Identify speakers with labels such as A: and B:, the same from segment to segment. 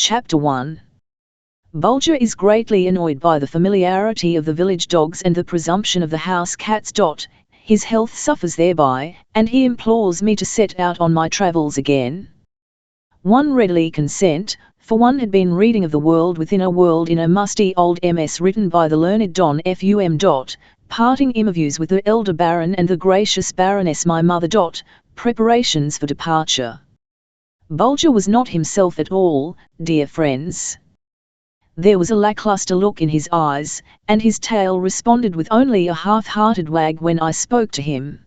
A: Chapter 1. Bulger is greatly annoyed by the familiarity of the village dogs and the presumption of the house cats. His health suffers thereby, and he implores me to set out on my travels again. One readily consent, for one had been reading of the world within a world in a musty old MS written by the learned Don Fum. Parting interviews with the elder Baron and the gracious Baroness my mother. Preparations for departure. Bulger was not himself at all, dear friends. There was a lackluster look in his eyes, and his tail responded with only a half-hearted wag when I spoke to him.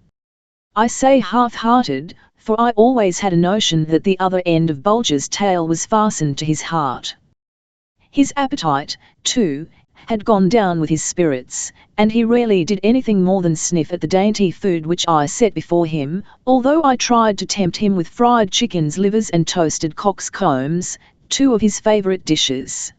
A: I say half-hearted, for I always had a notion that the other end of Bulger's tail was fastened to his heart. His appetite, too, had gone down with his spirits, and he rarely did anything more than sniff at the dainty food which I set before him, although I tried to tempt him with fried chickens' livers and toasted coxcombs, two of his favourite dishes.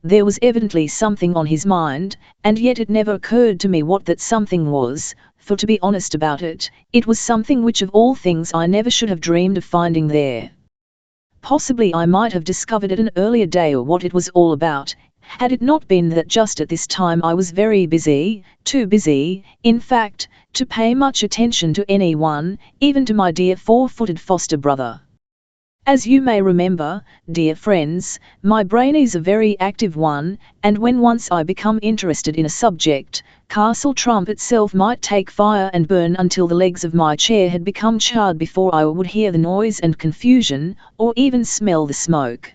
A: There was evidently something on his mind, and yet it never occurred to me what that something was, for to be honest about it, it was something which of all things I never should have dreamed of finding there. Possibly I might have discovered at an earlier day what it was all about, had it not been that just at this time I was very busy, too busy, in fact, to pay much attention to anyone, even to my dear four-footed foster brother. As you may remember, dear friends, my brain is a very active one, and when once I become interested in a subject, Castle Trump itself might take fire and burn until the legs of my chair had become charred before I would hear the noise and confusion, or even smell the smoke.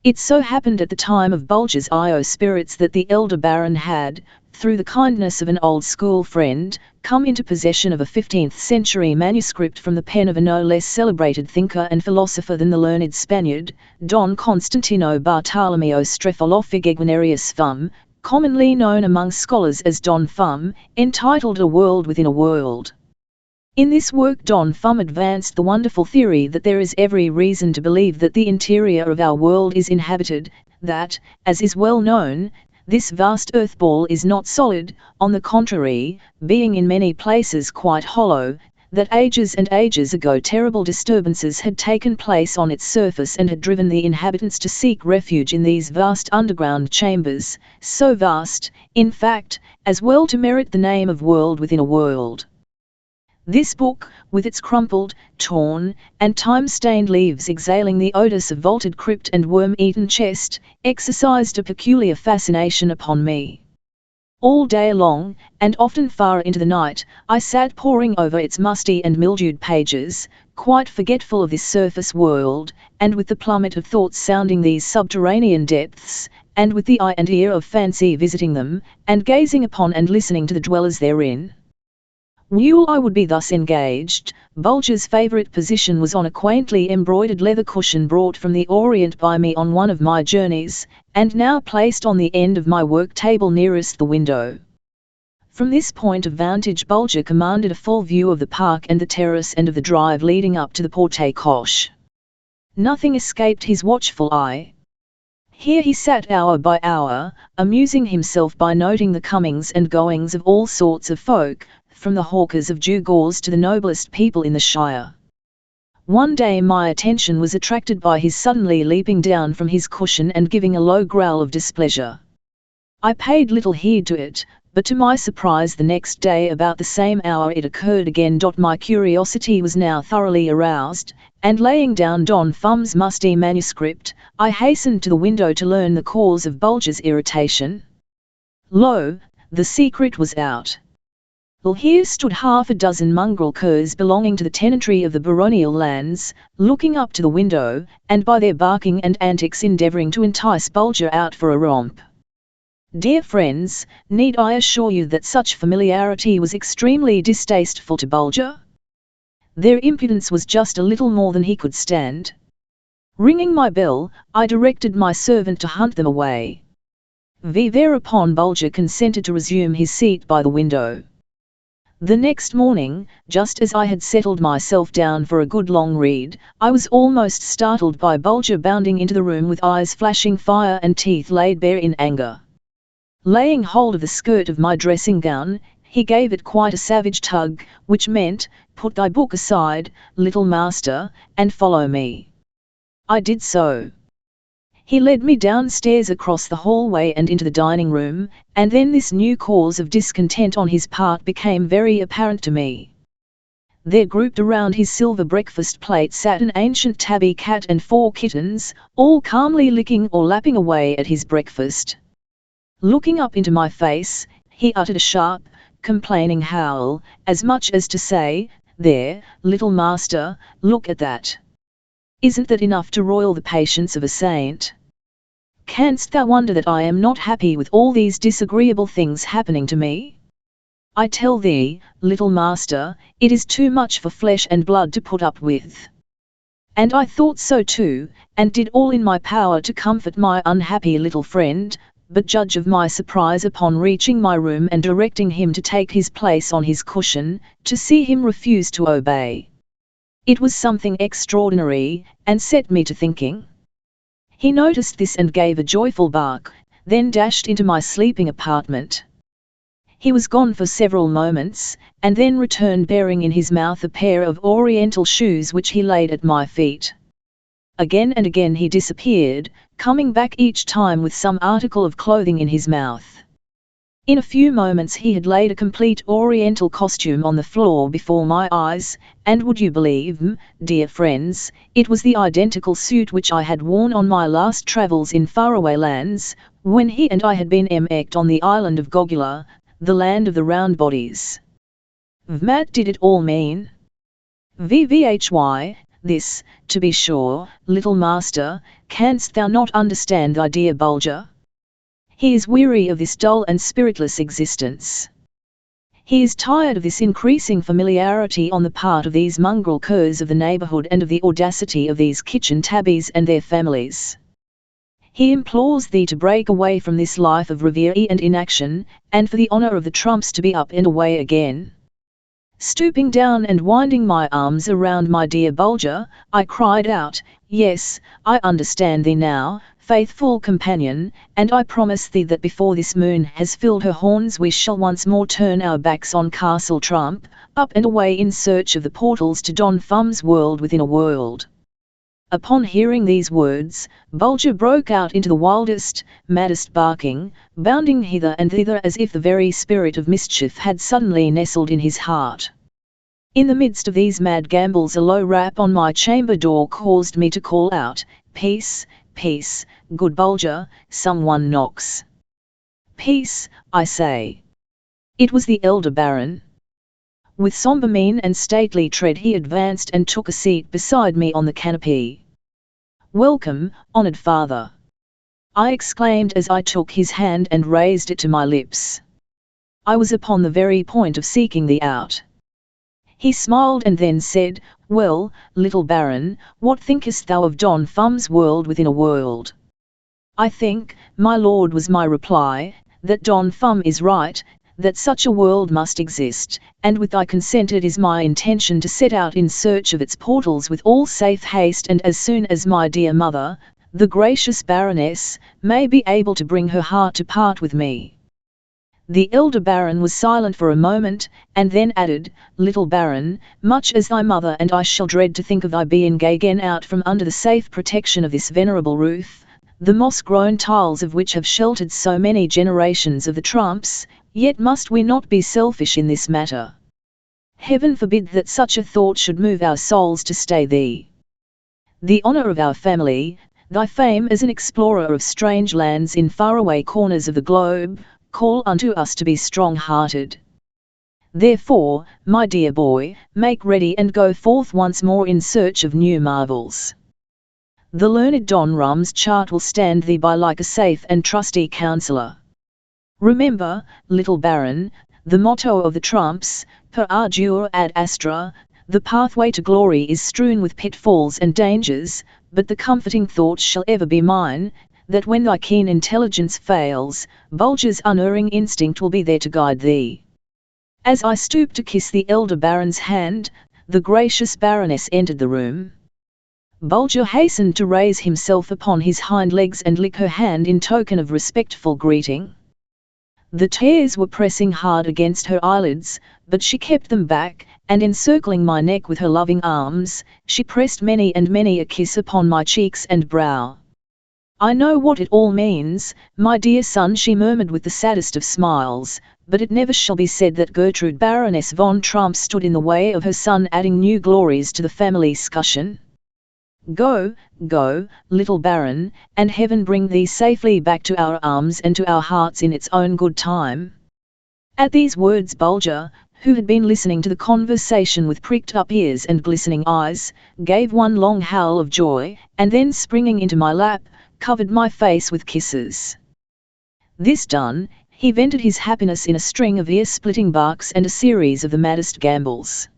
A: It so happened at the time of Bulger's spirits that the elder Baron had, through the kindness of an old school friend, come into possession of a 15th-century manuscript from the pen of a no less celebrated thinker and philosopher than the learned Spaniard, Don Constantino Bartolomeo Strephalofigegwinarius Fum, commonly known among scholars as Don Fum, entitled A World Within a World. In this work Don Fum advanced the wonderful theory that there is every reason to believe that the interior of our world is inhabited, that, as is well known, this vast earth ball is not solid, on the contrary, being in many places quite hollow, that ages and ages ago terrible disturbances had taken place on its surface and had driven the inhabitants to seek refuge in these vast underground chambers, so vast, in fact, as well to merit the name of World Within a World. This book, with its crumpled, torn, and time-stained leaves exhaling the odours of vaulted crypt and worm-eaten chest, exercised a peculiar fascination upon me. All day long, and often far into the night, I sat poring over its musty and mildewed pages, quite forgetful of this surface world, and with the plummet of thought sounding these subterranean depths, and with the eye and ear of fancy visiting them, and gazing upon and listening to the dwellers therein. While I would be thus engaged, Bulger's favourite position was on a quaintly embroidered leather cushion brought from the Orient by me on one of my journeys, and now placed on the end of my work table nearest the window. From this point of vantage Bulger commanded a full view of the park and the terrace and of the drive leading up to the porte coche. Nothing escaped his watchful eye. Here he sat hour by hour, amusing himself by noting the comings and goings of all sorts of folk, from the hawkers of gewgaws to the noblest people in the Shire. One day my attention was attracted by his suddenly leaping down from his cushion and giving a low growl of displeasure. I paid little heed to it, but to my surprise the next day about the same hour it occurred again. My curiosity was now thoroughly aroused, and laying down Don Fum's musty manuscript, I hastened to the window to learn the cause of Bulger's irritation. Lo, the secret was out. Well, here stood half a dozen mongrel curs belonging to the tenantry of the baronial lands, looking up to the window, and by their barking and antics endeavouring to entice Bulger out for a romp. Dear friends, need I assure you that such familiarity was extremely distasteful to Bulger? Their impudence was just a little more than he could stand. Ringing my bell, I directed my servant to hunt them away. Thereupon Bulger consented to resume his seat by the window. The next morning, just as I had settled myself down for a good long read, I was almost startled by Bulger bounding into the room with eyes flashing fire and teeth laid bare in anger. Laying hold of the skirt of my dressing gown, he gave it quite a savage tug, which meant, "Put thy book aside, little master, and follow me." I did so. He led me downstairs across the hallway and into the dining room, and then this new cause of discontent on his part became very apparent to me. There grouped around his silver breakfast plate sat an ancient tabby cat and 4 kittens, all calmly licking or lapping away at his breakfast. Looking up into my face, he uttered a sharp, complaining howl, as much as to say, "There, little master, look at that. Isn't that enough to roil the patience of a saint? Canst thou wonder that I am not happy with all these disagreeable things happening to me? I tell thee, little master, it is too much for flesh and blood to put up with." And I thought so too, and did all in my power to comfort my unhappy little friend, but judge of my surprise upon reaching my room and directing him to take his place on his cushion, to see him refuse to obey. It was something extraordinary, and set me to thinking. He noticed this and gave a joyful bark, then dashed into my sleeping apartment. He was gone for several moments, and then returned bearing in his mouth a pair of oriental shoes which he laid at my feet. Again and again he disappeared, coming back each time with some article of clothing in his mouth. In a few moments he had laid a complete oriental costume on the floor before my eyes, and would you believe, dear friends, it was the identical suit which I had worn on my last travels in faraway lands, when he and I had been embarked on the island of Gogula, the land of the round bodies. What did it all mean? Vvhy, this, to be sure, little master, canst thou not understand thy dear Bulger? He is weary of this dull and spiritless existence. He is tired of this increasing familiarity on the part of these mongrel curs of the neighborhood and of the audacity of these kitchen tabbies and their families. He implores thee to break away from this life of reverie and inaction, and for the honor of the trumps to be up and away again. Stooping down and winding my arms around my dear Bulger, I cried out, "Yes, I understand thee now, faithful companion, and I promise thee that before this moon has filled her horns we shall once more turn our backs on Castle Trump, up and away in search of the portals to Don Fum's world within a world." Upon hearing these words, Bulger broke out into the wildest, maddest barking, bounding hither and thither as if the very spirit of mischief had suddenly nestled in his heart. In the midst of these mad gambols a low rap on my chamber door caused me to call out, "Peace, peace, good Bulger, someone knocks." "Peace, I say." It was the elder Baron. With sombre mien and stately tread he advanced and took a seat beside me on the canopy. "Welcome, honoured father," I exclaimed as I took his hand and raised it to my lips. "I was upon the very point of seeking thee out." He smiled and then said, "Well, little Baron, what thinkest thou of Don Fum's world within a world?" "I think, my lord," was my reply, "that Don Fum is right, that such a world must exist, and with thy consent it is my intention to set out in search of its portals with all safe haste and as soon as my dear mother, the gracious Baroness, may be able to bring her heart to part with me." The elder Baron was silent for a moment, and then added, "Little Baron, much as thy mother and I shall dread to think of thy being again out from under the safe protection of this venerable roof, the moss-grown tiles of which have sheltered so many generations of the trumps, yet must we not be selfish in this matter. Heaven forbid that such a thought should move our souls to stay thee. The honor of our family, thy fame as an explorer of strange lands in faraway corners of the globe, call unto us to be strong-hearted. Therefore, my dear boy, make ready and go forth once more in search of new marvels. The learned Don Rum's chart will stand thee by like a safe and trusty counsellor. Remember, little Baron, the motto of the trumps, per ardua ad astra, the pathway to glory is strewn with pitfalls and dangers, but the comforting thought shall ever be mine, that when thy keen intelligence fails, Bulger's unerring instinct will be there to guide thee." As I stooped to kiss the elder Baron's hand, the gracious Baroness entered the room. Bulger hastened to raise himself upon his hind legs and lick her hand in token of respectful greeting. The tears were pressing hard against her eyelids, but she kept them back, and encircling my neck with her loving arms, she pressed many and many a kiss upon my cheeks and brow. I know what it all means, my dear son, she murmured with the saddest of smiles, but it never shall be said that Gertrude Baroness von Trump stood in the way of her son adding new glories to the family scutcheon. Go, go, little Baron, and heaven bring thee safely back to our arms and to our hearts in its own good time. At these words Bulger, who had been listening to the conversation with pricked-up ears and glistening eyes, gave one long howl of joy, and then springing into my lap, covered my face with kisses. This done, he vented his happiness in a string of ear-splitting barks and a series of the maddest gambols.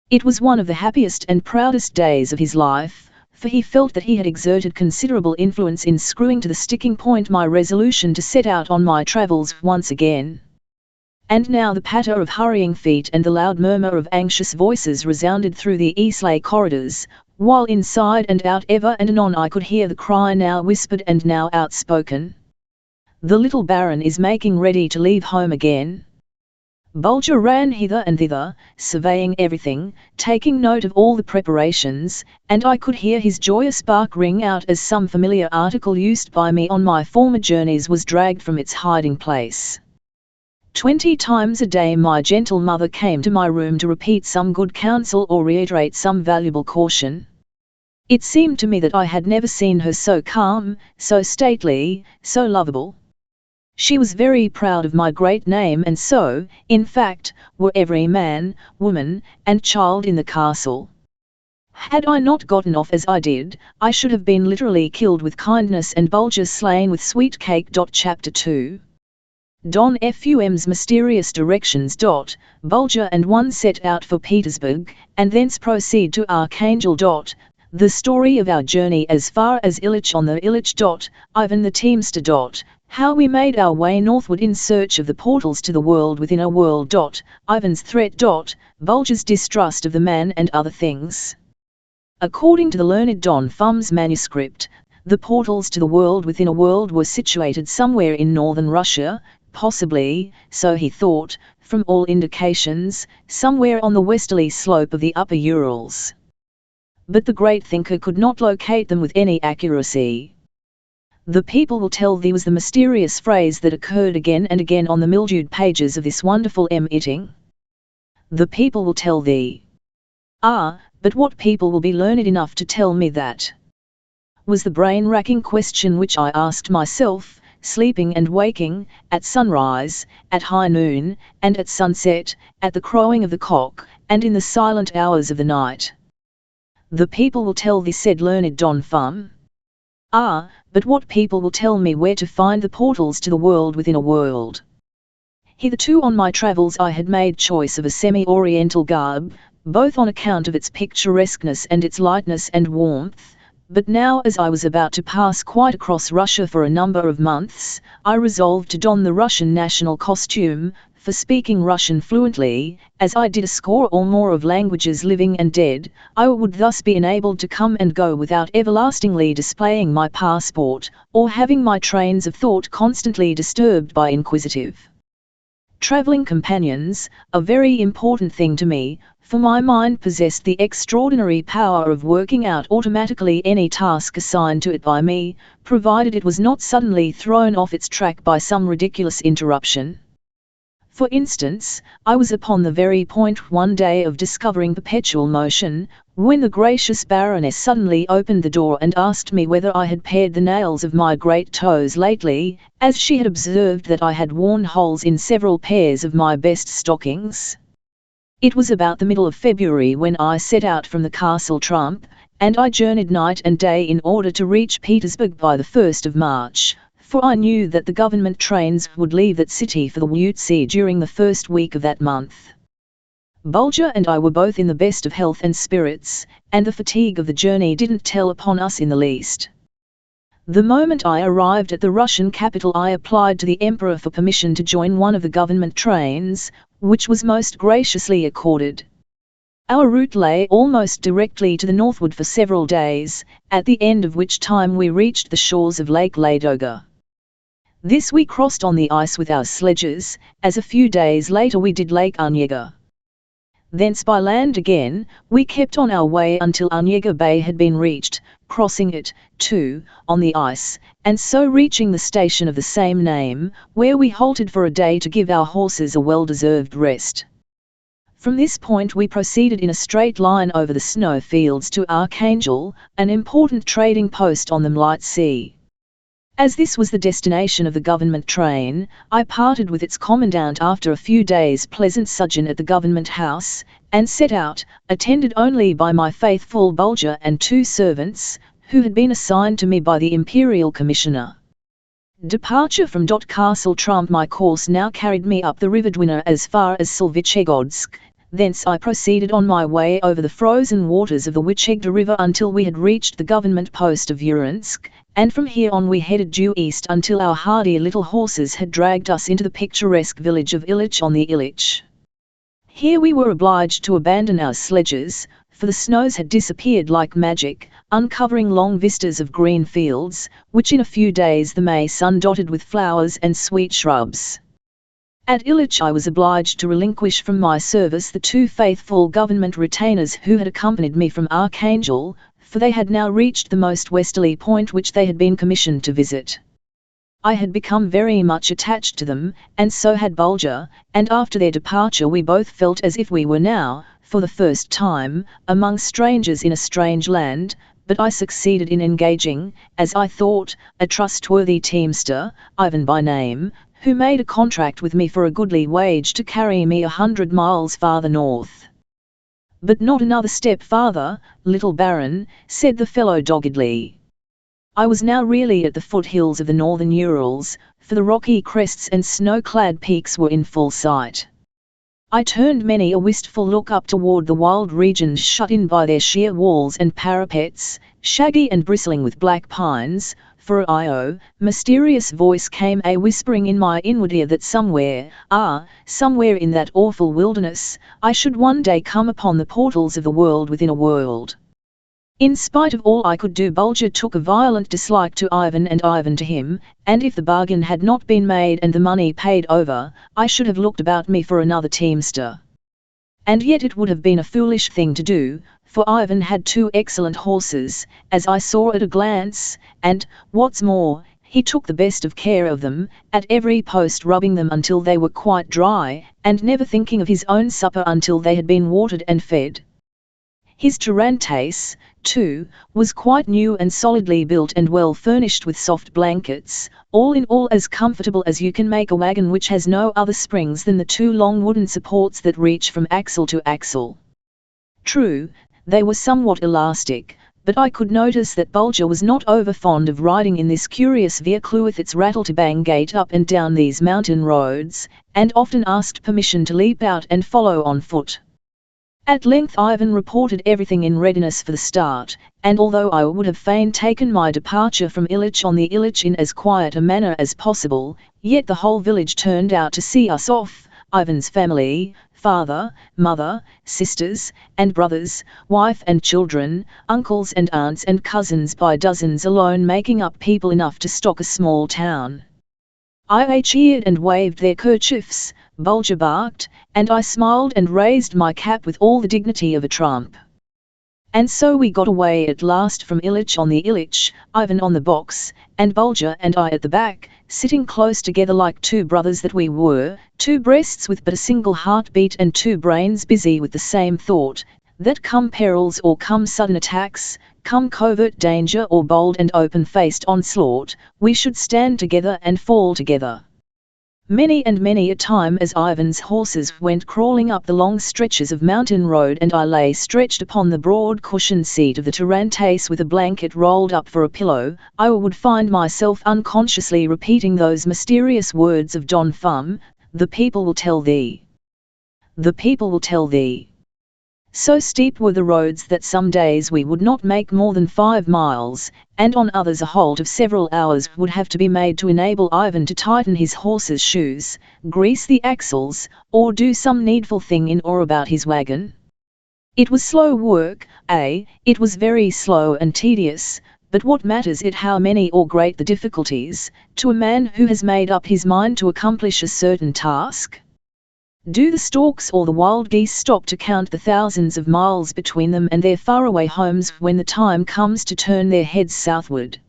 A: It was one of the happiest and proudest days of his life, for he felt that he had exerted considerable influence in screwing to the sticking point my resolution to set out on my travels once again. And now the patter of hurrying feet and the loud murmur of anxious voices resounded through the Eastleigh corridors, while inside and out ever and anon I could hear the cry, now whispered and now outspoken: "The little Baron is making ready to leave home again." Bulger ran hither and thither, surveying everything, taking note of all the preparations, and I could hear his joyous bark ring out as some familiar article used by me on my former journeys was dragged from its hiding place. 20 times a day my gentle mother came to my room to repeat some good counsel or reiterate some valuable caution. It seemed to me that I had never seen her so calm, so stately, so lovable. She was very proud of my great name, and so, in fact, were every man, woman, and child in the castle. Had I not gotten off as I did, I should have been literally killed with kindness and Bulger slain with sweet cake. Chapter 2. Don Fum's mysterious directions. Bulger and one set out for Petersburg, and thence proceed to Archangel. The story of our journey as far as Illich on the Illich. Ivan the Teamster. How we made our way northward in search of the portals to the world within a world. Ivan's threat. Bulger's distrust of the man and other things. According to the learned Don Fum's manuscript, the portals to the world within a world were situated somewhere in northern Russia, possibly, so he thought, from all indications, somewhere on the westerly slope of the upper Urals. But the great thinker could not locate them with any accuracy. "The people will tell thee" was the mysterious phrase that occurred again and again on the mildewed pages of this wonderful meeting. "The people will tell thee." Ah, but what people will be learned enough to tell me that? Was the brain-racking question which I asked myself, sleeping and waking, at sunrise, at high noon, and at sunset, at the crowing of the cock, and in the silent hours of the night. "The people will tell thee," said learned Don Fum. Ah, but what people will tell me where to find the portals to the world within a world? Hitherto on my travels I had made choice of a semi-oriental garb, both on account of its picturesqueness and its lightness and warmth, but now as I was about to pass quite across Russia for a number of months, I resolved to don the Russian national costume, for speaking Russian fluently, as I did a score or more of languages living and dead, I would thus be enabled to come and go without everlastingly displaying my passport, or having my trains of thought constantly disturbed by inquisitive travelling companions, a very important thing to me, for my mind possessed the extraordinary power of working out automatically any task assigned to it by me, provided it was not suddenly thrown off its track by some ridiculous interruption. For instance, I was upon the very point one day of discovering perpetual motion, when the gracious Baroness suddenly opened the door and asked me whether I had pared the nails of my great toes lately, as she had observed that I had worn holes in several pairs of my best stockings. It was about the middle of February when I set out from the Castle Trump, and I journeyed night and day in order to reach Petersburg by the 1st of March. For I knew that the government trains would leave that city for the Ust during the first week of that month. Bulger and I were both in the best of health and spirits, and the fatigue of the journey didn't tell upon us in the least. The moment I arrived at the Russian capital I applied to the Emperor for permission to join one of the government trains, which was most graciously accorded. Our route lay almost directly to the northward for several days, at the end of which time we reached the shores of Lake Ladoga. This we crossed on the ice with our sledges, as a few days later we did Lake Onega. Thence by land again, we kept on our way until Onega Bay had been reached, crossing it, too, on the ice, and so reaching the station of the same name, where we halted for a day to give our horses a well-deserved rest. From this point we proceeded in a straight line over the snow fields to Archangel, an important trading post on the Light Sea. As this was the destination of the government train, I parted with its commandant after a few days' pleasant sojourn at the government house, and set out, attended only by my faithful Bulger and 2 servants, who had been assigned to me by the Imperial Commissioner. Departure from Castle Trump. My course now carried me up the River Dwina as far as Solvychegodsk. Thence I proceeded on my way over the frozen waters of the Wychegda River until we had reached the government post of Uransk, and from here on we headed due east until our hardy little horses had dragged us into the picturesque village of Ilich on the Ilich. Here we were obliged to abandon our sledges, for the snows had disappeared like magic, uncovering long vistas of green fields, which in a few days the May sun dotted with flowers and sweet shrubs. At Ilich I was obliged to relinquish from my service the 2 faithful government retainers who had accompanied me from Archangel, for they had now reached the most westerly point which they had been commissioned to visit. I had become very much attached to them, and so had Bulger, and after their departure we both felt as if we were now, for the first time, among strangers in a strange land, but I succeeded in engaging, as I thought, a trustworthy teamster, Ivan by name, who made a contract with me for a goodly wage to carry me 100 miles farther north. But not another step farther, little Baron, said the fellow doggedly. I was now really at the foothills of the northern Urals, for the rocky crests and snow-clad peaks were in full sight. I turned many a wistful look up toward the wild regions shut in by their sheer walls and parapets, shaggy and bristling with black pines, for a mysterious voice came whispering in my inward ear that somewhere in that awful wilderness, I should one day come upon the portals of the world within a world. In spite of all I could do, Bulger took a violent dislike to Ivan and Ivan to him, and if the bargain had not been made and the money paid over, I should have looked about me for another teamster. And yet it would have been a foolish thing to do, for Ivan had 2 excellent horses, as I saw at a glance, and, what's more, he took the best of care of them, at every post rubbing them until they were quite dry, and never thinking of his own supper until they had been watered and fed. His tarantass, too, was quite new and solidly built and well furnished with soft blankets, all in all as comfortable as you can make a wagon which has no other springs than the 2 long wooden supports that reach from axle to axle. True, they were somewhat elastic, but I could notice that Bulger was not over fond of riding in this curious vehicle with its rattle-to-bang gait up and down these mountain roads, and often asked permission to leap out and follow on foot. At length Ivan reported everything in readiness for the start, and although I would have fain taken my departure from Ilich on the Ilich in as quiet a manner as possible, yet the whole village turned out to see us off, Ivan's family, father, mother, sisters, and brothers, wife and children, uncles and aunts and cousins by dozens alone, making up people enough to stock a small town. I cheered and waved their kerchiefs, Bulger barked, and I smiled and raised my cap with all the dignity of a trump. And so we got away at last from Ilich on the Ilich, Ivan on the box, and Bulger and I at the back, sitting close together like 2 brothers that we were, 2 breasts with but a single heartbeat and 2 brains busy with the same thought, that come perils or come sudden attacks, come covert danger or bold and open-faced onslaught, we should stand together and fall together. Many and many a time as Ivan's horses went crawling up the long stretches of mountain road and I lay stretched upon the broad cushioned seat of the tarantass with a blanket rolled up for a pillow, I would find myself unconsciously repeating those mysterious words of Don Fum, "The people will tell thee. The people will tell thee." So steep were the roads that some days we would not make more than 5 miles, and on others a halt of several hours would have to be made to enable Ivan to tighten his horse's shoes, grease the axles, or do some needful thing in or about his wagon. It was slow work, it was very slow and tedious, but what matters it how many or great the difficulties, to a man who has made up his mind to accomplish a certain task? Do the storks or the wild geese stop to count the thousands of miles between them and their faraway homes when the time comes to turn their heads southward?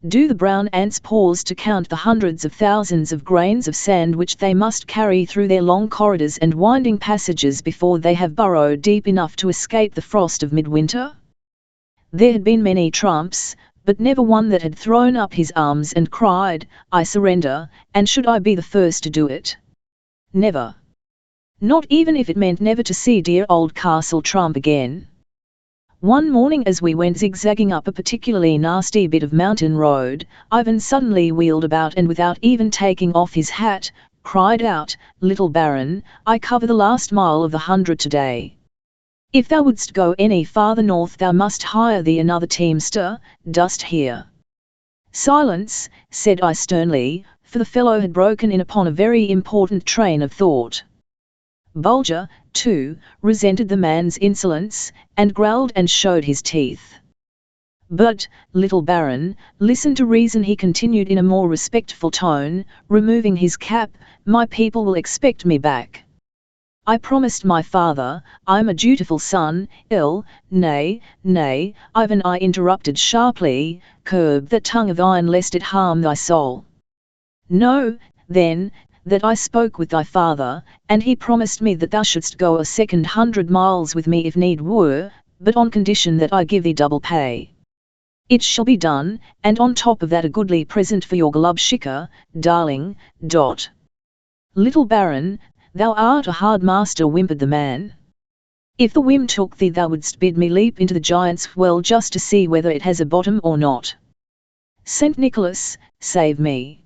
A: Do the brown ants pause to count the hundreds of thousands of grains of sand which they must carry through their long corridors and winding passages before they have burrowed deep enough to escape the frost of midwinter? There had been many trumps, but never one that had thrown up his arms and cried, "I surrender," and should I be the first to do it? Never. Not even if it meant never to see dear old Castle Trump again. One morning as we went zigzagging up a particularly nasty bit of mountain road, Ivan suddenly wheeled about and without even taking off his hat, cried out, "Little Baron, I cover the last mile of the 100 today. If thou wouldst go any farther north thou must hire thee another teamster, dost hear?" "Silence," said I sternly, for the fellow had broken in upon a very important train of thought. Bulger, too, resented the man's insolence, and growled and showed his teeth. "But, little Baron, listen to reason," he continued in a more respectful tone, removing his cap, "my people will expect me back. I promised my father, I'm a dutiful son, nay, Ivan," I interrupted sharply, "curb that tongue of iron lest it harm thy soul. Know, then, that I spoke with thy father, and he promised me that thou shouldst go a second 100 miles with me if need were, but on condition that I give thee double pay. It shall be done, and on top of that a goodly present for your Golubshika, darling. Little Baron, thou art a hard master," whimpered the man. "If the whim took thee thou wouldst bid me leap into the giant's well just to see whether it has a bottom or not. St. Nicholas, save me."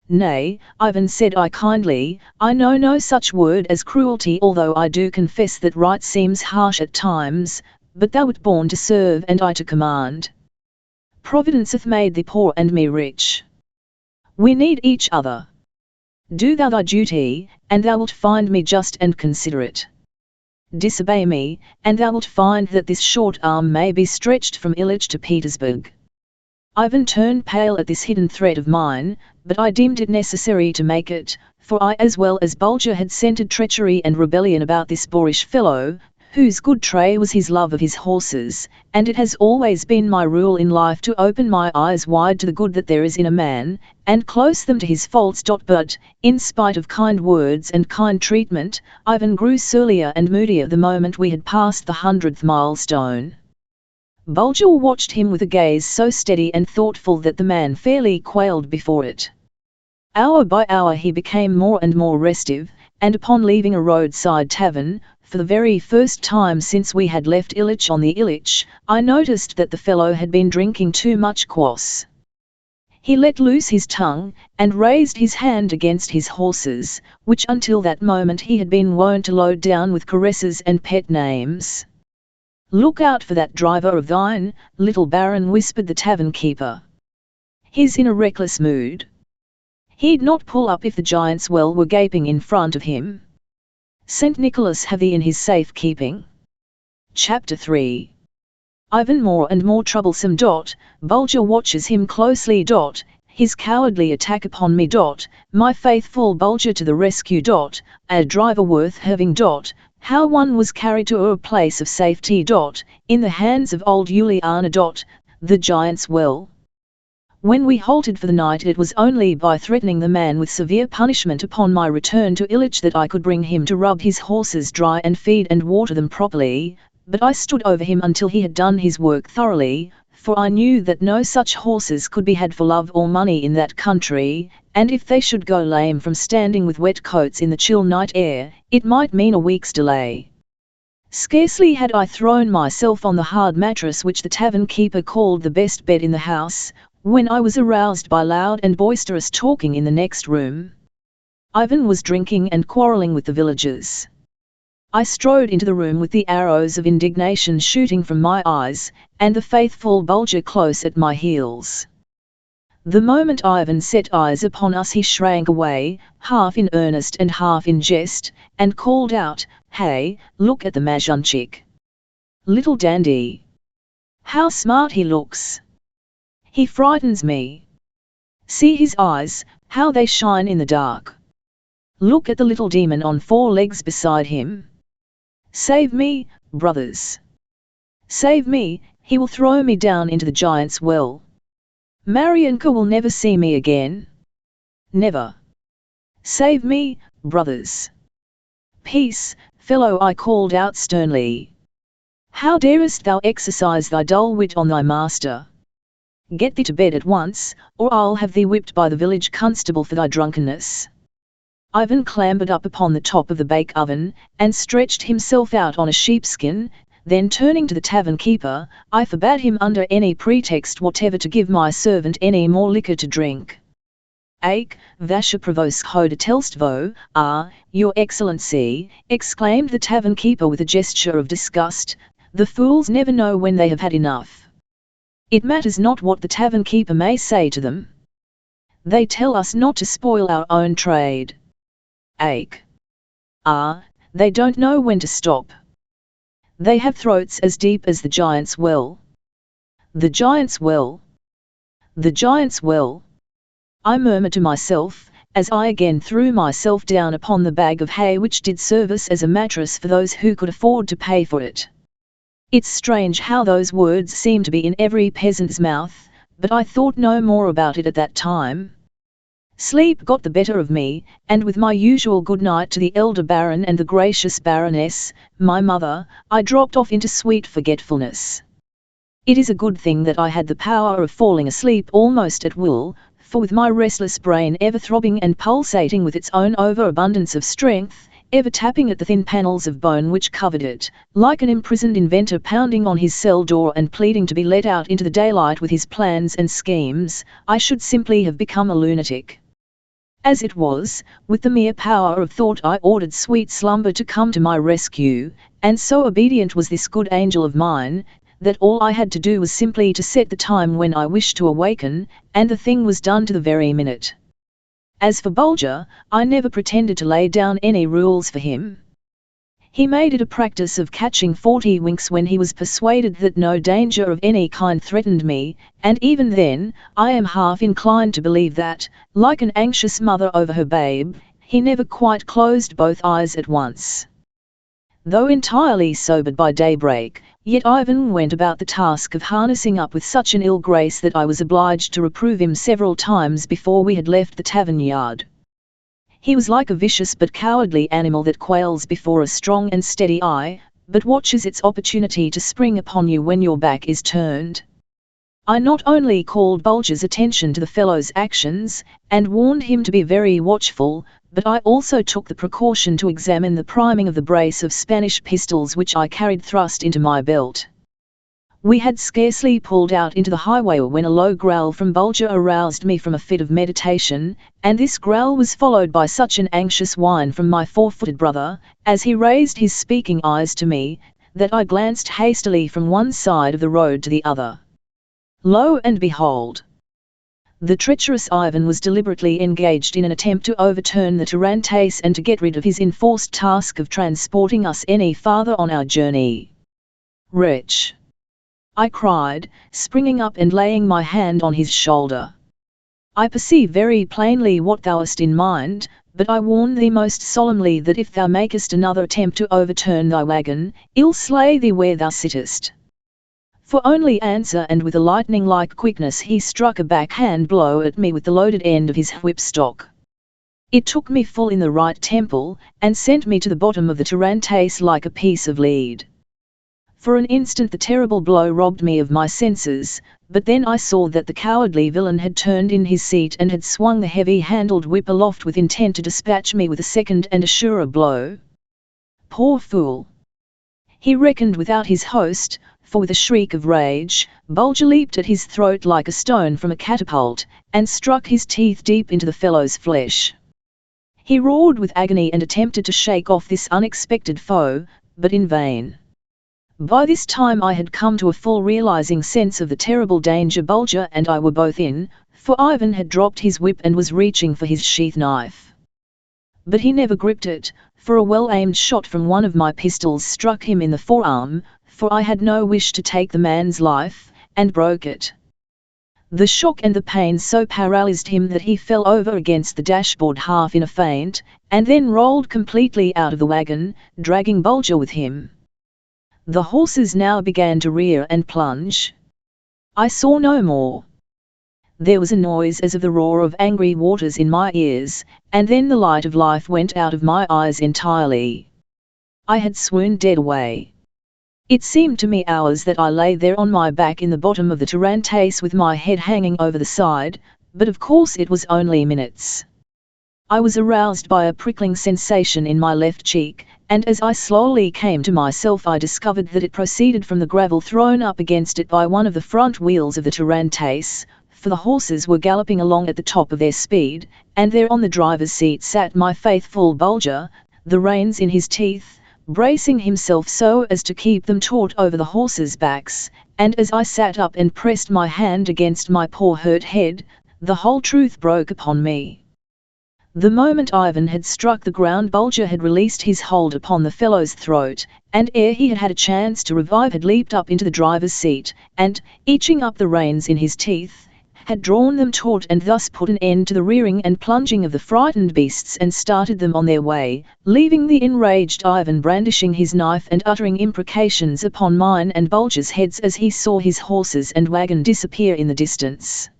A: "Nay, Ivan," said I kindly, "I know no such word as cruelty, although I do confess that right seems harsh at times, but thou wert born to serve and I to command. Providence hath made thee poor and me rich. We need each other. Do thou thy duty, and thou wilt find me just and considerate. Disobey me, and thou wilt find that this short arm may be stretched from Illich to Petersburg." Ivan turned pale at this hidden threat of mine, but I deemed it necessary to make it, for I as well as Bulger had scented treachery and rebellion about this boorish fellow, whose good trait was his love of his horses, and it has always been my rule in life to open my eyes wide to the good that there is in a man, and close them to his faults. But, in spite of kind words and kind treatment, Ivan grew surlier and moodier the moment we had passed the 100th milestone. Bulger watched him with a gaze so steady and thoughtful that the man fairly quailed before it. Hour by hour he became more and more restive, and upon leaving a roadside tavern, for the very first time since we had left Illich on the Illich, I noticed that the fellow had been drinking too much kvass. He let loose his tongue, and raised his hand against his horses, which until that moment he had been wont to load down with caresses and pet names. "Look out for that driver of thine, little Baron," whispered the tavern keeper. "He's in a reckless mood. He'd not pull up if the giant's well were gaping in front of him. St. Nicholas have thee in his safe keeping." Chapter 3. Ivan more and more troublesome. Bulger watches him closely. His cowardly attack upon me. My faithful Bulger to the rescue. A driver worth having. How one was carried to a place of safety. In the hands of old Juliana. The giant's well. When we halted for the night it was only by threatening the man with severe punishment upon my return to Illich that I could bring him to rub his horses dry and feed and water them properly, but I stood over him until he had done his work thoroughly, for I knew that no such horses could be had for love or money in that country, and if they should go lame from standing with wet coats in the chill night air, it might mean a week's delay. Scarcely had I thrown myself on the hard mattress which the tavern keeper called the best bed in the house, when I was aroused by loud and boisterous talking in the next room. Ivan was drinking and quarrelling with the villagers. I strode into the room with the arrows of indignation shooting from my eyes, and the faithful Bulger close at my heels. The moment Ivan set eyes upon us he shrank away, half in earnest and half in jest, and called out, "Hey, look at the Mazunchik! Little dandy! How smart he looks! He frightens me! See his eyes, how they shine in the dark! Look at the little demon on 4 legs beside him. Save me, brothers. Save me, he will throw me down into the giant's well. Marianka will never see me again. Never. Save me, brothers. Peace, fellow, I called out sternly. How darest thou exercise thy dull wit on thy master? Get thee to bed at once, or I'll have thee whipped by the village constable for thy drunkenness. Ivan clambered up upon the top of the bake oven, and stretched himself out on a sheepskin. Then turning to the tavern keeper, I forbade him under any pretext whatever to give my servant any more liquor to drink. Ake, Vasha Provost Your Excellency, exclaimed the tavern keeper with a gesture of disgust, the fools never know when they have had enough. It matters not what the tavern keeper may say to them. They tell us not to spoil our own trade. Ake. They don't know when to stop. They have throats as deep as the giant's well. The giant's well. The giant's well. I murmured to myself, as I again threw myself down upon the bag of hay which did service as a mattress for those who could afford to pay for it. It's strange how those words seem to be in every peasant's mouth, but I thought no more about it at that time. Sleep got the better of me, and with my usual good night to the elder baron and the gracious baroness, my mother, I dropped off into sweet forgetfulness. It is a good thing that I had the power of falling asleep almost at will, for with my restless brain ever throbbing and pulsating with its own overabundance of strength, ever tapping at the thin panels of bone which covered it, like an imprisoned inventor pounding on his cell door and pleading to be let out into the daylight with his plans and schemes, I should simply have become a lunatic. As it was, with the mere power of thought I ordered sweet slumber to come to my rescue, and so obedient was this good angel of mine, that all I had to do was simply to set the time when I wished to awaken, and the thing was done to the very minute. As for Bulger, I never pretended to lay down any rules for him. He made it a practice of catching 40 winks when he was persuaded that no danger of any kind threatened me, and even then, I am half inclined to believe that, like an anxious mother over her babe, he never quite closed both eyes at once. Though entirely sobered by daybreak, yet Ivan went about the task of harnessing up with such an ill grace that I was obliged to reprove him several times before we had left the tavern yard. He was like a vicious but cowardly animal that quails before a strong and steady eye, but watches its opportunity to spring upon you when your back is turned. I not only called Bulger's attention to the fellow's actions, and warned him to be very watchful, but I also took the precaution to examine the priming of the brace of Spanish pistols which I carried thrust into my belt. We had scarcely pulled out into the highway when a low growl from Bulger aroused me from a fit of meditation, and this growl was followed by such an anxious whine from my 4-footed brother, as he raised his speaking eyes to me, that I glanced hastily from one side of the road to the other. Lo and behold! The treacherous Ivan was deliberately engaged in an attempt to overturn the tarantass and to get rid of his enforced task of transporting us any farther on our journey. Wretch! I cried, springing up and laying my hand on his shoulder. I perceive very plainly what thou hast in mind, but I warn thee most solemnly that if thou makest another attempt to overturn thy wagon, I'll slay thee where thou sittest. For only answer, and with a lightning-like quickness he struck a backhand blow at me with the loaded end of his whipstock. It took me full in the right temple, and sent me to the bottom of the tarantass like a piece of lead. For an instant the terrible blow robbed me of my senses, but then I saw that the cowardly villain had turned in his seat and had swung the heavy-handled whip aloft with intent to dispatch me with a second and a surer blow. Poor fool! He reckoned without his host, for with a shriek of rage, Bulger leaped at his throat like a stone from a catapult, and struck his teeth deep into the fellow's flesh. He roared with agony and attempted to shake off this unexpected foe, but in vain. By this time I had come to a full realizing sense of the terrible danger Bulger and I were both in, for Ivan had dropped his whip and was reaching for his sheath knife. But he never gripped it, for a well-aimed shot from one of my pistols struck him in the forearm, for I had no wish to take the man's life, and broke it. The shock and the pain so paralyzed him that he fell over against the dashboard half in a faint, and then rolled completely out of the wagon, dragging Bulger with him. The horses now began to rear and plunge. I saw no more. There was a noise as of the roar of angry waters in my ears, and then the light of life went out of my eyes entirely. I had swooned dead away. It seemed to me hours that I lay there on my back in the bottom of the tarantass with my head hanging over the side, but of course it was only minutes. I was aroused by a prickling sensation in my left cheek, and as I slowly came to myself I discovered that it proceeded from the gravel thrown up against it by one of the front wheels of the tarantass, for the horses were galloping along at the top of their speed, and there on the driver's seat sat my faithful Bulger, the reins in his teeth, bracing himself so as to keep them taut over the horses' backs, and as I sat up and pressed my hand against my poor hurt head, the whole truth broke upon me. The moment Ivan had struck the ground Bulger had released his hold upon the fellow's throat, and ere he had had a chance to revive had leaped up into the driver's seat, and, eaching up the reins in his teeth, had drawn them taut and thus put an end to the rearing and plunging of the frightened beasts and started them on their way, leaving the enraged Ivan brandishing his knife and uttering imprecations upon mine and Bulger's heads as he saw his horses and wagon disappear in the distance.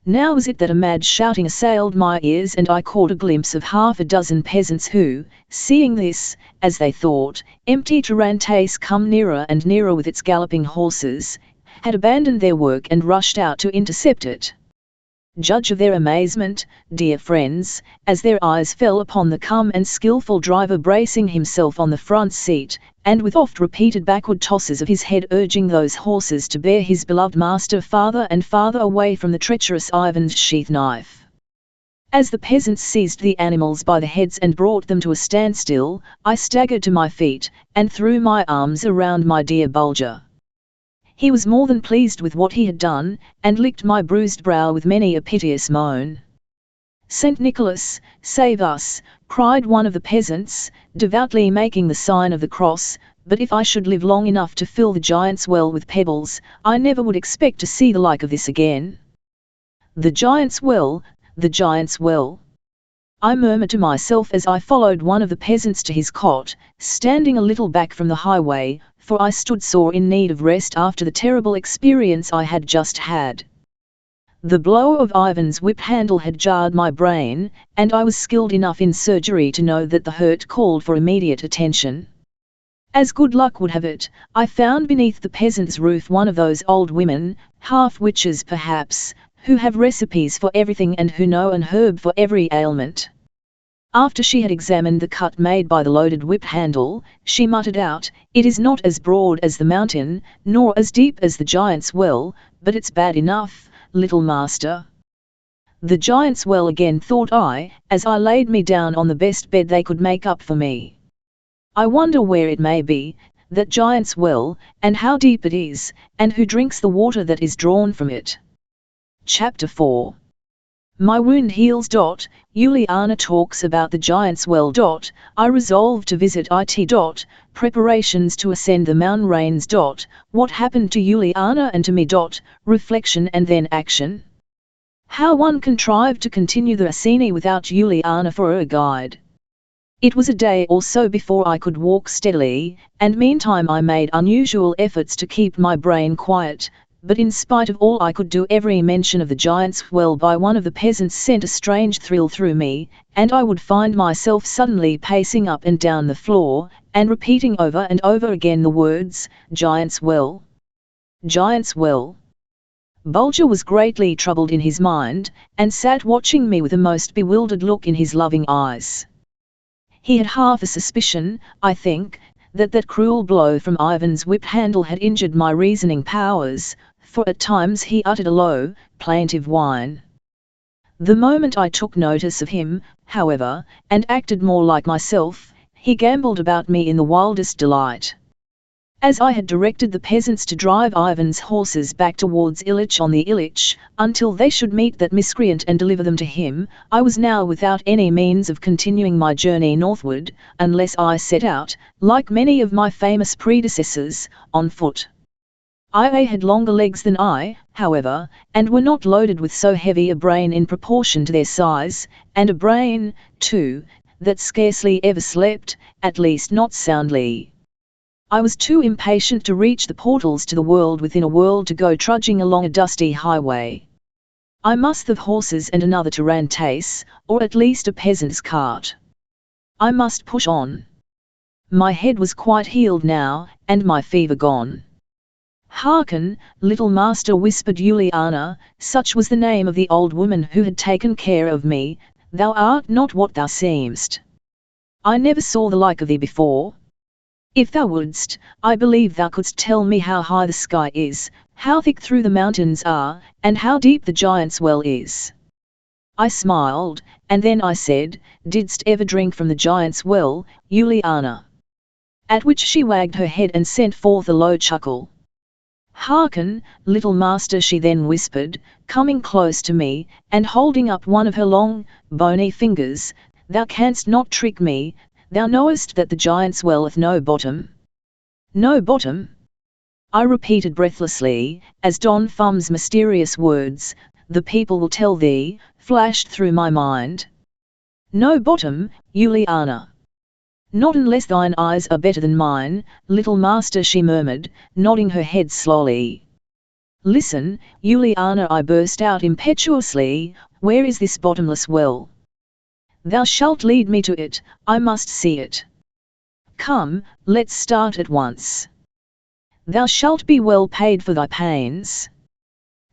A: Now was it that a mad shouting assailed my ears and I caught a glimpse of half a dozen peasants who, seeing this, as they thought, empty tarantass come nearer and nearer with its galloping horses, had abandoned their work and rushed out to intercept it. Judge of their amazement, dear friends, as their eyes fell upon the calm and skillful driver bracing himself on the front seat, and with oft-repeated backward tosses of his head urging those horses to bear his beloved master farther and farther away from the treacherous Ivan's sheath knife. As the peasants seized the animals by the heads and brought them to a standstill, I staggered to my feet, and threw my arms around my dear Bulger. He was more than pleased with what he had done, and licked my bruised brow with many a piteous moan. "Saint Nicholas, save us!" cried one of the peasants, devoutly making the sign of the cross, "but if I should live long enough to fill the giant's well with pebbles, I never would expect to see the like of this again." "The giant's well, the giant's well," I murmured to myself as I followed one of the peasants to his cot, standing a little back from the highway, for I stood sore in need of rest after the terrible experience I had just had. The blow of Ivan's whip handle had jarred my brain, and I was skilled enough in surgery to know that the hurt called for immediate attention. As good luck would have it, I found beneath the peasant's roof one of those old women, half-witches perhaps, who have recipes for everything and who know an herb for every ailment. After she had examined the cut made by the loaded whip handle, she muttered out, "It is not as broad as the mountain, nor as deep as the giant's well, but it's bad enough, little master." The giant's well again, thought I, as I laid me down on the best bed they could make up for me. I wonder where it may be, that giant's well, and how deep it is, and who drinks the water that is drawn from it. Chapter 4. My wound heals. Juliana talks about the giant's well. I resolve to visit it. Preparations to ascend the mountain rains. What happened to Juliana and to me. Reflection and then action. How one contrived to continue the ascent without Juliana for a guide. It was a day or so before I could walk steadily, and meantime I made unusual efforts to keep my brain quiet. But in spite of all I could do, every mention of the giant's well by one of the peasants sent a strange thrill through me, and I would find myself suddenly pacing up and down the floor, and repeating over and over again the words, "Giant's well. Giant's well." Bulger was greatly troubled in his mind, and sat watching me with a most bewildered look in his loving eyes. He had half a suspicion, I think, that cruel blow from Ivan's whip handle had injured my reasoning powers, for at times he uttered a low, plaintive whine. The moment I took notice of him, however, and acted more like myself, he gambolled about me in the wildest delight. As I had directed the peasants to drive Ivan's horses back towards Illich on the Illich, until they should meet that miscreant and deliver them to him, I was now without any means of continuing my journey northward, unless I set out, like many of my famous predecessors, on foot. I had longer legs than I, however, and were not loaded with so heavy a brain in proportion to their size, and a brain, too, that scarcely ever slept, at least not soundly. I was too impatient to reach the portals to the world within a world to go trudging along a dusty highway. I must have horses and another tarantace, or at least a peasant's cart. I must push on. My head was quite healed now, and my fever gone. "Hearken, little master," whispered Juliana, such was the name of the old woman who had taken care of me, "thou art not what thou seemst. I never saw the like of thee before. If thou wouldst, I believe thou couldst tell me how high the sky is, how thick through the mountains are, and how deep the giant's well is." I smiled, and then I said, "Didst ever drink from the giant's well, Juliana?" At which she wagged her head and sent forth a low chuckle. "Hearken, little master," she then whispered, coming close to me, and holding up one of her long, bony fingers, "thou canst not trick me, thou knowest that the giant's well hath no bottom." "No bottom?" I repeated breathlessly, as Don Fum's mysterious words, "the people will tell thee," flashed through my mind. "No bottom, Juliana?" "Not unless thine eyes are better than mine, little master," she murmured, nodding her head slowly. "Listen, Juliana," I burst out impetuously, "where is this bottomless well? Thou shalt lead me to it, I must see it. Come, let's start at once. Thou shalt be well paid for thy pains."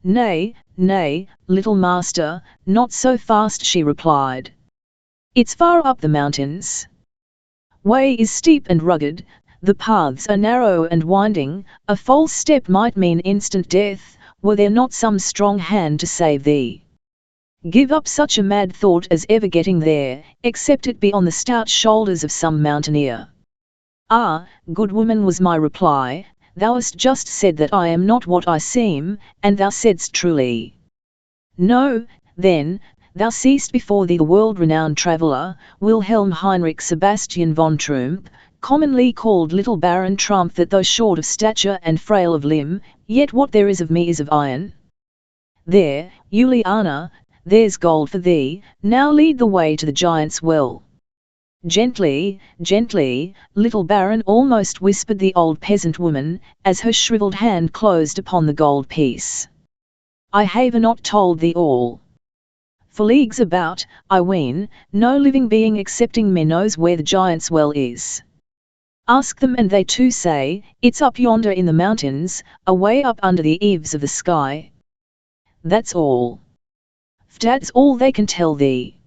A: "Nay, nay, little master, not so fast," she replied. "It's far up the mountains. Way is steep and rugged, the paths are narrow and winding, a false step might mean instant death, were there not some strong hand to save thee. Give up such a mad thought as ever getting there, except it be on the stout shoulders of some mountaineer." "Ah, good woman," was my reply, "thou hast just said that I am not what I seem, and thou saidst truly. No, then, thou seest before thee the world-renowned traveller, Wilhelm Heinrich Sebastian von Trump, commonly called Little Baron Trump, that though short of stature and frail of limb, yet what there is of me is of iron. There, Juliana, there's gold for thee, now lead the way to the giant's well." "Gently, gently, little baron," almost whispered the old peasant woman, as her shriveled hand closed upon the gold piece. "I have not told thee all. For leagues about, I ween, no living being excepting me knows where the giant's well is. Ask them and they too say, it's up yonder in the mountains, away up under the eaves of the sky. That's all. That's all they can tell thee.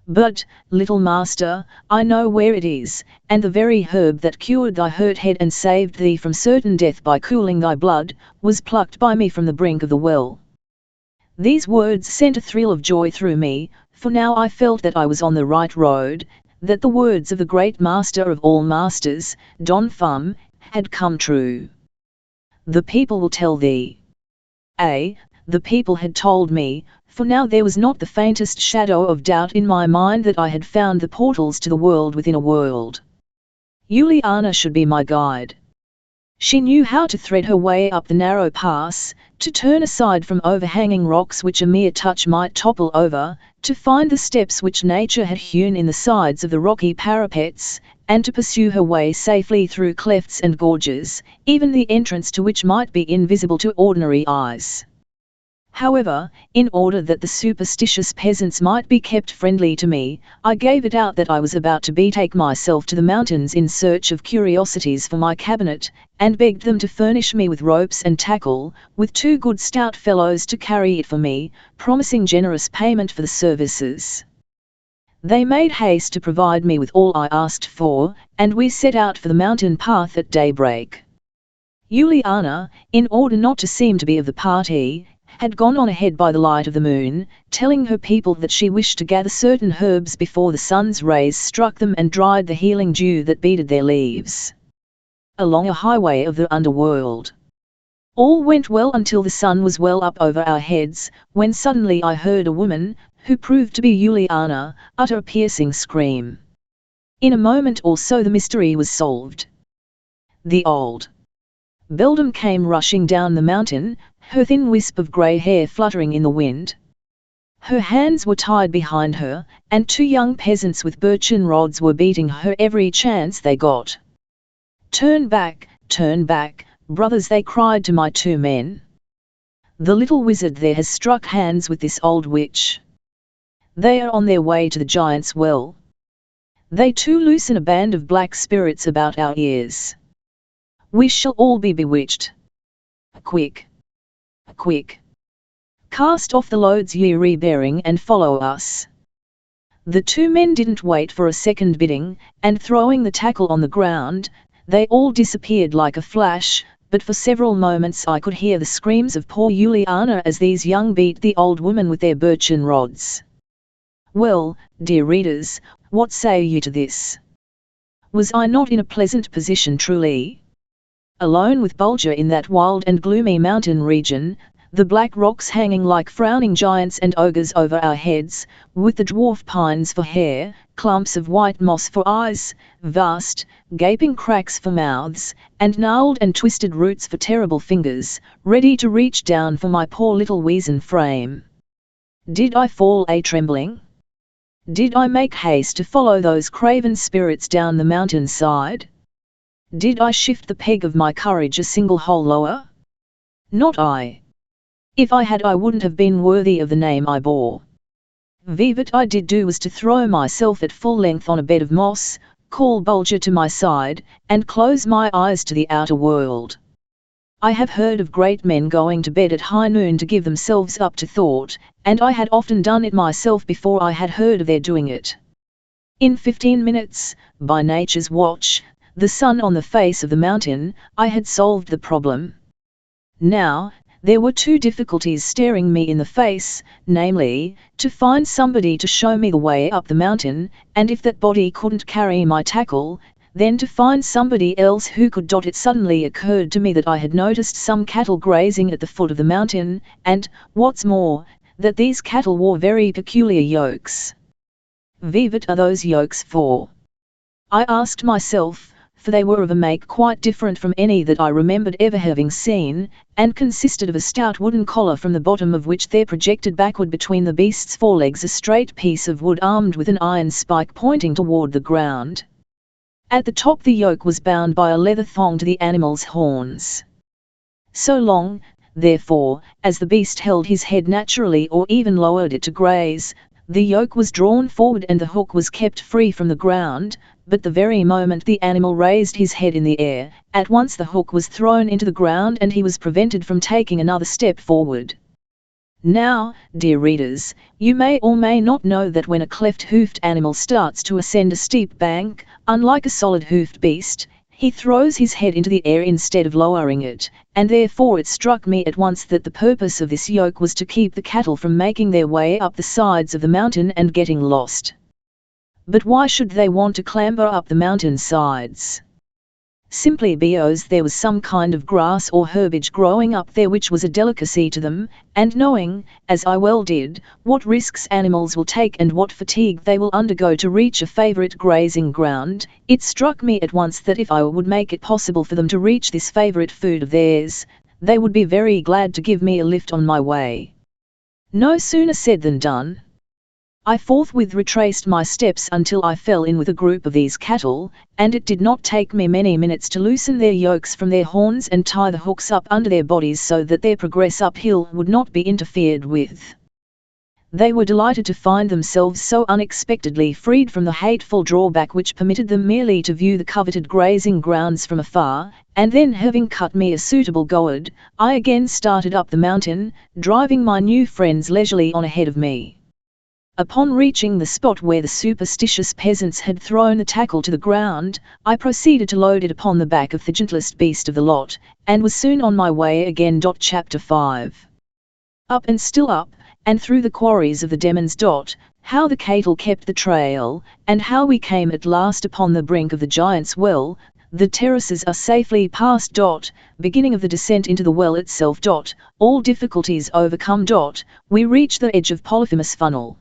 A: But, little master, I know where it is, and the very herb that cured thy hurt head and saved thee from certain death by cooling thy blood, was plucked by me from the brink of the well." These words sent a thrill of joy through me, for now I felt that I was on the right road, that the words of the great master of all masters, Don Fum, had come true. "The people will tell thee." The people had told me, for now there was not the faintest shadow of doubt in my mind that I had found the portals to the world within a world. Juliana should be my guide. She knew how to thread her way up the narrow pass, to turn aside from overhanging rocks which a mere touch might topple over, to find the steps which nature had hewn in the sides of the rocky parapets, and to pursue her way safely through clefts and gorges, even the entrance to which might be invisible to ordinary eyes. However, in order that the superstitious peasants might be kept friendly to me, I gave it out that I was about to betake myself to the mountains in search of curiosities for my cabinet, and begged them to furnish me with ropes and tackle, with 2 good stout fellows to carry it for me, promising generous payment for the services. They made haste to provide me with all I asked for, and we set out for the mountain path at daybreak. Juliana, in order not to seem to be of the party, had gone on ahead by the light of the moon, telling her people that she wished to gather certain herbs before the sun's rays struck them and dried the healing dew that beaded their leaves. Along a highway of the underworld. All went well until the sun was well up over our heads, when suddenly I heard a woman, who proved to be Juliana, utter a piercing scream. In a moment or so the mystery was solved. The old Beldam came rushing down the mountain, her thin wisp of grey hair fluttering in the wind. Her hands were tied behind her, and 2 young peasants with birchen rods were beating her every chance they got. Turn back, brothers," they cried to my 2 men. "The little wizard there has struck hands with this old witch. They are on their way to the giant's well. They too loosen a band of black spirits about our ears. We shall all be bewitched. Quick! Quick! Cast off the loads ye are bearing and follow us." The 2 men didn't wait for a second bidding, and throwing the tackle on the ground, they all disappeared like a flash, but for several moments I could hear the screams of poor Juliana as these young beat the old woman with their birchen rods. Well, dear readers, what say you to this? Was I not in a pleasant position truly? Alone with Bulger in that wild and gloomy mountain region, the black rocks hanging like frowning giants and ogres over our heads, with the dwarf pines for hair, clumps of white moss for eyes, vast, gaping cracks for mouths, and gnarled and twisted roots for terrible fingers, ready to reach down for my poor little weazen frame. Did I fall a-trembling? Did I make haste to follow those craven spirits down the mountain side? Did I shift the peg of my courage a single hole lower? Not I. If I had, I wouldn't have been worthy of the name I bore. What I did do was to throw myself at full length on a bed of moss, call Bulger to my side, and close my eyes to the outer world. I have heard of great men going to bed at high noon to give themselves up to thought, and I had often done it myself before I had heard of their doing it. In 15 minutes, by nature's watch, the sun on the face of the mountain, I had solved the problem. Now, there were 2 difficulties staring me in the face, namely, to find somebody to show me the way up the mountain, and if that body couldn't carry my tackle, then to find somebody else who could. It suddenly occurred to me that I had noticed some cattle grazing at the foot of the mountain, and, what's more, that these cattle wore very peculiar yokes. What are those yokes for? I asked myself, for they were of a make quite different from any that I remembered ever having seen, and consisted of a stout wooden collar from the bottom of which there projected backward between the beast's forelegs a straight piece of wood armed with an iron spike pointing toward the ground. At the top the yoke was bound by a leather thong to the animal's horns. So long, therefore, as the beast held his head naturally or even lowered it to graze, the yoke was drawn forward and the hook was kept free from the ground, but the very moment the animal raised his head in the air, at once the hook was thrown into the ground and he was prevented from taking another step forward. Now, dear readers, you may or may not know that when a cleft-hoofed animal starts to ascend a steep bank, unlike a solid-hoofed beast, he throws his head into the air instead of lowering it, and therefore it struck me at once that the purpose of this yoke was to keep the cattle from making their way up the sides of the mountain and getting lost. But why should they want to clamber up the mountain sides? Simply because there was some kind of grass or herbage growing up there which was a delicacy to them, and knowing, as I well did, what risks animals will take and what fatigue they will undergo to reach a favourite grazing ground, it struck me at once that if I would make it possible for them to reach this favourite food of theirs, they would be very glad to give me a lift on my way. No sooner said than done. I forthwith retraced my steps until I fell in with a group of these cattle, and it did not take me many minutes to loosen their yokes from their horns and tie the hooks up under their bodies so that their progress uphill would not be interfered with. They were delighted to find themselves so unexpectedly freed from the hateful drawback which permitted them merely to view the coveted grazing grounds from afar, and then having cut me a suitable gourd, I again started up the mountain, driving my new friends leisurely on ahead of me. Upon reaching the spot where the superstitious peasants had thrown the tackle to the ground, I proceeded to load it upon the back of the gentlest beast of the lot, and was soon on my way again. Chapter 5. Up and still up, and through the quarries of the demons. How the cattle kept the trail, and how we came at last upon the brink of the giant's well. The terraces are safely passed. Beginning of the descent into the well itself. All difficulties overcome. We reach the edge of Polyphemus funnel.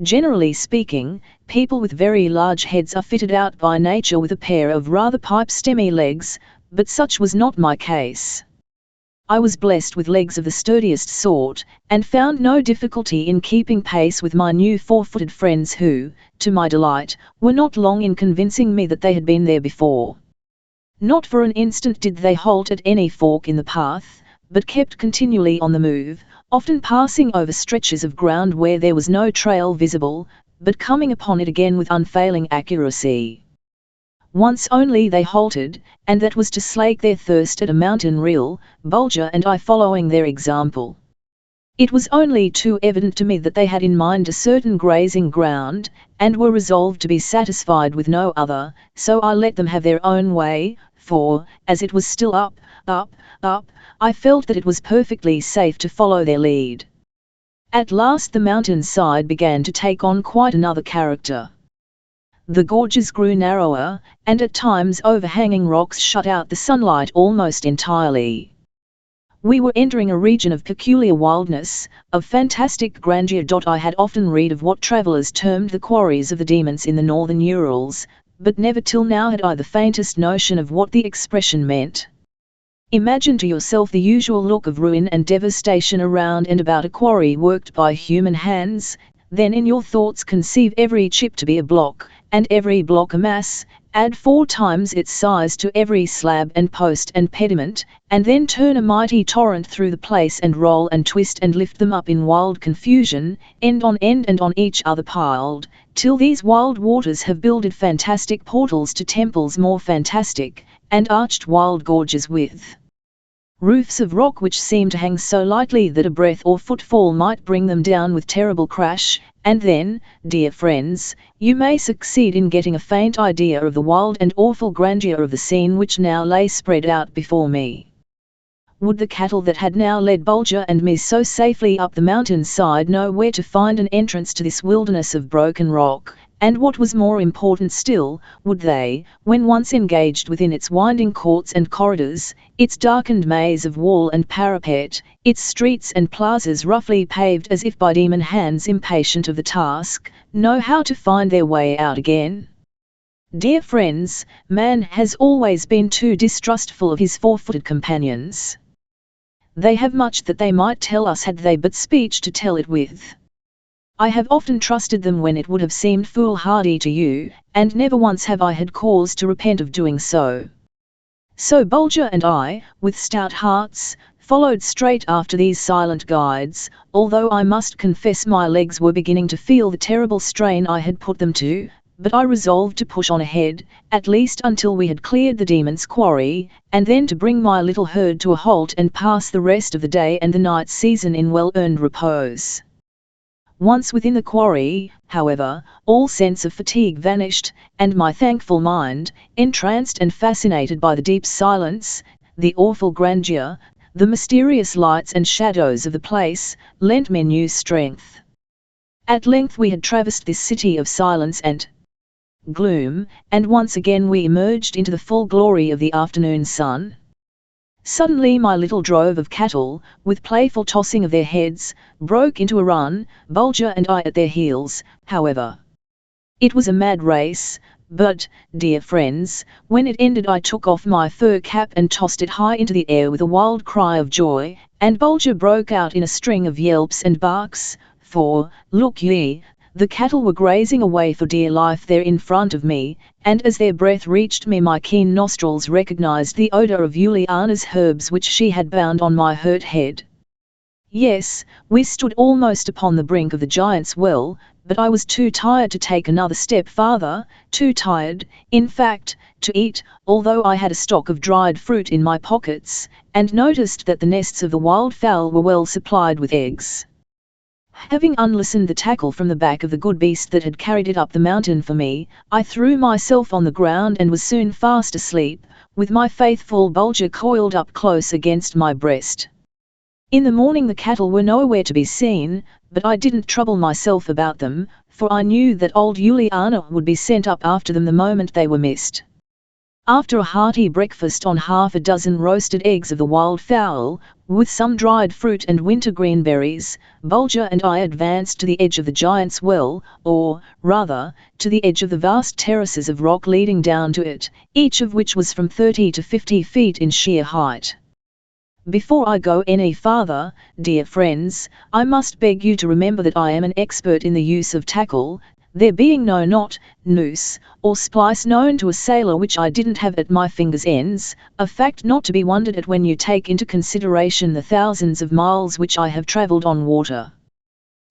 A: Generally speaking, people with very large heads are fitted out by nature with a pair of rather pipe-stemmy legs, but such was not my case. I was blessed with legs of the sturdiest sort, and found no difficulty in keeping pace with my new four-footed friends who, to my delight, were not long in convincing me that they had been there before. Not for an instant did they halt at any fork in the path, but kept continually on the move, often passing over stretches of ground where there was no trail visible, but coming upon it again with unfailing accuracy. Once only they halted, and that was to slake their thirst at a mountain rill, Bulger and I following their example. It was only too evident to me that they had in mind a certain grazing ground, and were resolved to be satisfied with no other, so I let them have their own way, for, as it was still up, I felt that it was perfectly safe to follow their lead. At last the mountain side began to take on quite another character. The gorges grew narrower, and at times overhanging rocks shut out the sunlight almost entirely. We were entering a region of peculiar wildness, of fantastic grandeur. I had often read of what travellers termed the quarries of the demons in the northern Urals, but never till now had I the faintest notion of what the expression meant. Imagine to yourself the usual look of ruin and devastation around and about a quarry worked by human hands, then in your thoughts conceive every chip to be a block, and every block a mass, add 4 times its size to every slab and post and pediment, and then turn a mighty torrent through the place and roll and twist and lift them up in wild confusion, end on end and on each other piled, till these wild waters have builded fantastic portals to temples more fantastic, and arched wild gorges with roofs of rock which seem to hang so lightly that a breath or footfall might bring them down with terrible crash, and then, dear friends, you may succeed in getting a faint idea of the wild and awful grandeur of the scene which now lay spread out before me. Would the cattle that had now led Bulger and me so safely up the mountain side know where to find an entrance to this wilderness of broken rock? And what was more important still, would they, when once engaged within its winding courts and corridors, its darkened maze of wall and parapet, its streets and plazas roughly paved as if by demon hands impatient of the task, know how to find their way out again? Dear friends, man has always been too distrustful of his four-footed companions. They have much that they might tell us had they but speech to tell it with. I have often trusted them when it would have seemed foolhardy to you, and never once have I had cause to repent of doing so. So Bulger and I, with stout hearts, followed straight after these silent guides, although I must confess my legs were beginning to feel the terrible strain I had put them to, but I resolved to push on ahead, at least until we had cleared the demon's quarry, and then to bring my little herd to a halt and pass the rest of the day and the night season in well-earned repose. Once within the quarry, however, all sense of fatigue vanished, and my thankful mind, entranced and fascinated by the deep silence, the awful grandeur, the mysterious lights and shadows of the place, lent me new strength. At length we had traversed this city of silence and gloom, and once again we emerged into the full glory of the afternoon sun. Suddenly my little drove of cattle, with playful tossing of their heads, broke into a run, Bulger and I at their heels, however. It was a mad race, but, dear friends, when it ended I took off my fur cap and tossed it high into the air with a wild cry of joy, and Bulger broke out in a string of yelps and barks, for, look ye, the cattle were grazing away for dear life there in front of me, and as their breath reached me my keen nostrils recognized the odor of Juliana's herbs which she had bound on my hurt head. Yes, we stood almost upon the brink of the giant's well, but I was too tired to take another step farther, too tired, in fact, to eat, although I had a stock of dried fruit in my pockets, and noticed that the nests of the wild fowl were well supplied with eggs. Having unlistened the tackle from the back of the good beast that had carried it up the mountain for me, I threw myself on the ground and was soon fast asleep, with my faithful Bulger coiled up close against my breast. In the morning the cattle were nowhere to be seen, but I didn't trouble myself about them, for I knew that old Juliana would be sent up after them the moment they were missed. After a hearty breakfast on half a dozen roasted eggs of the wild fowl, with some dried fruit and wintergreen berries, Bulger and I advanced to the edge of the Giant's Well, or, rather, to the edge of the vast terraces of rock leading down to it, each of which was from 30 to 50 feet in sheer height. Before I go any farther, dear friends, I must beg you to remember that I am an expert in the use of tackle, there being no knot, noose, or splice known to a sailor which I didn't have at my fingers' ends, a fact not to be wondered at when you take into consideration the thousands of miles which I have travelled on water.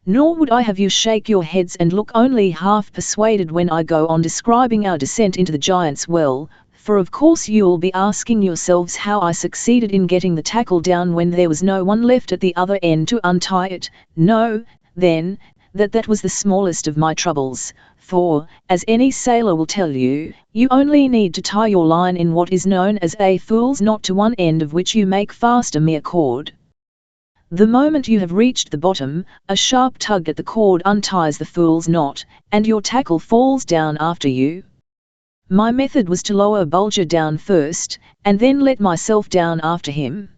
A: Nor would I have you shake your heads and look only half persuaded when I go on describing our descent into the Giant's Well, for of course you'll be asking yourselves how I succeeded in getting the tackle down when there was no one left at the other end to untie it. Know, then, that was the smallest of my troubles, for, as any sailor will tell you, you only need to tie your line in what is known as a fool's knot, to one end of which you make fast a mere cord. The moment you have reached the bottom, a sharp tug at the cord unties the fool's knot, and your tackle falls down after you. My method was to lower Bulger down first, and then let myself down after him.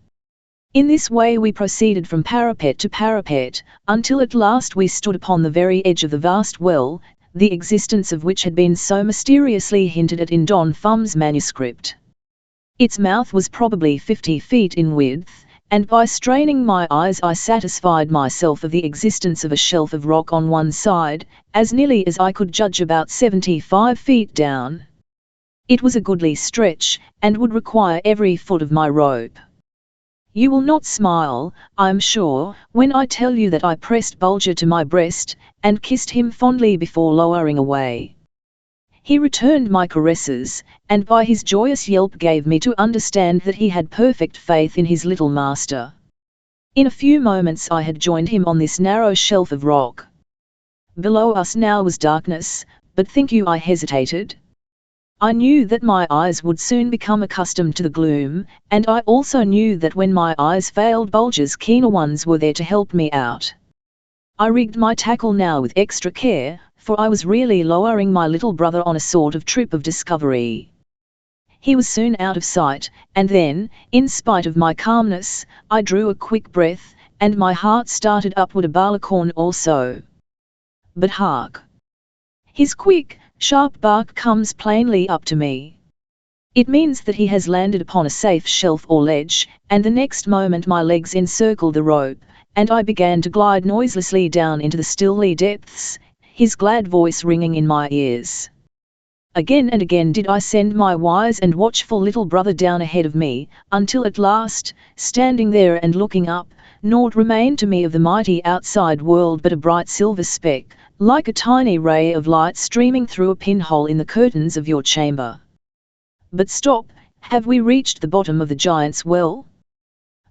A: In this way we proceeded from parapet to parapet, until at last we stood upon the very edge of the vast well, the existence of which had been so mysteriously hinted at in Don Fum's manuscript. Its mouth was probably 50 feet in width, and by straining my eyes I satisfied myself of the existence of a shelf of rock on one side, as nearly as I could judge about 75 feet down. It was a goodly stretch, and would require every foot of my rope. You will not smile, I am sure, when I tell you that I pressed Bulger to my breast, and kissed him fondly before lowering away. He returned my caresses, and by his joyous yelp gave me to understand that he had perfect faith in his little master. In a few moments I had joined him on this narrow shelf of rock. Below us now was darkness, but think you I hesitated? I knew that my eyes would soon become accustomed to the gloom, and I also knew that when my eyes failed Bulger's keener ones were there to help me out. I rigged my tackle now with extra care, for I was really lowering my little brother on a sort of trip of discovery. He was soon out of sight, and then, in spite of my calmness, I drew a quick breath, and my heart started upward a barleycorn or so. But hark! His quick, sharp bark comes plainly up to me. It means that he has landed upon a safe shelf or ledge, and the next moment my legs encircled the rope, and I began to glide noiselessly down into the stilly depths, his glad voice ringing in my ears. Again and again did I send my wise and watchful little brother down ahead of me, until at last, standing there and looking up, naught remained to me of the mighty outside world but a bright silver speck, like a tiny ray of light streaming through a pinhole in the curtains of your chamber. But stop, have we reached the bottom of the Giant's Well?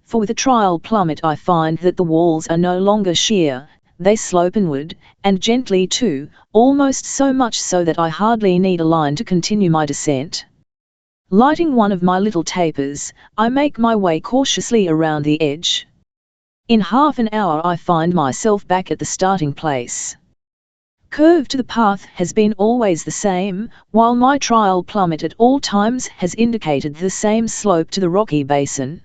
A: For with a trial plummet I find that the walls are no longer sheer, they slope inward, and gently too, almost so much so that I hardly need a line to continue my descent. Lighting one of my little tapers, I make my way cautiously around the edge. In half an hour I find myself back at the starting place. Curve to the path has been always the same, while my trial plummet at all times has indicated the same slope to the rocky basin.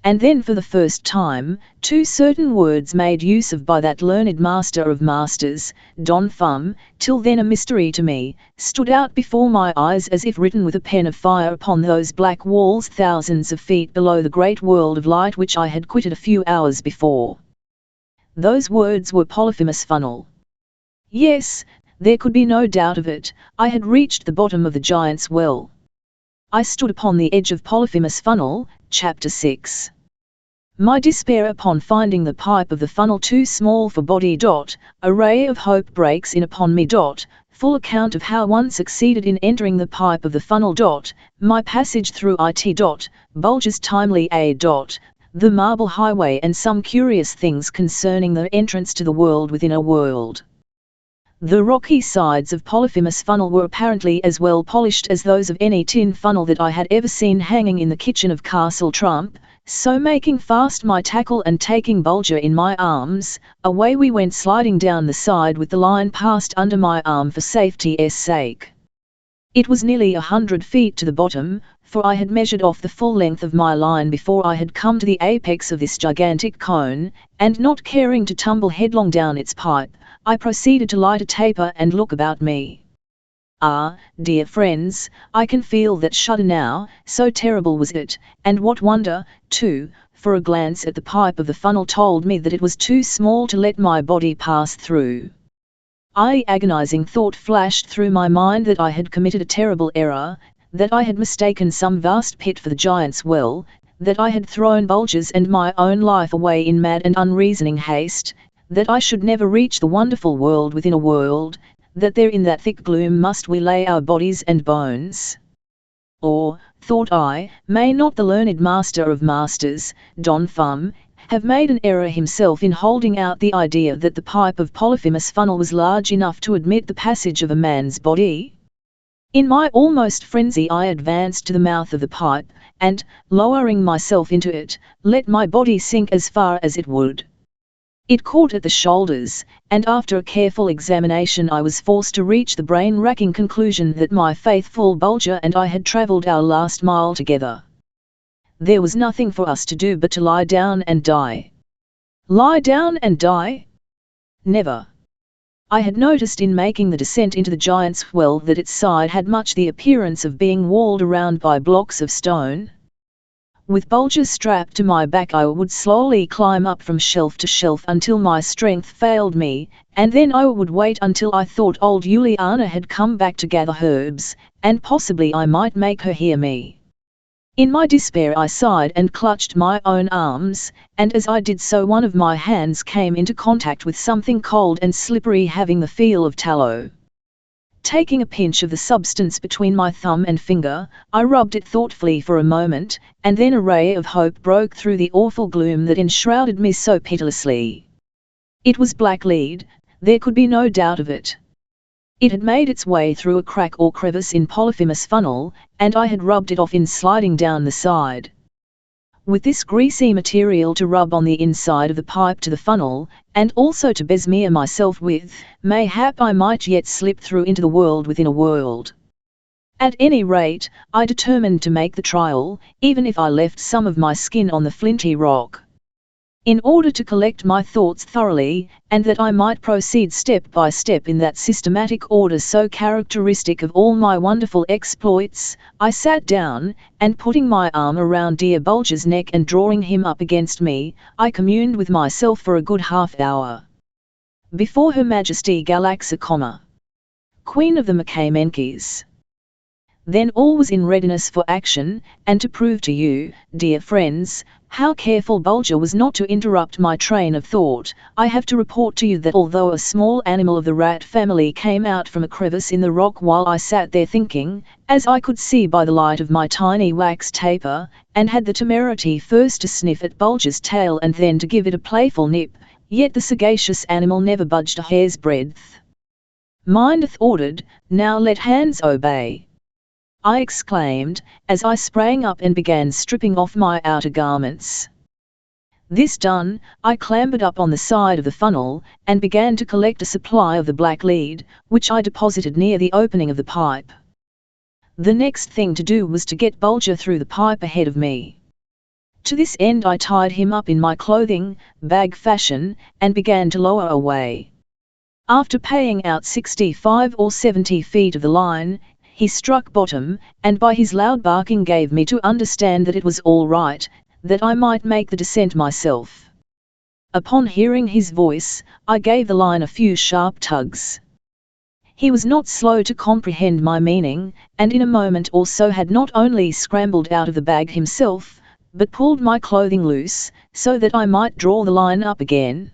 A: And then for the first time, two certain words made use of by that learned master of masters, Don Fum, till then a mystery to me, stood out before my eyes as if written with a pen of fire upon those black walls thousands of feet below the great world of light which I had quitted a few hours before. Those words were Polyphemus Funnel. Yes, there could be no doubt of it, I had reached the bottom of the Giant's Well. I stood upon the edge of Polyphemus Funnel, Chapter 6. My despair upon finding the pipe of the funnel too small for body. A ray of hope breaks in upon me. Full account of how one succeeded in entering the pipe of the funnel. My passage through it. Bulger's timely aid. The marble highway and some curious things concerning the entrance to the world within a world. The rocky sides of Polyphemus Funnel were apparently as well polished as those of any tin funnel that I had ever seen hanging in the kitchen of Castle Trump, so making fast my tackle and taking Bulger in my arms, away we went sliding down the side with the line passed under my arm for safety's sake. It was nearly 100 feet to the bottom, for I had measured off the full length of my line before I had come to the apex of this gigantic cone, and not caring to tumble headlong down its pipe, I proceeded to light a taper and look about me. Ah, dear friends, I can feel that shudder now, so terrible was it, and what wonder, too, for a glance at the pipe of the funnel told me that it was too small to let my body pass through. Agonizing thought flashed through my mind that I had committed a terrible error, that I had mistaken some vast pit for the giant's well, that I had thrown Bulger's and my own life away in mad and unreasoning haste, that I should never reach the wonderful world within a world, that there in that thick gloom must we lay our bodies and bones. Or, thought I, may not the learned master of masters, Don Fum, have made an error himself in holding out the idea that the pipe of Polyphemus' funnel was large enough to admit the passage of a man's body? In my almost frenzy I advanced to the mouth of the pipe, and, lowering myself into it, let my body sink as far as it would. It caught at the shoulders, and after a careful examination I was forced to reach the brain-racking conclusion that my faithful Bulger and I had travelled our last mile together. There was nothing for us to do but to lie down and die. Lie down and die? Never. I had noticed in making the descent into the giant's well that its side had much the appearance of being walled around by blocks of stone. With Bulger strapped to my back I would slowly climb up from shelf to shelf until my strength failed me, and then I would wait until I thought old Juliana had come back to gather herbs, and possibly I might make her hear me. In my despair I sighed and clutched my own arms, and as I did so one of my hands came into contact with something cold and slippery having the feel of tallow. Taking a pinch of the substance between my thumb and finger, I rubbed it thoughtfully for a moment, and then a ray of hope broke through the awful gloom that enshrouded me so pitilessly. It was black lead, there could be no doubt of it. It had made its way through a crack or crevice in Polyphemus' funnel, and I had rubbed it off in sliding down the side. With this greasy material to rub on the inside of the pipe to the funnel, and also to besmear myself with, mayhap I might yet slip through into the world within a world. At any rate, I determined to make the trial, even if I left some of my skin on the flinty rock. In order to collect my thoughts thoroughly, and that I might proceed step by step in that systematic order so characteristic of all my wonderful exploits, I sat down, and putting my arm around dear Bulger's neck and drawing him up against me, I communed with myself for a good half-hour. Before Her Majesty Galaxa, Queen of the Makamenkis. Then all was in readiness for action, and to prove to you, dear friends, how careful Bulger was not to interrupt my train of thought, I have to report to you that although a small animal of the rat family came out from a crevice in the rock while I sat there thinking, as I could see by the light of my tiny wax taper, and had the temerity first to sniff at Bulger's tail and then to give it a playful nip, yet the sagacious animal never budged a hair's breadth. Mindeth ordered, now let hands obey, I exclaimed, as I sprang up and began stripping off my outer garments. This done, I clambered up on the side of the funnel, and began to collect a supply of the black lead, which I deposited near the opening of the pipe. The next thing to do was to get Bulger through the pipe ahead of me. To this end I tied him up in my clothing, bag fashion, and began to lower away. After paying out 65 or 70 feet of the line, he struck bottom, and by his loud barking gave me to understand that it was all right, that I might make the descent myself. Upon hearing his voice, I gave the line a few sharp tugs. He was not slow to comprehend my meaning, and in a moment or so had not only scrambled out of the bag himself, but pulled my clothing loose, so that I might draw the line up again.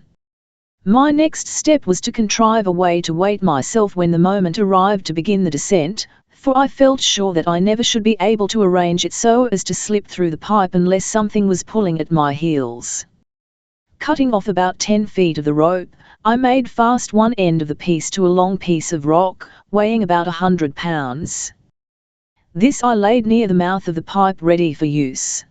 A: My next step was to contrive a way to weight myself when the moment arrived to begin the descent, for I felt sure that I never should be able to arrange it so as to slip through the pipe unless something was pulling at my heels. Cutting off about 10 feet of the rope, I made fast one end of the piece to a long piece of rock, weighing about 100 pounds. This I laid near the mouth of the pipe ready for use.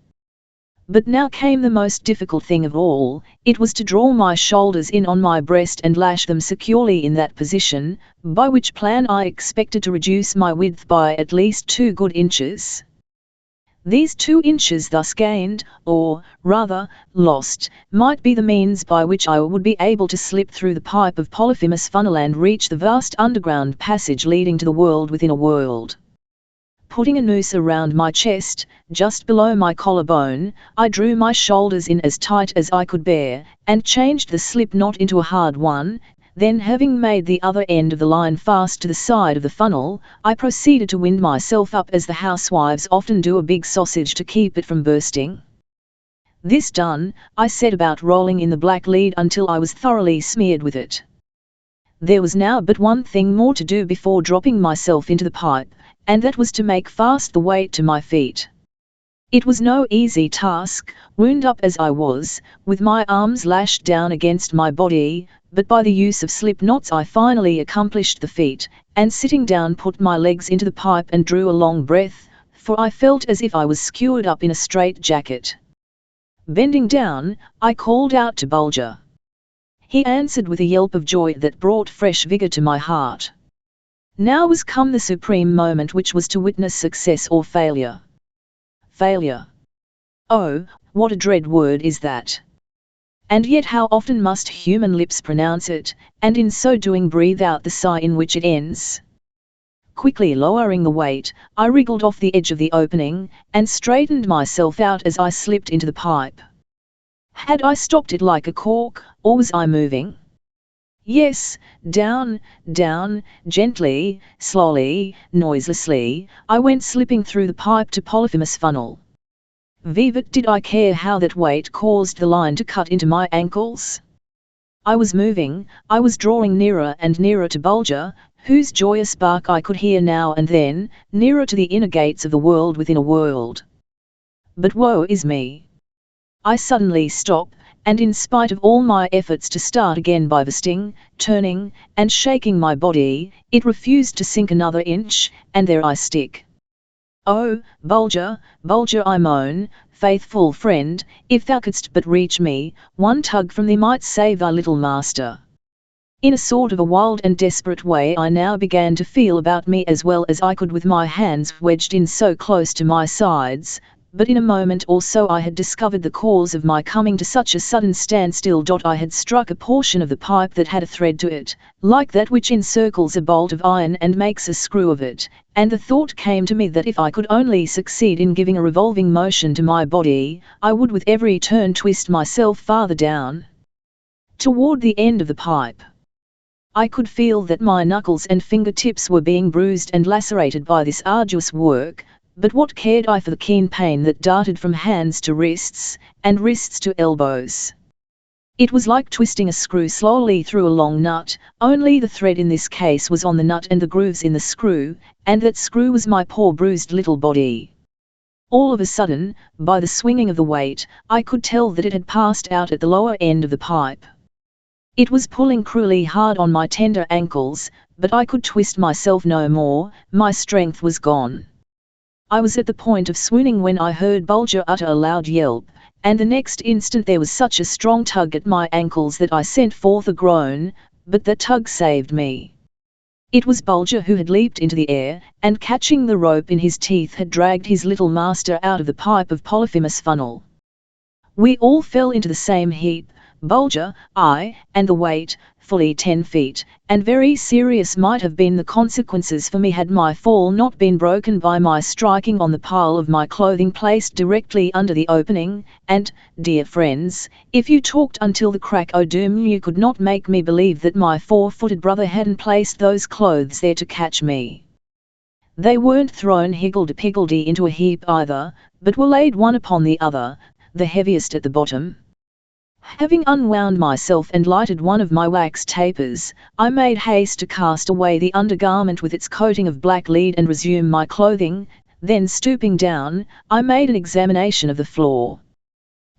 A: But now came the most difficult thing of all. It was to draw my shoulders in on my breast and lash them securely in that position, by which plan I expected to reduce my width by at least 2 good inches. These 2 inches thus gained, or, rather, lost, might be the means by which I would be able to slip through the pipe of Polyphemus' funnel and reach the vast underground passage leading to the world within a world. Putting a noose around my chest, just below my collarbone, I drew my shoulders in as tight as I could bear, and changed the slip knot into a hard one. Then, having made the other end of the line fast to the side of the funnel, I proceeded to wind myself up as the housewives often do a big sausage to keep it from bursting. This done, I set about rolling in the black lead until I was thoroughly smeared with it. There was now but one thing more to do before dropping myself into the pipe, and that was to make fast the weight to my feet. It was no easy task, wound up as I was, with my arms lashed down against my body, but by the use of slip knots I finally accomplished the feat, and sitting down put my legs into the pipe and drew a long breath, for I felt as if I was skewered up in a straight jacket. Bending down, I called out to Bulger. He answered with a yelp of joy that brought fresh vigor to my heart. Now was come the supreme moment which was to witness success or failure. Failure. Oh, what a dread word is that! And yet how often must human lips pronounce it, and in so doing breathe out the sigh in which it ends. Quickly lowering the weight, I wriggled off the edge of the opening, and straightened myself out as I slipped into the pipe. Had I stopped it like a cork, or was I moving? Yes, down, down, gently, slowly, noiselessly, I went slipping through the pipe to Polyphemus' funnel. Vivat did I care how that weight caused the line to cut into my ankles. I was moving, I was drawing nearer and nearer to Bulger, whose joyous bark I could hear now and then, nearer to the inner gates of the world within a world. But woe is me! I suddenly stop, and in spite of all my efforts to start again by twisting, turning, and shaking my body, it refused to sink another inch, and there I stick. Oh, Bulger, Bulger, I moan, faithful friend, if thou couldst but reach me, one tug from thee might save thy little master. In a sort of a wild and desperate way I now began to feel about me as well as I could with my hands wedged in so close to my sides, but in a moment or so I had discovered the cause of my coming to such a sudden standstill. I had struck a portion of the pipe that had a thread to it, like that which encircles a bolt of iron and makes a screw of it, and the thought came to me that if I could only succeed in giving a revolving motion to my body, I would with every turn twist myself farther down toward the end of the pipe. I could feel that my knuckles and fingertips were being bruised and lacerated by this arduous work, but what cared I for the keen pain that darted from hands to wrists, and wrists to elbows? It was like twisting a screw slowly through a long nut, only the thread in this case was on the nut and the grooves in the screw, and that screw was my poor bruised little body. All of a sudden, by the swinging of the weight, I could tell that it had passed out at the lower end of the pipe. It was pulling cruelly hard on my tender ankles, but I could twist myself no more, my strength was gone. I was at the point of swooning when I heard Bulger utter a loud yelp, and the next instant there was such a strong tug at my ankles that I sent forth a groan, but that tug saved me. It was Bulger who had leaped into the air, and catching the rope in his teeth had dragged his little master out of the pipe of Polyphemus' funnel. We all fell into the same heap, Bulger, I, and the weight, fully 10 feet, and very serious might have been the consequences for me had my fall not been broken by my striking on the pile of my clothing placed directly under the opening, and, dear friends, if you talked until the crack o' doom you could not make me believe that my 4-footed brother hadn't placed those clothes there to catch me. They weren't thrown higgledy-piggledy into a heap either, but were laid one upon the other, the heaviest at the bottom. Having unwound myself and lighted one of my wax tapers, I made haste to cast away the undergarment with its coating of black lead and resume my clothing, then stooping down, I made an examination of the floor.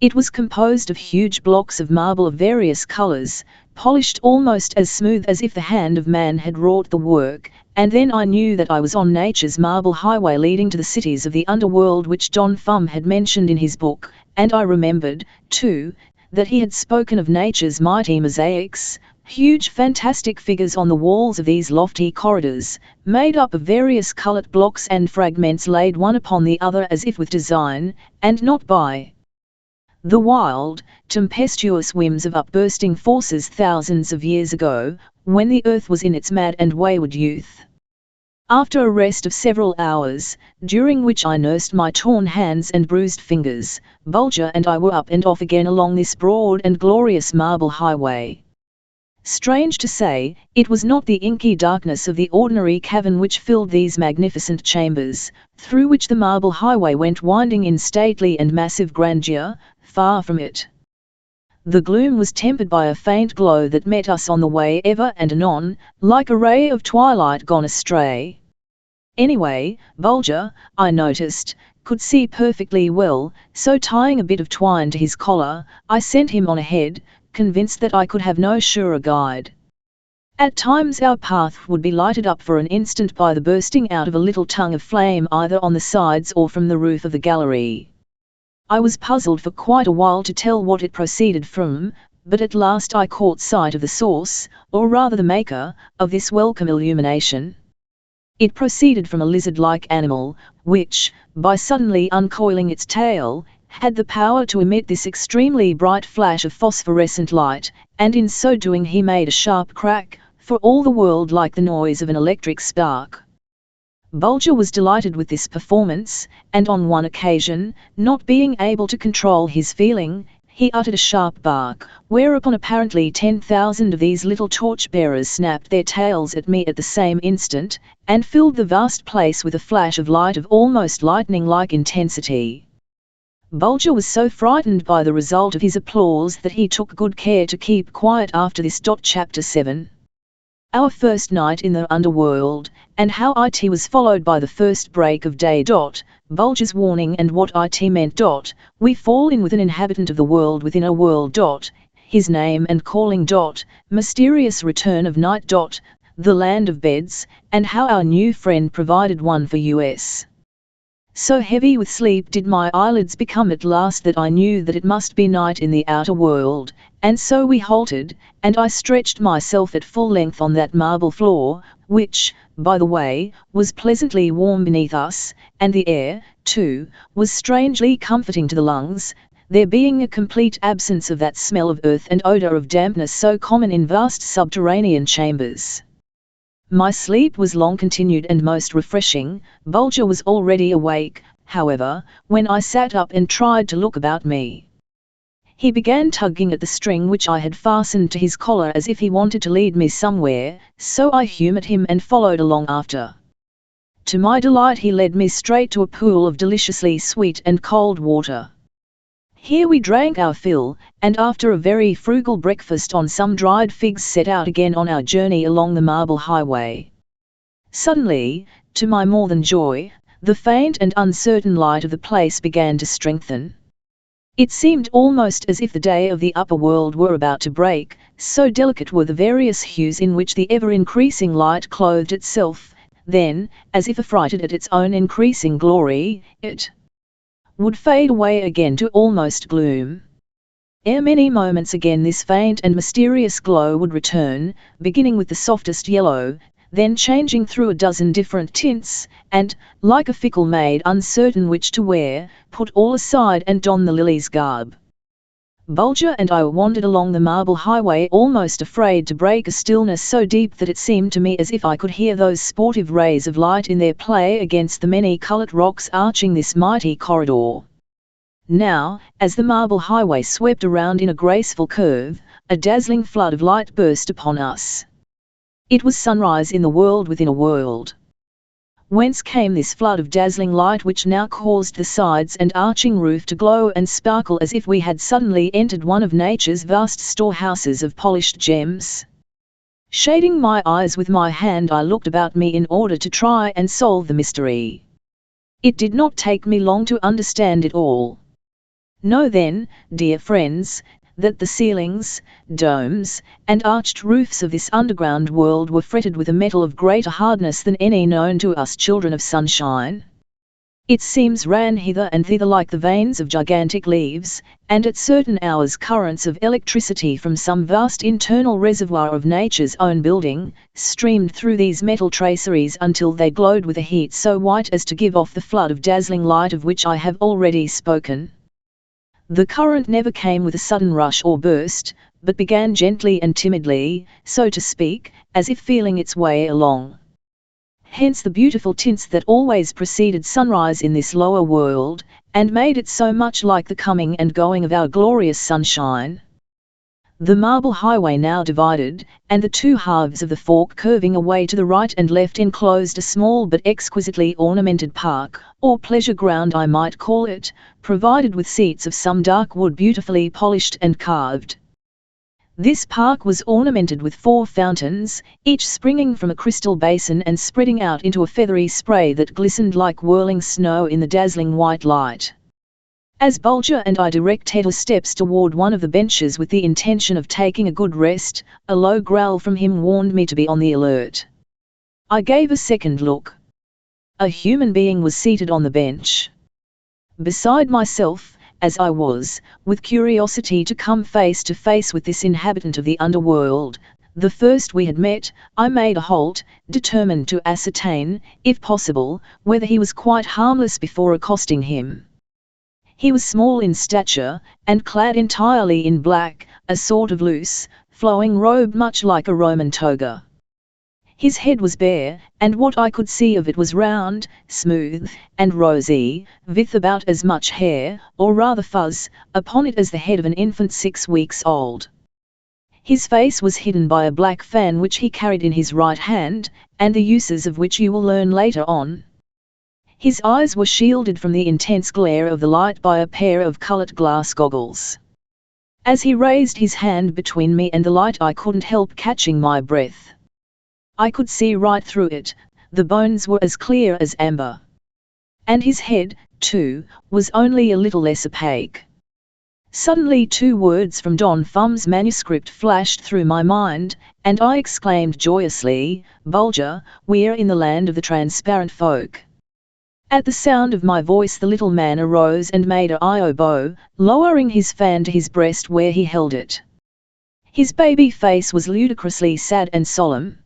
A: It was composed of huge blocks of marble of various colors, polished almost as smooth as if the hand of man had wrought the work, and then I knew that I was on nature's marble highway leading to the cities of the underworld which John Fum had mentioned in his book, and I remembered, too, that he had spoken of nature's mighty mosaics, huge fantastic figures on the walls of these lofty corridors, made up of various coloured blocks and fragments laid one upon the other as if with design, and not by the wild, tempestuous whims of upbursting forces thousands of years ago, when the earth was in its mad and wayward youth. After a rest of several hours, during which I nursed my torn hands and bruised fingers, Bulger and I were up and off again along this broad and glorious marble highway. Strange to say, it was not the inky darkness of the ordinary cavern which filled these magnificent chambers, through which the marble highway went winding in stately and massive grandeur, far from it. The gloom was tempered by a faint glow that met us on the way ever and anon, like a ray of twilight gone astray. Anyway, Bulger, I noticed, could see perfectly well, so tying a bit of twine to his collar, I sent him on ahead, convinced that I could have no surer guide. At times our path would be lighted up for an instant by the bursting out of a little tongue of flame either on the sides or from the roof of the gallery. I was puzzled for quite a while to tell what it proceeded from, but at last I caught sight of the source, or rather the maker, of this welcome illumination. It proceeded from a lizard-like animal, which, by suddenly uncoiling its tail, had the power to emit this extremely bright flash of phosphorescent light, and in so doing he made a sharp crack, for all the world like the noise of an electric spark. Bulger was delighted with this performance, and on one occasion, not being able to control his feeling, he uttered a sharp bark, whereupon apparently 10,000 of these little torch-bearers snapped their tails at me at the same instant, and filled the vast place with a flash of light of almost lightning-like intensity. Bulger was so frightened by the result of his applause that he took good care to keep quiet after this. Chapter 7. Our first night in the underworld, and how it was followed by the first break of day. Bulger's warning and what it meant. We fall in with an inhabitant of the world within a world. His name and calling. Mysterious return of night. The land of beds, and how our new friend provided one for us. So heavy with sleep did my eyelids become at last that I knew that it must be night in the outer world, and so we halted, and I stretched myself at full length on that marble floor, which, by the way, was pleasantly warm beneath us, and the air, too, was strangely comforting to the lungs, there being a complete absence of that smell of earth and odour of dampness so common in vast subterranean chambers. My sleep was long continued and most refreshing. Bulger was already awake, however, when I sat up and tried to look about me. He began tugging at the string which I had fastened to his collar as if he wanted to lead me somewhere, so I humoured him and followed along after. To my delight he led me straight to a pool of deliciously sweet and cold water. Here we drank our fill, and after a very frugal breakfast on some dried figs set out again on our journey along the marble highway. Suddenly, to my more than joy, the faint and uncertain light of the place began to strengthen. It seemed almost as if the day of the upper world were about to break, so delicate were the various hues in which the ever-increasing light clothed itself, then, as if affrighted at its own increasing glory, it would fade away again to almost gloom. Ere many moments again this faint and mysterious glow would return, beginning with the softest yellow, then changing through a dozen different tints, and, like a fickle maid uncertain which to wear, put all aside and don the lily's garb. Bulger and I wandered along the marble highway almost afraid to break a stillness so deep that it seemed to me as if I could hear those sportive rays of light in their play against the many-coloured rocks arching this mighty corridor. Now, as the marble highway swept around in a graceful curve, a dazzling flood of light burst upon us. It was sunrise in the world within a world. Whence came this flood of dazzling light which now caused the sides and arching roof to glow and sparkle as if we had suddenly entered one of nature's vast storehouses of polished gems? Shading my eyes with my hand I looked about me in order to try and solve the mystery. It did not take me long to understand it all. Know then, dear friends, that the ceilings, domes, and arched roofs of this underground world were fretted with a metal of greater hardness than any known to us children of sunshine. Its seams ran hither and thither like the veins of gigantic leaves, and at certain hours currents of electricity from some vast internal reservoir of nature's own building, streamed through these metal traceries until they glowed with a heat so white as to give off the flood of dazzling light of which I have already spoken. The current never came with a sudden rush or burst, but began gently and timidly, so to speak, as if feeling its way along. Hence the beautiful tints that always preceded sunrise in this lower world, and made it so much like the coming and going of our glorious sunshine. The marble highway now divided, and the two halves of the fork curving away to the right and left enclosed a small but exquisitely ornamented park, or pleasure ground I might call it, provided with seats of some dark wood beautifully polished and carved. This park was ornamented with 4 fountains, each springing from a crystal basin and spreading out into a feathery spray that glistened like whirling snow in the dazzling white light. As Bulger and I directed our steps toward one of the benches with the intention of taking a good rest, a low growl from him warned me to be on the alert. I gave a second look. A human being was seated on the bench. Beside myself, as I was, with curiosity to come face to face with this inhabitant of the underworld, the first we had met, I made a halt, determined to ascertain, if possible, whether he was quite harmless before accosting him. He was small in stature, and clad entirely in black, a sort of loose, flowing robe much like a Roman toga. His head was bare, and what I could see of it was round, smooth, and rosy, with about as much hair, or rather fuzz, upon it as the head of an infant 6 weeks old. His face was hidden by a black fan which he carried in his right hand, and the uses of which you will learn later on. His eyes were shielded from the intense glare of the light by a pair of coloured glass goggles. As he raised his hand between me and the light I couldn't help catching my breath. I could see right through it, the bones were as clear as amber. And his head, too, was only a little less opaque. Suddenly 2 words from Don Fum's manuscript flashed through my mind, and I exclaimed joyously, "Bulger, we're in the land of the transparent folk." At the sound of my voice the little man arose and made a bow, lowering his fan to his breast where he held it. His baby face was ludicrously sad and solemn.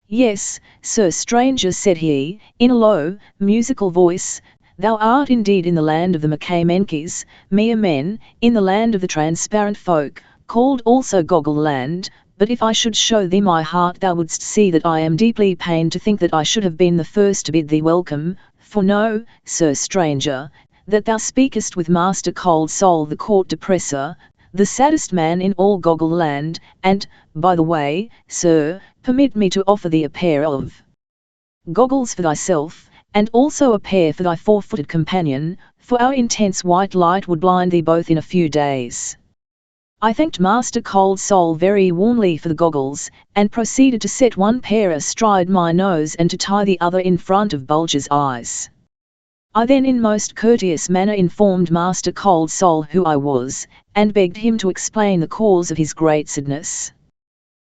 A: "Yes, sir stranger," said he, in a low, musical voice, "thou art indeed in the land of the Makamenkis, mere men, in the land of the transparent folk, called also Goggle Land, but if I should show thee my heart thou wouldst see that I am deeply pained to think that I should have been the first to bid thee welcome, for know, sir stranger, that thou speakest with Master Cold Soul the court depresser, the saddest man in all Goggle Land, and, by the way, sir, permit me to offer thee a pair of goggles for thyself, and also a pair for thy 4-footed companion, for our intense white light would blind thee both in a few days." I thanked Master Cold Soul very warmly for the goggles, and proceeded to set one pair astride my nose and to tie the other in front of Bulger's eyes. I then in most courteous manner informed Master Cold Soul who I was, and begged him to explain the cause of his great sadness.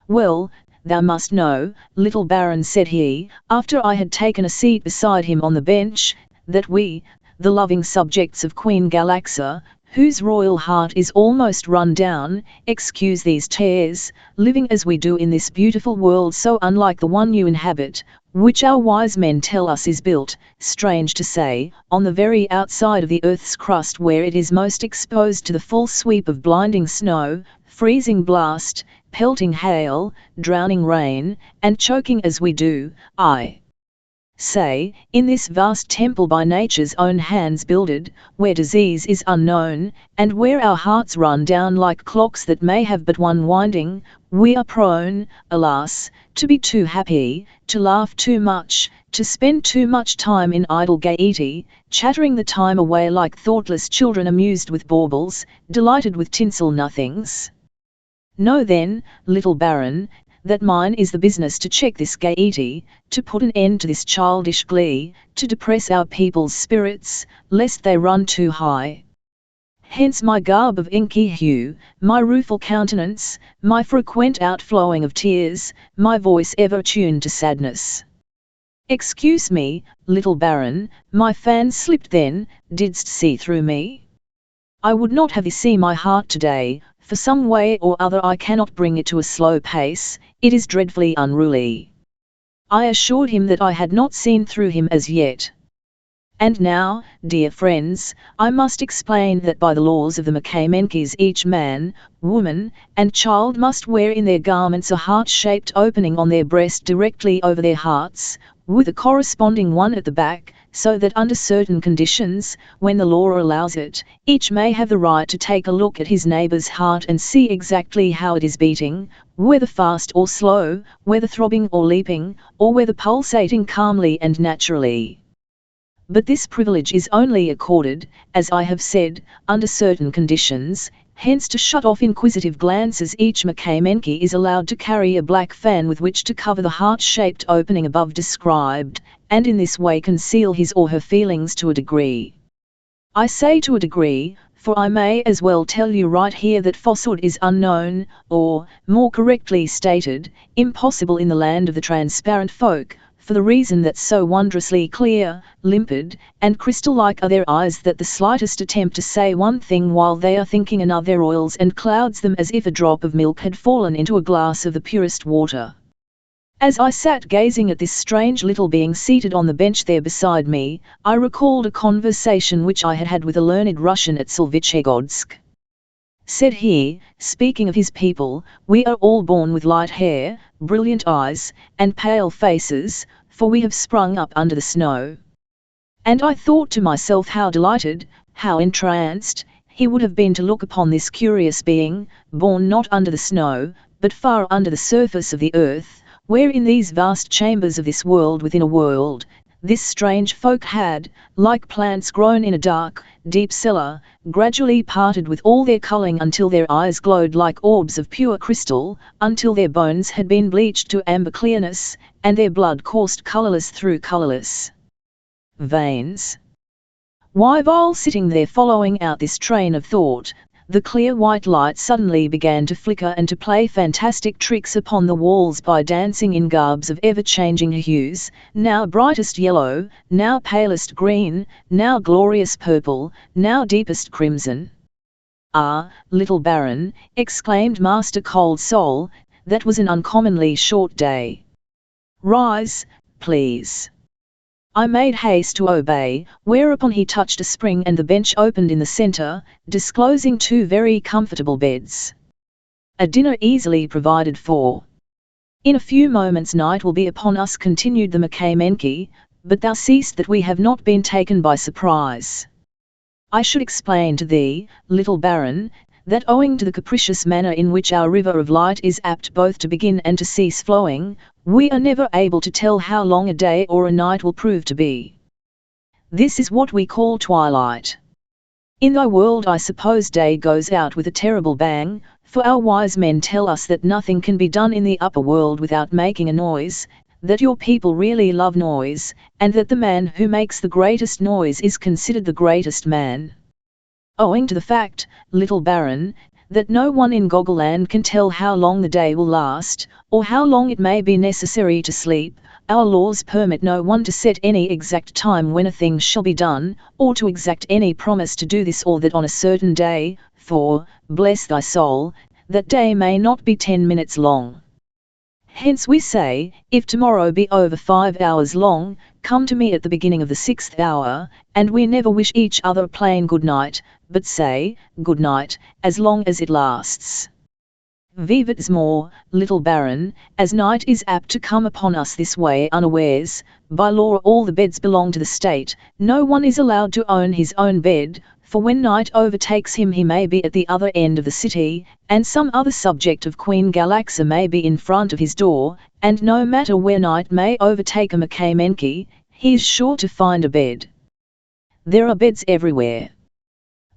A: "Well, thou must know, little Baron," said he, after I had taken a seat beside him on the bench, "that we, the loving subjects of Queen Galaxa, whose royal heart is almost run down, excuse these tears, living as we do in this beautiful world so unlike the one you inhabit, which our wise men tell us is built, strange to say, on the very outside of the earth's crust where it is most exposed to the full sweep of blinding snow, freezing blast, pelting hail, drowning rain, and choking as we do, I say, in this vast temple by nature's own hands builded, where disease is unknown, and where our hearts run down like clocks that may have but one winding, we are prone, alas, to be too happy, to laugh too much, to spend too much time in idle gaiety, chattering the time away like thoughtless children amused with baubles, delighted with tinsel nothings. Know then, little Baron, that mine is the business to check this gaiety, to put an end to this childish glee, to depress our people's spirits, lest they run too high. Hence my garb of inky hue, my rueful countenance, my frequent outflowing of tears, my voice ever tuned to sadness. Excuse me, little Baron, my fan slipped then, didst see through me? I would not have thee see my heart today, for some way or other I cannot bring it to a slow pace, it is dreadfully unruly. I assured him that I had not seen through him as yet. And now, dear friends, I must explain that by the laws of the Makamenkis each man, woman, and child must wear in their garments a heart-shaped opening on their breast directly over their hearts, with a corresponding one at the back, so that under certain conditions, when the law allows it, each may have the right to take a look at his neighbour's heart and see exactly how it is beating, whether fast or slow, whether throbbing or leaping, or whether pulsating calmly and naturally. But this privilege is only accorded, as I have said, under certain conditions, hence to shut off inquisitive glances each Makamenki is allowed to carry a black fan with which to cover the heart-shaped opening above described, and in this way conceal his or her feelings to a degree. I say to a degree, for I may as well tell you right here that falsehood is unknown, or, more correctly stated, impossible in the land of the transparent folk, for the reason that so wondrously clear, limpid, and crystal-like are their eyes that the slightest attempt to say one thing while they are thinking another oils and clouds them as if a drop of milk had fallen into a glass of the purest water. As I sat gazing at this strange little being seated on the bench there beside me, I recalled a conversation which I had had with a learned Russian at Solvychegodsk. Said he, speaking of his people, we are all born with light hair, brilliant eyes, and pale faces, for we have sprung up under the snow. And I thought to myself how delighted, how entranced, he would have been to look upon this curious being, born not under the snow, but far under the surface of the earth, where in these vast chambers of this world within a world, this strange folk had, like plants grown in a dark, deep cellar, gradually parted with all their colouring until their eyes glowed like orbs of pure crystal, until their bones had been bleached to amber clearness, and their blood coursed colourless through colourless veins. Why, while sitting there following out this train of thought, the clear white light suddenly began to flicker and to play fantastic tricks upon the walls by dancing in garbs of ever-changing hues, now brightest yellow, now palest green, now glorious purple, now deepest crimson. "Ah, little Baron," exclaimed Master Cold Soul, "that was an uncommonly short day. Rise, please." I made haste to obey, whereupon he touched a spring and the bench opened in the centre, disclosing two very comfortable beds. A dinner easily provided for. "In a few moments night will be upon us," continued the Makamenki, "but thou seest that we have not been taken by surprise. I should explain to thee, little Baron, that owing to the capricious manner in which our river of light is apt both to begin and to cease flowing, we are never able to tell how long a day or a night will prove to be. This is what we call twilight. In thy world I suppose day goes out with a terrible bang, for our wise men tell us that nothing can be done in the upper world without making a noise, that your people really love noise, and that the man who makes the greatest noise is considered the greatest man. Owing to the fact, little Baron, that no one in Goggoland can tell how long the day will last, or how long it may be necessary to sleep, our laws permit no one to set any exact time when a thing shall be done, or to exact any promise to do this or that on a certain day, for, bless thy soul, that day may not be 10 minutes long. Hence we say, if tomorrow be over 5 hours long, come to me at the beginning of the 6th hour, and we never wish each other plain good night, but say, good night, as long as it lasts. Vivat more, little Baron, as night is apt to come upon us this way unawares, by law all the beds belong to the state, no one is allowed to own his own bed, for when night overtakes him he may be at the other end of the city, and some other subject of Queen Galaxa may be in front of his door, and no matter where night may overtake a Makamenki, he is sure to find a bed. There are beds everywhere.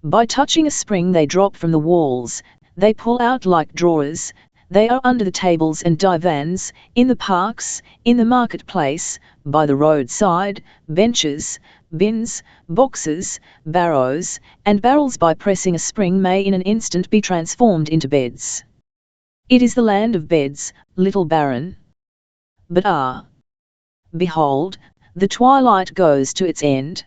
A: By touching a spring they drop from the walls, they pull out like drawers, they are under the tables and divans, in the parks, in the marketplace, by the roadside, benches, bins, boxes, barrows, and barrels. By pressing a spring may in an instant be transformed into beds. It is the land of beds, little Baron. But Behold, the twilight goes to its end.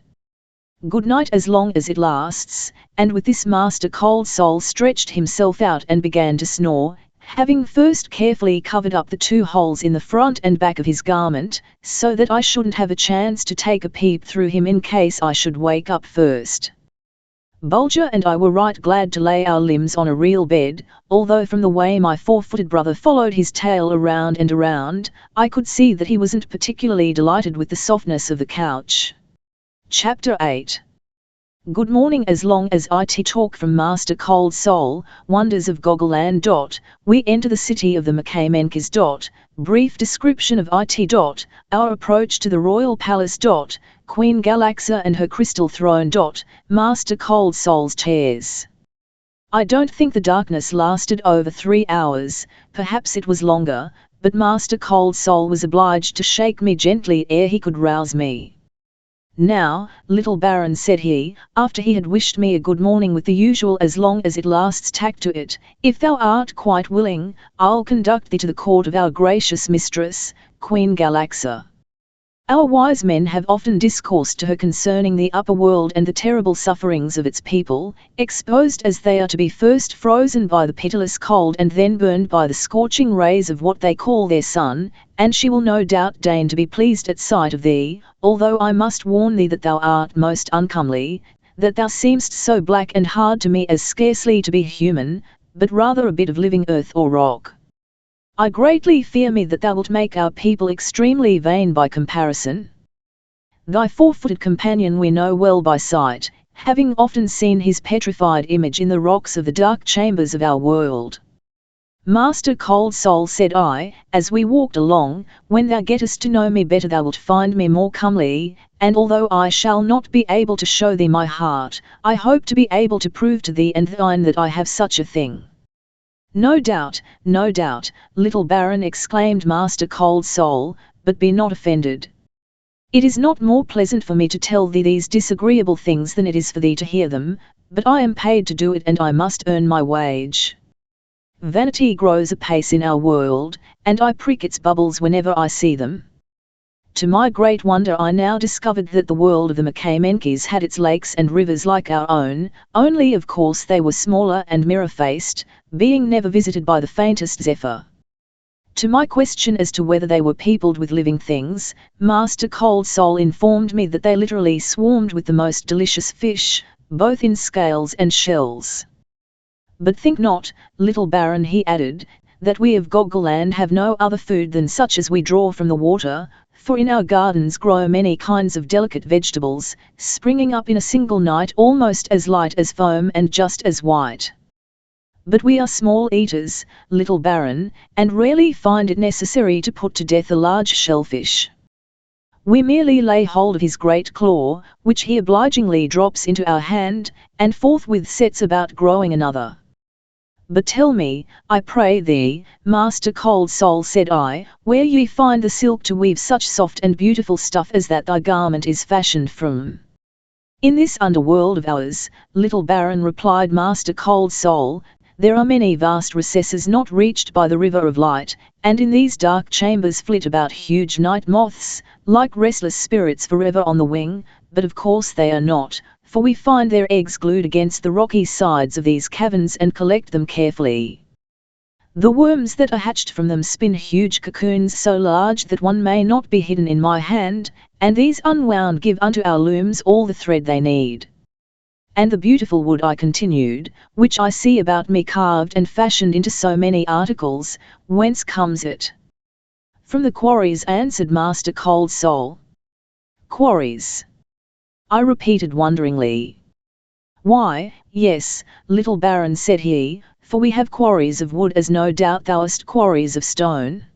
A: Good night as long as it lasts." And with this Master Cold Soul stretched himself out and began to snore, having first carefully covered up the 2 holes in the front and back of his garment, so that I shouldn't have a chance to take a peep through him in case I should wake up first. Bulger and I were right glad to lay our limbs on a real bed, although from the way my 4-footed brother followed his tail around and around, I could see that he wasn't particularly delighted with the softness of the couch. Chapter 8. Good morning. As long as it talk from Master Cold Soul, Wonders of Goggleland. We enter the city of the Makamenkis. Brief description of it. Our approach to the royal palace. Queen Galaxa and her crystal throne. Master Cold Soul's tears. I don't think the darkness lasted over 3 hours, perhaps it was longer, but Master Cold Soul was obliged to shake me gently ere he could rouse me. "Now, little Baron," said he, after he had wished me a good morning with the usual "as long as it lasts" tack to it, "if thou art quite willing, I'll conduct thee to the court of our gracious mistress, Queen Galaxa. Our wise men have often discoursed to her concerning the upper world and the terrible sufferings of its people, exposed as they are to be first frozen by the pitiless cold and then burned by the scorching rays of what they call their sun, and she will no doubt deign to be pleased at sight of thee, although I must warn thee that thou art most uncomely, that thou seemst so black and hard to me as scarcely to be human, but rather a bit of living earth or rock. I greatly fear me that thou wilt make our people extremely vain by comparison. Thy 4-footed companion we know well by sight, having often seen his petrified image in the rocks of the dark chambers of our world. Master Cold Soul," said I, as we walked along, "when thou gettest to know me better thou wilt find me more comely, and although I shall not be able to show thee my heart, I hope to be able to prove to thee and thine that I have such a thing." No doubt, little Baron," exclaimed Master Cold Soul, "but be not offended. It is not more pleasant for me to tell thee these disagreeable things than it is for thee to hear them, but I am paid to do it and I must earn my wage. Vanity grows apace in our world, and I prick its bubbles whenever I see them. To my great wonder I now discovered that the world of the Makamenkis had its lakes and rivers like our own, only of course they were smaller and mirror-faced, being never visited by the faintest zephyr. To my question as to whether they were peopled with living things, Master Cold Soul informed me that they literally swarmed with the most delicious fish, both in scales and shells. "But think not, little Baron," he added, "that we of Goggleland have no other food than such as we draw from the water, for in our gardens grow many kinds of delicate vegetables, springing up in a single night almost as light as foam and just as white. But we are small eaters, little Baron, and rarely find it necessary to put to death a large shellfish. We merely lay hold of his great claw, which he obligingly drops into our hand, and forthwith sets about growing another. But tell me, I pray thee, Master Cold Soul," said I, "where ye find the silk to weave such soft and beautiful stuff as that thy garment is fashioned from?" "In this underworld of ours, little Baron," replied Master Cold Soul, "there are many vast recesses not reached by the river of light, and in these dark chambers flit about huge night moths, like restless spirits forever on the wing, but of course they are not, for we find their eggs glued against the rocky sides of these caverns and collect them carefully. The worms that are hatched from them spin huge cocoons so large that one may not be hidden in my hand, and these unwound give unto our looms all the thread they need. And the beautiful wood," I continued, "which I see about me carved and fashioned into so many articles, whence comes it?" "From the quarries," answered Master Cold Soul. "Quarries?" I repeated wonderingly. "Why, yes, little Baron," said he, "for we have quarries of wood as no doubt thou hast quarries of stone.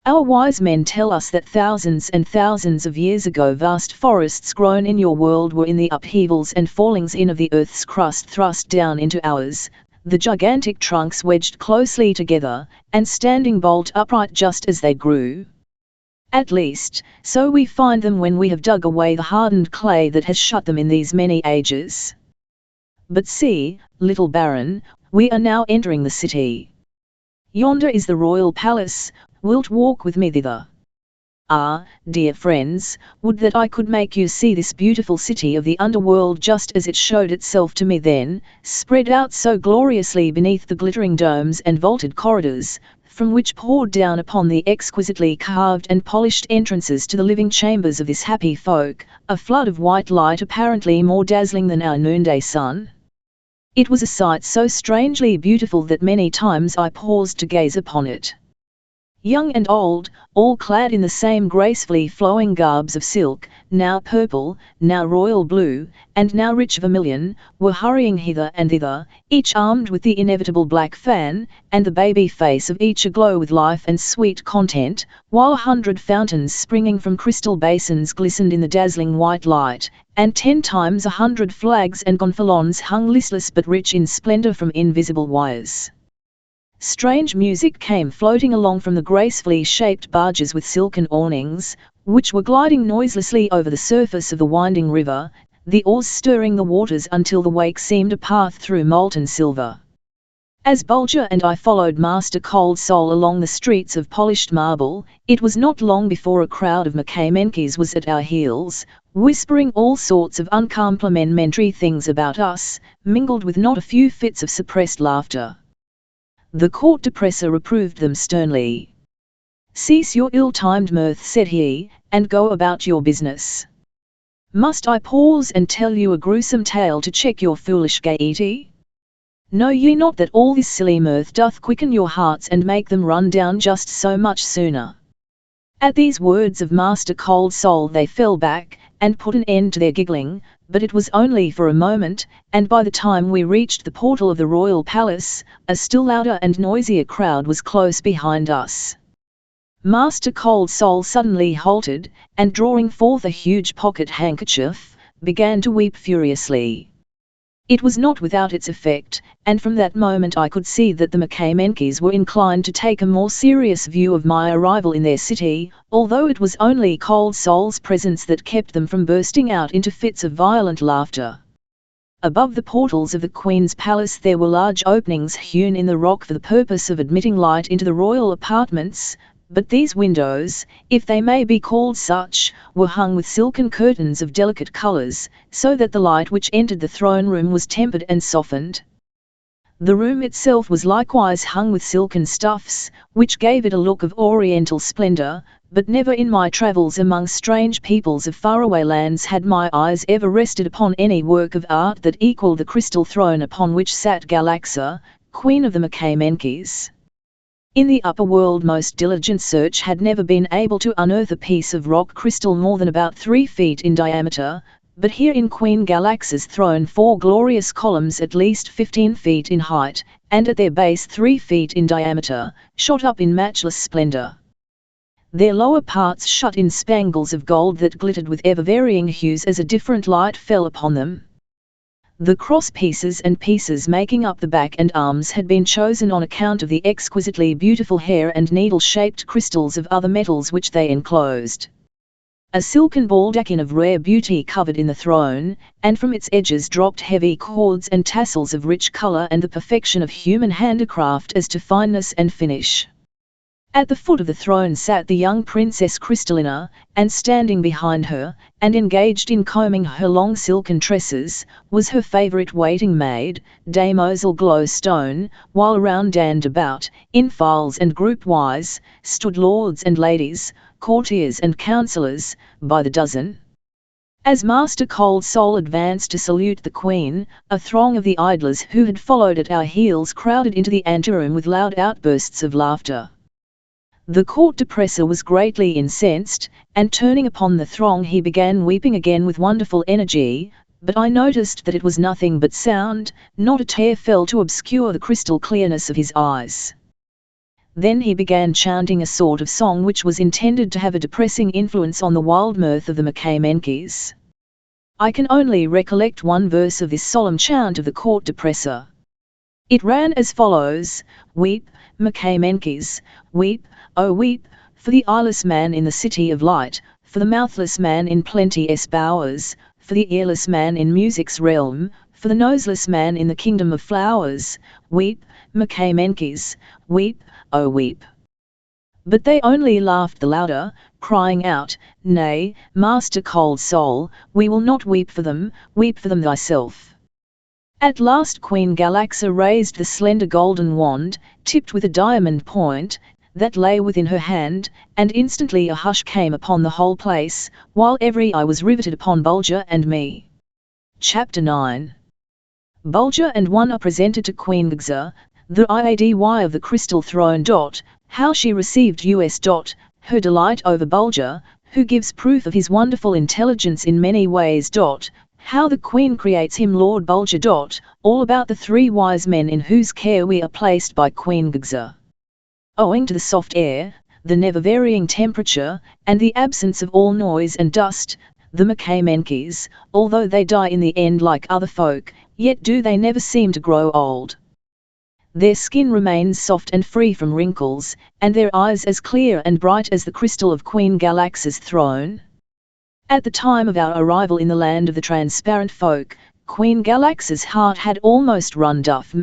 A: Our wise men tell us that thousands and thousands of years ago vast forests grown in your world were in the upheavals and fallings in of the earth's crust thrust down into ours, the gigantic trunks wedged closely together, and standing bolt upright just as they grew. At least, so we find them when we have dug away the hardened clay that has shut them in these many ages. But see, little Baron, we are now entering the city. Yonder is the royal palace, wilt walk with me thither?" Ah, dear friends, would that I could make you see this beautiful city of the underworld just as it showed itself to me then, spread out so gloriously beneath the glittering domes and vaulted corridors, from which poured down upon the exquisitely carved and polished entrances to the living chambers of this happy folk, a flood of white light apparently more dazzling than our noonday sun. It was a sight so strangely beautiful that many times I paused to gaze upon it. Young and old, all clad in the same gracefully flowing garbs of silk, now purple, now royal blue, and now rich vermilion, were hurrying hither and thither, each armed with the inevitable black fan, and the baby face of each aglow with life and sweet content, while 100 fountains springing from crystal basins glistened in the dazzling white light, and 10 times 100 flags and gonfalons hung listless but rich in splendor from invisible wires. Strange music came floating along from the gracefully shaped barges with silken awnings, which were gliding noiselessly over the surface of the winding river, the oars stirring the waters until the wake seemed a path through molten silver. As Bulger and I followed Master Cold Soul along the streets of polished marble, it was not long before a crowd of Makamenkis was at our heels, whispering all sorts of uncomplimentary things about us, mingled with not a few fits of suppressed laughter. The court depressor reproved them sternly. "Cease your ill-timed mirth," said he, "and go about your business. Must I pause and tell you a gruesome tale to check your foolish gaiety? Know ye not that all this silly mirth doth quicken your hearts and make them run down just so much sooner?" At these words of Master Cold Soul they fell back, and put an end to their giggling, but it was only for a moment, and by the time we reached the portal of the royal palace, a still louder and noisier crowd was close behind us. Master Cold Soul suddenly halted, and drawing forth a huge pocket handkerchief, began to weep furiously. It was not without its effect, and from that moment I could see that the Makamenkis were inclined to take a more serious view of my arrival in their city, although it was only Cold Soul's presence that kept them from bursting out into fits of violent laughter. Above the portals of the Queen's palace there were large openings hewn in the rock for the purpose of admitting light into the royal apartments, but these windows, if they may be called such, were hung with silken curtains of delicate colours, so that the light which entered the throne room was tempered and softened. The room itself was likewise hung with silken stuffs, which gave it a look of oriental splendour, but never in my travels among strange peoples of faraway lands had my eyes ever rested upon any work of art that equalled the crystal throne upon which sat Galaxa, Queen of the Makamenkis. In the upper world most diligent search had never been able to unearth a piece of rock crystal more than about 3 feet in diameter, but here in Queen Galaxa's throne 4 glorious columns at least 15 feet in height, and at their base 3 feet in diameter, shot up in matchless splendor. Their lower parts shut in spangles of gold that glittered with ever-varying hues as a different light fell upon them. The cross pieces and pieces making up the back and arms had been chosen on account of the exquisitely beautiful hair and needle-shaped crystals of other metals which they enclosed. A silken baldachin of rare beauty covered in the throne, and from its edges dropped heavy cords and tassels of rich color and the perfection of human handicraft as to fineness and finish. At the foot of the throne sat the young Princess Crystallina, and standing behind her, and engaged in combing her long silken tresses, was her favourite waiting maid, Damoiselle Glowstone, while around and about, in files and group-wise, stood lords and ladies, courtiers and councillors, by the dozen. As Master Cold Soul advanced to salute the Queen, a throng of the idlers who had followed at our heels crowded into the anteroom with loud outbursts of laughter. The court depressor was greatly incensed, and turning upon the throng he began weeping again with wonderful energy, but I noticed that it was nothing but sound, not a tear fell to obscure the crystal clearness of his eyes. Then he began chanting a sort of song which was intended to have a depressing influence on the wild mirth of the Makamenkis. I can only recollect one verse of this solemn chant of the court depressor. It ran as follows: "Weep, Makamenkis, weep, oh weep, for the eyeless man in the city of light, for the mouthless man in plenteous bowers, for the earless man in music's realm, for the noseless man in the kingdom of flowers. Weep, Makamenkis, weep, oh weep." But they only laughed the louder, crying out, "Nay, Master Cold Soul, we will not weep for them thyself." At last Queen Galaxa raised the slender golden wand, tipped with a diamond point, that lay within her hand, and instantly a hush came upon the whole place, while every eye was riveted upon Bulger and me. Chapter 9. Bulger and One are presented to Queen Galaxa, the IADY of the Crystal Throne. How she received us. Her delight over Bulger, who gives proof of his wonderful intelligence in many ways. How the Queen creates him Lord Bulger. All about the three wise men in whose care we are placed by Queen Galaxa. Owing to the soft air, the never-varying temperature, and the absence of all noise and dust, the Makamenkis, although they die in the end like other folk, yet do they never seem to grow old. Their skin remains soft and free from wrinkles, and their eyes as clear and bright as the crystal of Queen Galaxa's throne. At the time of our arrival in the land of the transparent folk, Queen Galaxa's heart had almost run duff.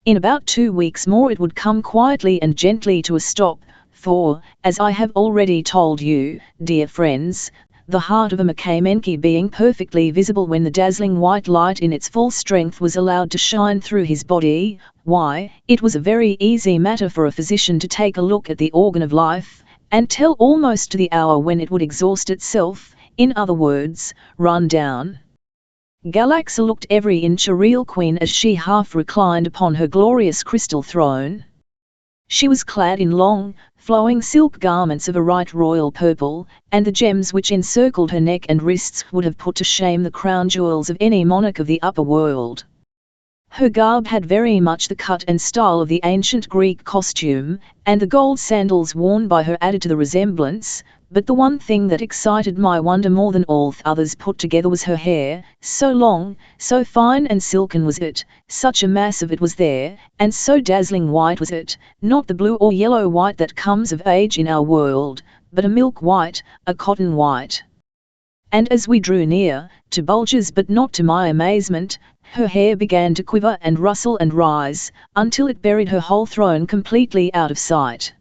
A: In about 2 weeks more it would come quietly and gently to a stop, for, as I have already told you, dear friends, the heart of a Makamenki being perfectly visible when the dazzling white light in its full strength was allowed to shine through his body, why, it was a very easy matter for a physician to take a look at the organ of life, and tell almost to the hour when it would exhaust itself, in other words, run down. Galaxa looked every inch a real queen as she half reclined upon her glorious crystal throne. She was clad in long, flowing silk garments of a right royal purple, and the gems which encircled her neck and wrists would have put to shame the crown jewels of any monarch of the upper world. Her garb had very much the cut and style of the ancient Greek costume, and the gold sandals worn by her added to the resemblance, but the one thing that excited my wonder more than all others put together was her hair, so long, so fine and silken was it, such a mass of it was there, and so dazzling white was it, not the blue or yellow white that comes of age in our world, but a milk white, a cotton white. And as we drew near, to Bulger's but not to my amazement, her hair began to quiver and rustle and rise, until it buried her whole throne completely out of sight.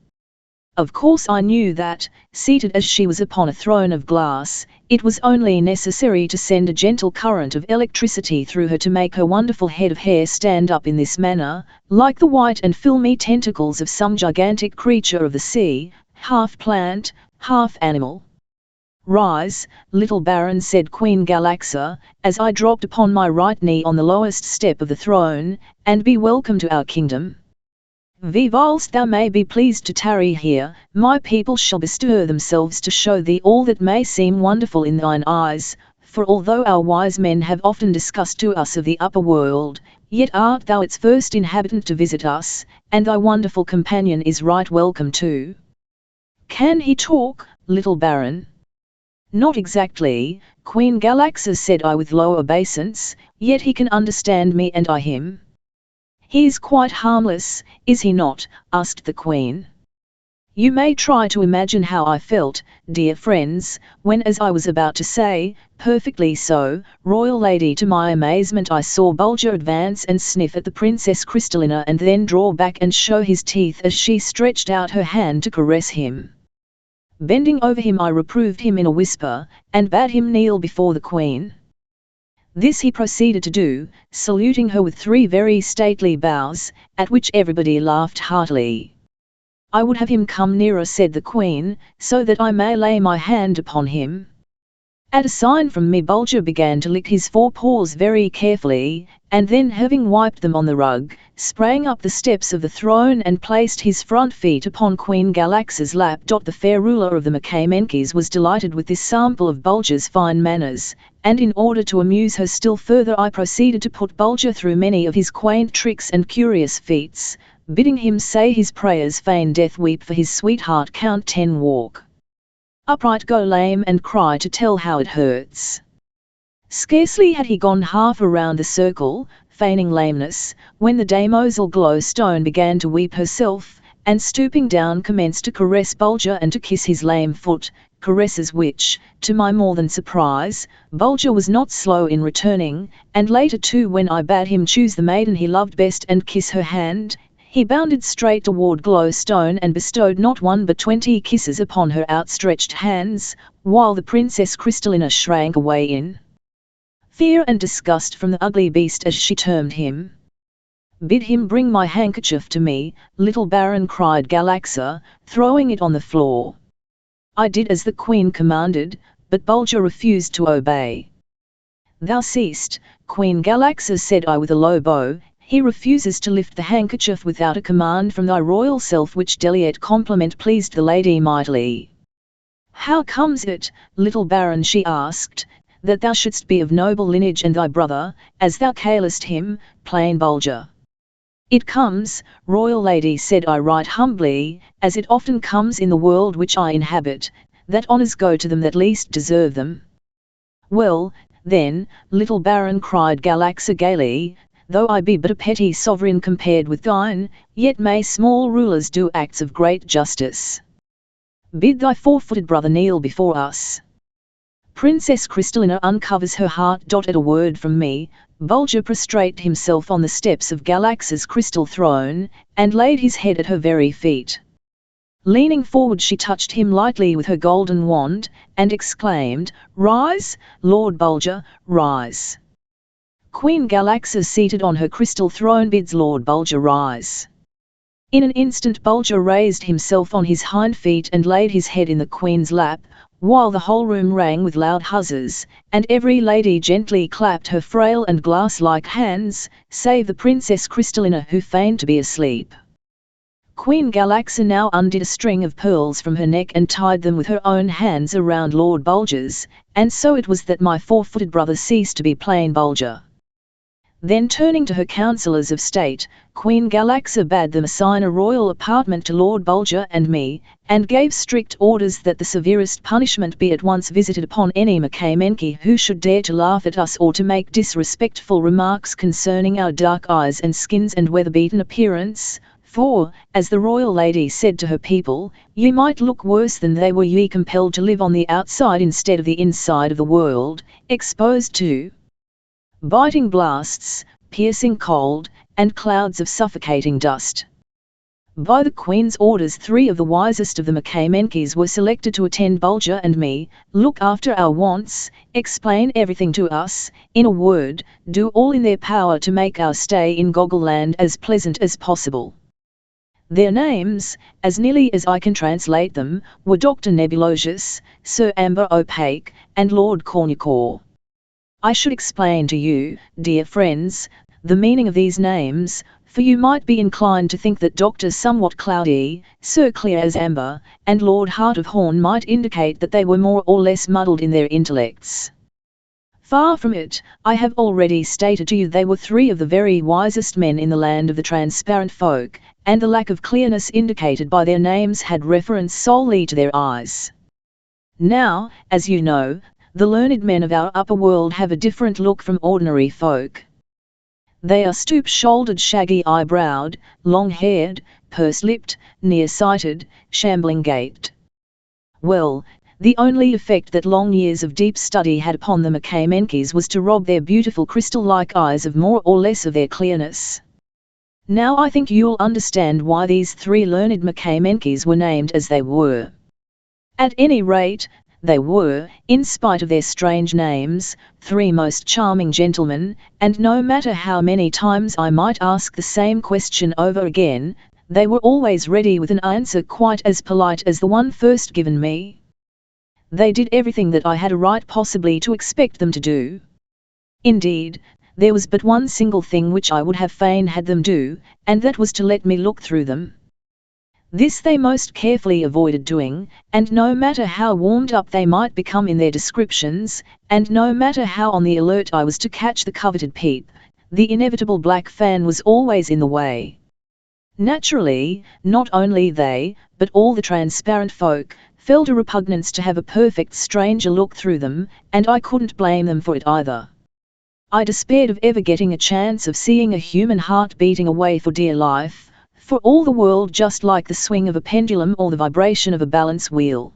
A: Of course I knew that, seated as she was upon a throne of glass, it was only necessary to send a gentle current of electricity through her to make her wonderful head of hair stand up in this manner, like the white and filmy tentacles of some gigantic creature of the sea, half plant, half animal. "Rise, little Baron," said Queen Galaxa, as I dropped upon my right knee on the lowest step of the throne, "and be welcome to our kingdom. Whilst thou may be pleased to tarry here, my people shall bestir themselves to show thee all that may seem wonderful in thine eyes, for although our wise men have often discussed to us of the upper world, yet art thou its first inhabitant to visit us, and thy wonderful companion is right welcome too." "Can he talk, little Baron?" "Not exactly," Queen Galaxa said I with low obeisance, "yet he can understand me and I him." "He is quite harmless, is he not?" asked the Queen. You may try to imagine how I felt, dear friends, when, as I was about to say, "Perfectly so, royal lady," to my amazement I saw Bulger advance and sniff at the Princess Crystallina and then draw back and show his teeth as she stretched out her hand to caress him. Bending over him I reproved him in a whisper, and bade him kneel before the Queen. This he proceeded to do, saluting her with 3 very stately bows, at which everybody laughed heartily. "I would have him come nearer," said the Queen, "so that I may lay my hand upon him." At a sign from me Bulger began to lick his 4 paws very carefully, and then having wiped them on the rug, sprang up the steps of the throne and placed his front feet upon Queen Galaxa's lap. The fair ruler of the Makamenkis was delighted with this sample of Bulger's fine manners, and in order to amuse her still further I proceeded to put Bulger through many of his quaint tricks and curious feats, bidding him say his prayers, feign death, weep for his sweetheart, count 10, walk upright, go lame, and cry to tell how it hurts. Scarcely had he gone half around the circle, feigning lameness, when the Damoiselle Glowstone began to weep herself, and stooping down commenced to caress Bulger and to kiss his lame foot, caresses which, to my more than surprise, Bulger was not slow in returning, and later too when I bade him choose the maiden he loved best and kiss her hand, He bounded straight toward Glowstone and bestowed not 1 but 20 kisses upon her outstretched hands, while the Princess Crystallina shrank away in fear and disgust from the ugly beast as she termed him. "Bid him bring my handkerchief to me, little Baron," cried Galaxa, throwing it on the floor. I did as the Queen commanded, but Bulger refused to obey. "Thou seest, Queen Galaxa," said I with a low bow, "he refuses to lift the handkerchief without a command from thy royal self," which delicate compliment pleased the lady mightily. "How comes it, little Baron," she asked, "that thou shouldst be of noble lineage and thy brother, as thou callest him, plain Bulger?" "It comes, royal lady," said I right humbly, "as it often comes in the world which I inhabit, that honours go to them that least deserve them." "Well, then, little Baron," cried Galaxa gaily, "though I be but a petty sovereign compared with thine, yet may small rulers do acts of great justice. Bid thy 4-footed brother kneel before us." Princess Crystallina uncovers her heart. At a word from me, Bulger prostrated himself on the steps of Galaxa's crystal throne, and laid his head at her very feet. Leaning forward, she touched him lightly with her golden wand, and exclaimed, "Rise, Lord Bulger, rise." Queen Galaxa, seated on her crystal throne, bids Lord Bulger rise. In an instant Bulger raised himself on his hind feet and laid his head in the Queen's lap, while the whole room rang with loud huzzas, and every lady gently clapped her frail and glass-like hands, save the Princess Crystallina, who feigned to be asleep. Queen Galaxa now undid a string of pearls from her neck and tied them with her own hands around Lord Bulger's, and so it was that my 4-footed brother ceased to be plain Bulger. Then, turning to her councillors of state, Queen Galaxa bade them assign a royal apartment to Lord Bulger and me, and gave strict orders that the severest punishment be at once visited upon any Makamenki who should dare to laugh at us or to make disrespectful remarks concerning our dark eyes and skins and weather-beaten appearance, for, as the royal lady said to her people, ye might look worse than they were ye compelled to live on the outside instead of the inside of the world, exposed to biting blasts, piercing cold, and clouds of suffocating dust. By the Queen's orders 3 of the wisest of the Makamenkis were selected to attend Bulger and me, look after our wants, explain everything to us, in a word, do all in their power to make our stay in Goggleland as pleasant as possible. Their names, as nearly as I can translate them, were Dr. Nebulosius, Sir Amber Opaque, and Lord Cornucore. I should explain to you, dear friends, the meaning of these names, for you might be inclined to think that Dr. Somewhat Cloudy, Sir Clear as Amber, and Lord Heart of Horn might indicate that they were more or less muddled in their intellects. Far from it, I have already stated to you they were 3 of the very wisest men in the land of the transparent folk, and the lack of clearness indicated by their names had reference solely to their eyes. Now, as you know, the learned men of our upper world have a different look from ordinary folk. They are stoop-shouldered, shaggy-eyebrowed, long-haired, purse-lipped, near-sighted, shambling-gait. Well, the only effect that long years of deep study had upon the Makamenkis was to rob their beautiful crystal-like eyes of more or less of their clearness. Now I think you'll understand why these 3 learned Makamenkis were named as they were. At any rate, they were, in spite of their strange names, 3 most charming gentlemen, and no matter how many times I might ask the same question over again, they were always ready with an answer quite as polite as the one first given me. They did everything that I had a right possibly to expect them to do. Indeed, there was but one single thing which I would have fain had them do, and that was to let me look through them. This they most carefully avoided doing, and no matter how warmed up they might become in their descriptions, and no matter how on the alert I was to catch the coveted peep, the inevitable black fan was always in the way. Naturally, not only they, but all the transparent folk, felt a repugnance to have a perfect stranger look through them, and I couldn't blame them for it either. I despaired of ever getting a chance of seeing a human heart beating away for dear life, for all the world just like the swing of a pendulum or the vibration of a balance wheel.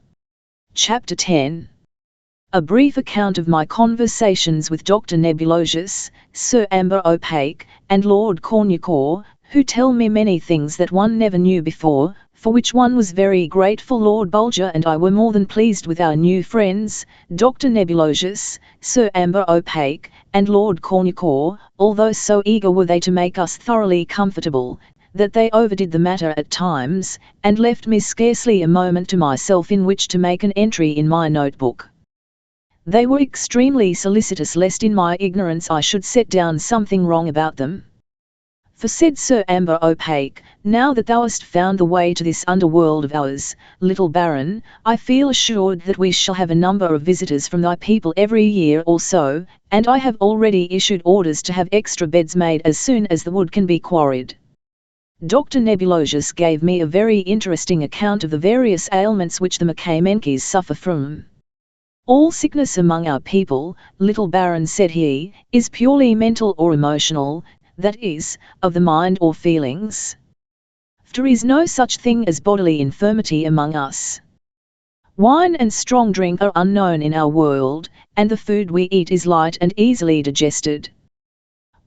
A: Chapter 10. A brief account of my conversations with Dr. Nebulosius, Sir Amber Opaque, and Lord Cornucore, who tell me many things that one never knew before, for which one was very grateful. Lord Bulger and I were more than pleased with our new friends, Dr. Nebulosius, Sir Amber Opaque, and Lord Cornucore, although so eager were they to make us thoroughly comfortable, that they overdid the matter at times, and left me scarcely a moment to myself in which to make an entry in my notebook. They were extremely solicitous lest in my ignorance I should set down something wrong about them. For said Sir Amber Opaque, now that thou hast found the way to this underworld of ours, little Baron, I feel assured that we shall have a number of visitors from thy people every year or so, and I have already issued orders to have extra beds made as soon as the wood can be quarried. Dr. Nebulosius gave me a very interesting account of the various ailments which the Makamenkis suffer from. All sickness among our people, little Baron, said he, is purely mental or emotional, that is, of the mind or feelings. There is no such thing as bodily infirmity among us. Wine and strong drink are unknown in our world, and the food we eat is light and easily digested.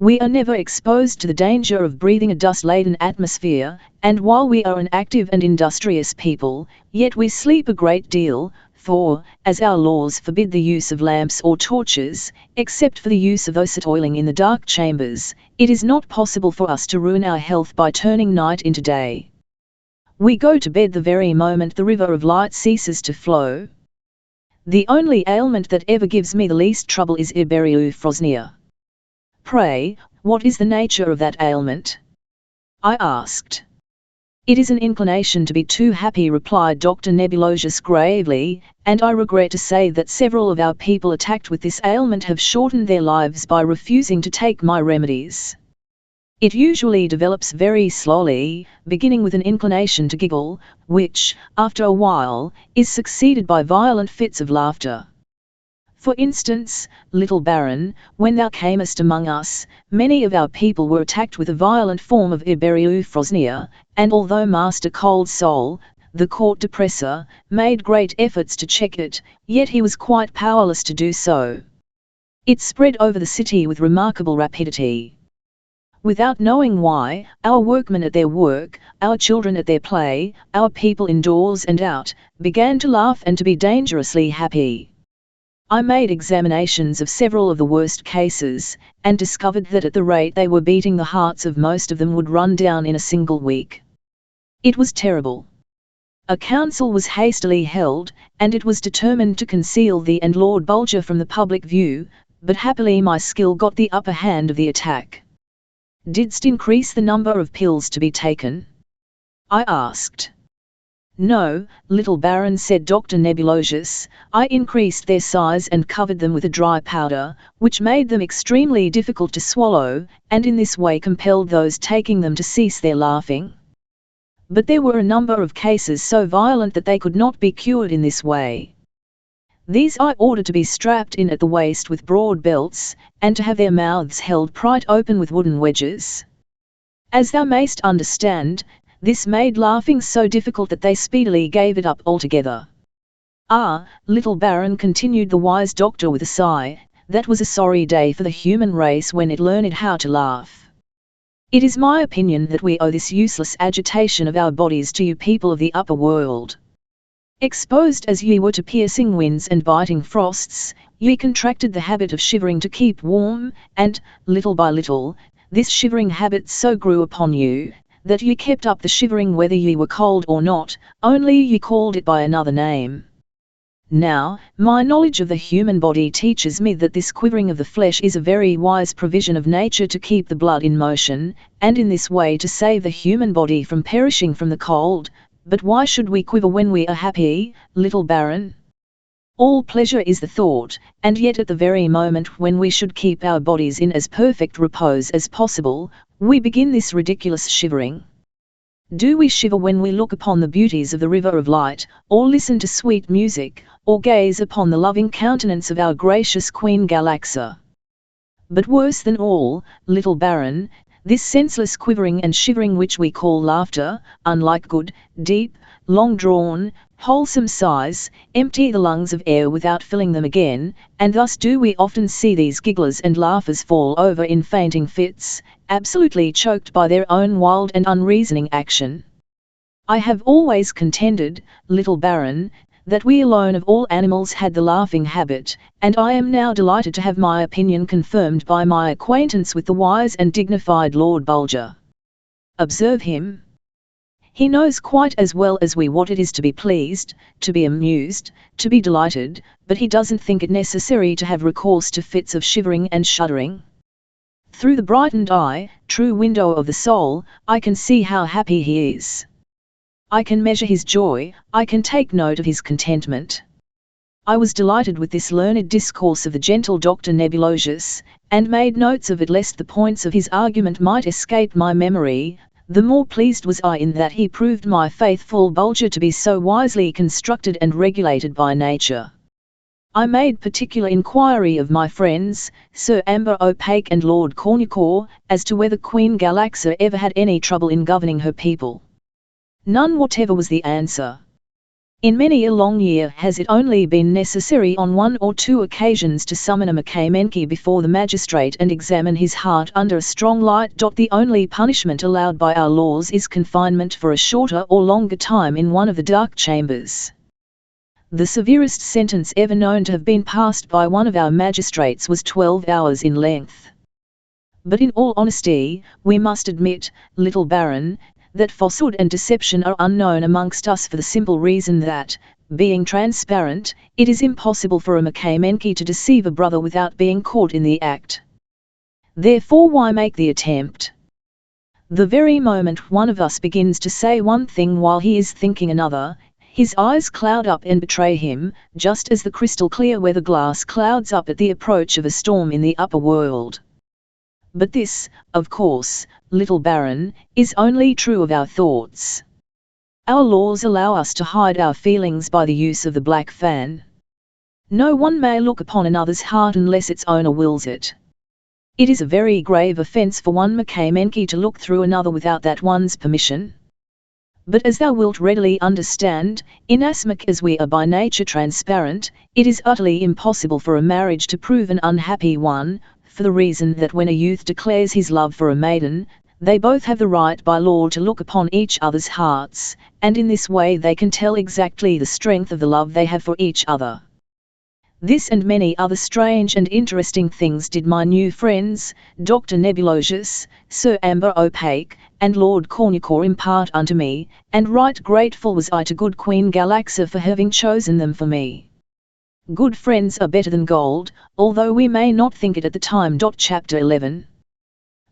A: We are never exposed to the danger of breathing a dust-laden atmosphere, and while we are an active and industrious people, yet we sleep a great deal, for, as our laws forbid the use of lamps or torches, except for the use of those toiling in the dark chambers, it is not possible for us to ruin our health by turning night into day. We go to bed the very moment the river of light ceases to flow. The only ailment that ever gives me the least trouble is iberiophrosia. Pray, what is the nature of that ailment? I asked. It is an inclination to be too happy, replied Dr. Nebulosius gravely, and I regret to say that several of our people attacked with this ailment have shortened their lives by refusing to take my remedies. It usually develops very slowly, beginning with an inclination to giggle, which, after a while, is succeeded by violent fits of laughter. For instance, little Baron, when thou camest among us, many of our people were attacked with a violent form of iberiophrosia, and although Master Cold Soul, the court depressor, made great efforts to check it, yet he was quite powerless to do so. It spread over the city with remarkable rapidity. Without knowing why, our workmen at their work, our children at their play, our people indoors and out, began to laugh and to be dangerously happy. I made examinations of several of the worst cases, and discovered that at the rate they were beating the hearts of most of them would run down in a single week. It was terrible. A council was hastily held, and it was determined to conceal thee and Lord Bulger from the public view, but happily my skill got the upper hand of the attack. Didst increase the number of pills to be taken? I asked. No, little Baron, said Dr. Nebulosius, I increased their size and covered them with a dry powder, which made them extremely difficult to swallow, and in this way compelled those taking them to cease their laughing. But there were a number of cases so violent that they could not be cured in this way. These I ordered to be strapped in at the waist with broad belts, and to have their mouths held pried open with wooden wedges. As thou mayst understand, this made laughing so difficult that they speedily gave it up altogether. Ah, little Baron, continued the wise doctor with a sigh, that was a sorry day for the human race when it learned how to laugh. It is my opinion that we owe this useless agitation of our bodies to you people of the upper world. Exposed as ye were to piercing winds and biting frosts, ye contracted the habit of shivering to keep warm, and, little by little, this shivering habit so grew upon you, that ye kept up the shivering whether ye were cold or not, only ye called it by another name. Now, my knowledge of the human body teaches me that this quivering of the flesh is a very wise provision of nature to keep the blood in motion, and in this way to save the human body from perishing from the cold. But why should we quiver when we are happy, little Baron? All pleasure is the thought, and yet at the very moment when we should keep our bodies in as perfect repose as possible, we begin this ridiculous shivering. Do we shiver when we look upon the beauties of the river of light, or listen to sweet music, or gaze upon the loving countenance of our gracious Queen Galaxa? But worse than all, little Baron, this senseless quivering and shivering which we call laughter, unlike good, deep, long-drawn, wholesome sighs, empty the lungs of air without filling them again, and thus do we often see these gigglers and laughers fall over in fainting fits, absolutely choked by their own wild and unreasoning action. I have always contended, little Baron, that we alone of all animals had the laughing habit, and I am now delighted to have my opinion confirmed by my acquaintance with the wise and dignified Lord Bulger. Observe him. He knows quite as well as we what it is to be pleased, to be amused, to be delighted, but he doesn't think it necessary to have recourse to fits of shivering and shuddering. Through the brightened eye, true window of the soul, I can see how happy he is. I can measure his joy, I can take note of his contentment. I was delighted with this learned discourse of the gentle Dr. Nebulosius, and made notes of it lest the points of his argument might escape my memory. The more pleased was I in that he proved my faithful Bulger to be so wisely constructed and regulated by nature. I made particular inquiry of my friends, Sir Amber O'Pake and Lord Cornucore, as to whether Queen Galaxa ever had any trouble in governing her people. None whatever was the answer. In many a long year has it only been necessary on 1 or 2 occasions to summon a Makamenki before the magistrate and examine his heart under a strong light. The only punishment allowed by our laws is confinement for a shorter or longer time in one of the dark chambers. The severest sentence ever known to have been passed by one of our magistrates was 12 hours in length. But in all honesty, we must admit, little Baron, that falsehood and deception are unknown amongst us for the simple reason that, being transparent, it is impossible for a Makamenki to deceive a brother without being caught in the act. Therefore why make the attempt? The very moment one of us begins to say one thing while he is thinking another, his eyes cloud up and betray him, just as the crystal clear weather glass clouds up at the approach of a storm in the upper world. But this, of course, little Baron, is only true of our thoughts. Our laws allow us to hide our feelings by the use of the black fan. No one may look upon another's heart unless its owner wills it. It is a very grave offence for one Makamenki to look through another without that one's permission. But as thou wilt readily understand, inasmuch as we are by nature transparent, it is utterly impossible for a marriage to prove an unhappy one, for the reason that when a youth declares his love for a maiden, they both have the right by law to look upon each other's hearts, and in this way they can tell exactly the strength of the love they have for each other. This and many other strange and interesting things did my new friends, Dr. Nebulosius, Sir Amber O'Pake, and Lord Cornucore impart unto me, and right grateful was I to good Queen Galaxa for having chosen them for me. Good friends are better than gold, although we may not think it at the time. Chapter 11.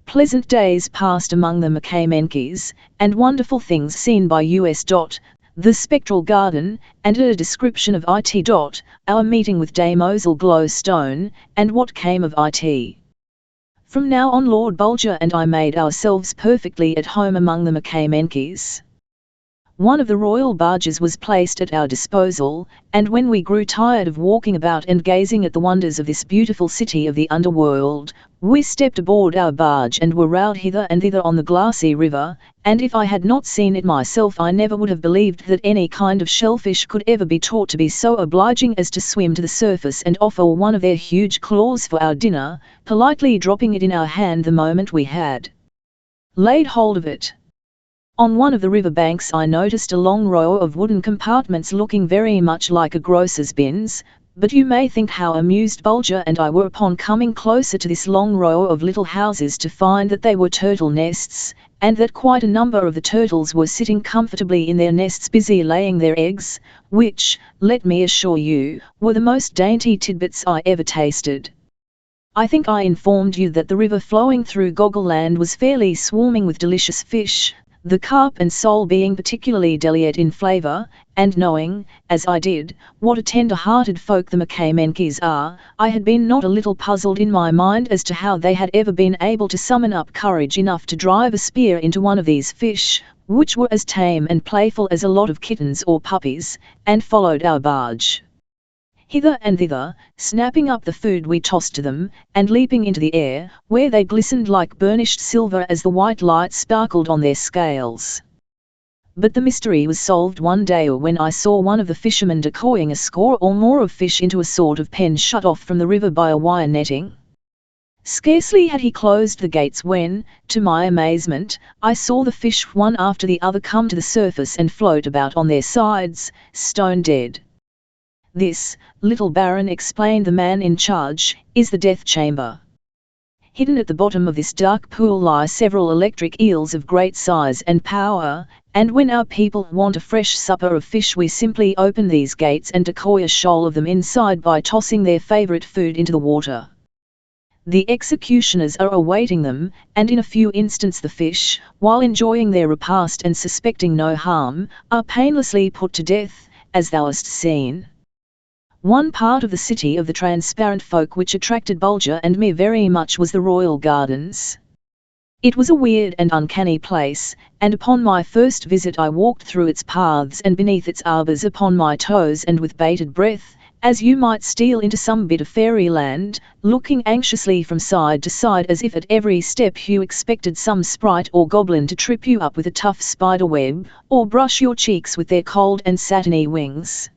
A: Pleasant days passed among the Makamenkis, and wonderful things seen by us. The spectral garden, and a description of it. Our meeting with Dame Ozil Glowstone, and what came of it. From now on Lord Bulger and I made ourselves perfectly at home among the Makamenkis. One of the royal barges was placed at our disposal, and when we grew tired of walking about and gazing at the wonders of this beautiful city of the underworld, we stepped aboard our barge and were rowed hither and thither on the glassy river, and if I had not seen it myself I never would have believed that any kind of shellfish could ever be taught to be so obliging as to swim to the surface and offer one of their huge claws for our dinner, politely dropping it in our hand the moment we had laid hold of it. On one of the river banks I noticed a long row of wooden compartments looking very much like a grocer's bins, but you may think how amused Bulger and I were upon coming closer to this long row of little houses to find that they were turtle nests, and that quite a number of the turtles were sitting comfortably in their nests busy laying their eggs, which, let me assure you, were the most dainty tidbits I ever tasted. I think I informed you that the river flowing through Goggleland was fairly swarming with delicious fish, the carp and sole being particularly delicate in flavour, and knowing, as I did, what a tender-hearted folk the Makamenkis are, I had been not a little puzzled in my mind as to how they had ever been able to summon up courage enough to drive a spear into one of these fish, which were as tame and playful as a lot of kittens or puppies, and followed our barge hither and thither, snapping up the food we tossed to them, and leaping into the air, where they glistened like burnished silver as the white light sparkled on their scales. But the mystery was solved one day when I saw one of the fishermen decoying a score or more of fish into a sort of pen shut off from the river by a wire netting. Scarcely had he closed the gates when, to my amazement, I saw the fish one after the other come to the surface and float about on their sides, stone dead. This, little Baron, explained the man in charge, is the death chamber. Hidden at the bottom of this dark pool lie several electric eels of great size and power, and when our people want a fresh supper of fish we simply open these gates and decoy a shoal of them inside by tossing their favourite food into the water. The executioners are awaiting them, and in a few instants the fish, while enjoying their repast and suspecting no harm, are painlessly put to death, as thou hast seen. One part of the city of the transparent folk which attracted Bulger and me very much was the royal gardens. It was a weird and uncanny place, and upon my first visit I walked through its paths and beneath its arbours upon my toes and with bated breath, as you might steal into some bit of fairyland, looking anxiously from side to side as if at every step you expected some sprite or goblin to trip you up with a tough spider web, or brush your cheeks with their cold and satiny wings.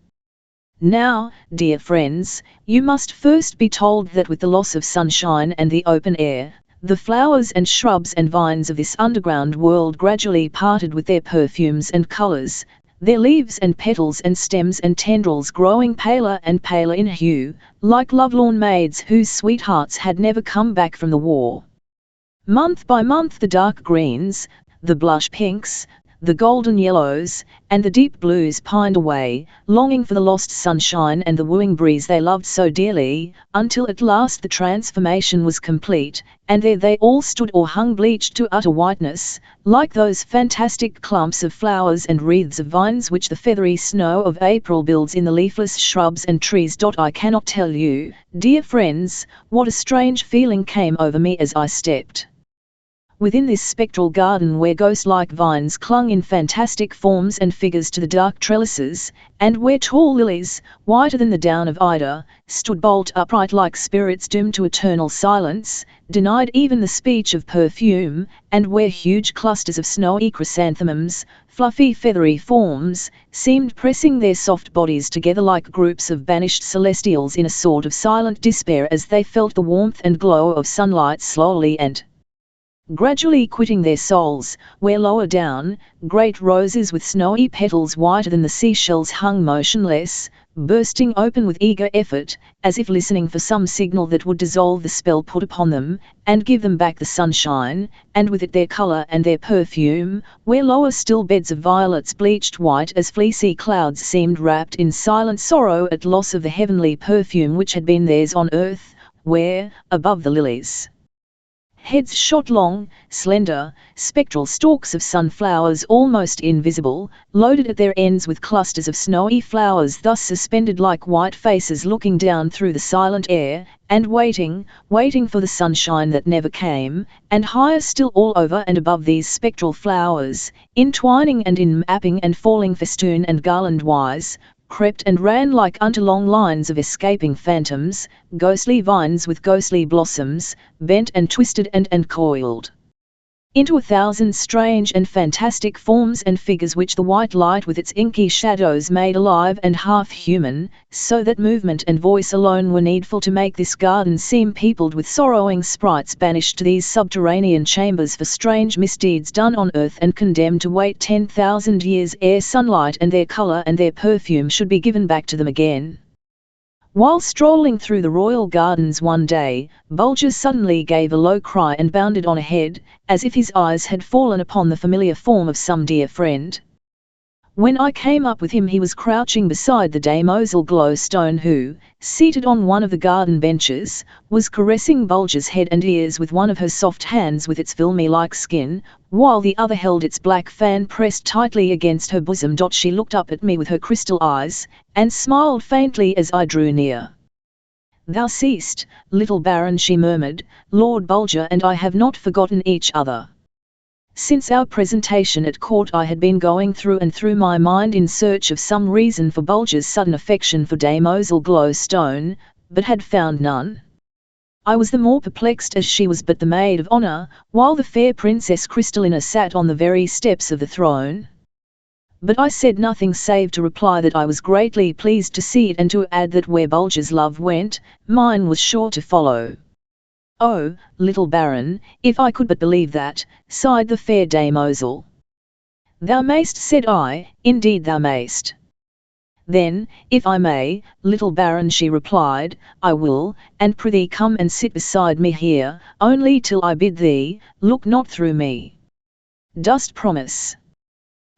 A: Now, dear friends, you must first be told that with the loss of sunshine and the open air, the flowers and shrubs and vines of this underground world gradually parted with their perfumes and colours, their leaves and petals and stems and tendrils growing paler and paler in hue, like lovelorn maids whose sweethearts had never come back from the war. Month by month the dark greens, the blush pinks, the golden yellows, and the deep blues pined away, longing for the lost sunshine and the wooing breeze they loved so dearly, until at last the transformation was complete, and there they all stood or hung bleached to utter whiteness, like those fantastic clumps of flowers and wreaths of vines which the feathery snow of April builds in the leafless shrubs and trees. I cannot tell you, dear friends, what a strange feeling came over me as I stepped within this spectral garden where ghost-like vines clung in fantastic forms and figures to the dark trellises, and where tall lilies, whiter than the down of Ida, stood bolt upright like spirits doomed to eternal silence, denied even the speech of perfume, and where huge clusters of snowy chrysanthemums, fluffy feathery forms, seemed pressing their soft bodies together like groups of banished celestials in a sort of silent despair as they felt the warmth and glow of sunlight slowly and gradually quitting their souls, where lower down, great roses with snowy petals whiter than the seashells hung motionless, bursting open with eager effort, as if listening for some signal that would dissolve the spell put upon them, and give them back the sunshine, and with it their colour and their perfume, where lower still beds of violets bleached white as fleecy clouds seemed wrapped in silent sorrow at loss of the heavenly perfume which had been theirs on earth, where, above the lilies, heads shot long, slender, spectral stalks of sunflowers almost invisible, loaded at their ends with clusters of snowy flowers thus suspended like white faces looking down through the silent air, and waiting for the sunshine that never came, and higher still all over and above these spectral flowers, entwining and enmapping and falling festoon and garland-wise, crept and ran like unto long lines of escaping phantoms, ghostly vines with ghostly blossoms, bent and twisted and coiled into 1,000 strange and fantastic forms and figures which the white light with its inky shadows made alive and half-human, so that movement and voice alone were needful to make this garden seem peopled with sorrowing sprites banished to these subterranean chambers for strange misdeeds done on earth and condemned to wait 10,000 years ere sunlight and their colour and their perfume should be given back to them again. While strolling through the royal gardens one day, Bulger suddenly gave a low cry and bounded on ahead, as if his eyes had fallen upon the familiar form of some dear friend. When I came up with him he was crouching beside the Damoiselle Glowstone who, seated on one of the garden benches, was caressing Bulger's head and ears with one of her soft hands with its filmy-like skin, while the other held its black fan pressed tightly against her bosom. She looked up at me with her crystal eyes, and smiled faintly as I drew near. "Thou seest, little Baron," she murmured, "Lord Bulger and I have not forgotten each other. Since our presentation at court I had been going through and through my mind in search of some reason for Bulger's sudden affection for Damoiselle Glowstone, but had found none. I was the more perplexed as she was but the maid of honour, while the fair Princess Crystallina sat on the very steps of the throne. But I said nothing save to reply that I was greatly pleased to see it, and to add that where Bulger's love went, mine was sure to follow. "Oh, little Baron, if I could but believe that," sighed the fair damozel. "Thou mayst," said I, "indeed thou mayst." "Then, if I may, little Baron," she replied, "I will, and prithee come and sit beside me here, only till I bid thee, look not through me. Dost promise?"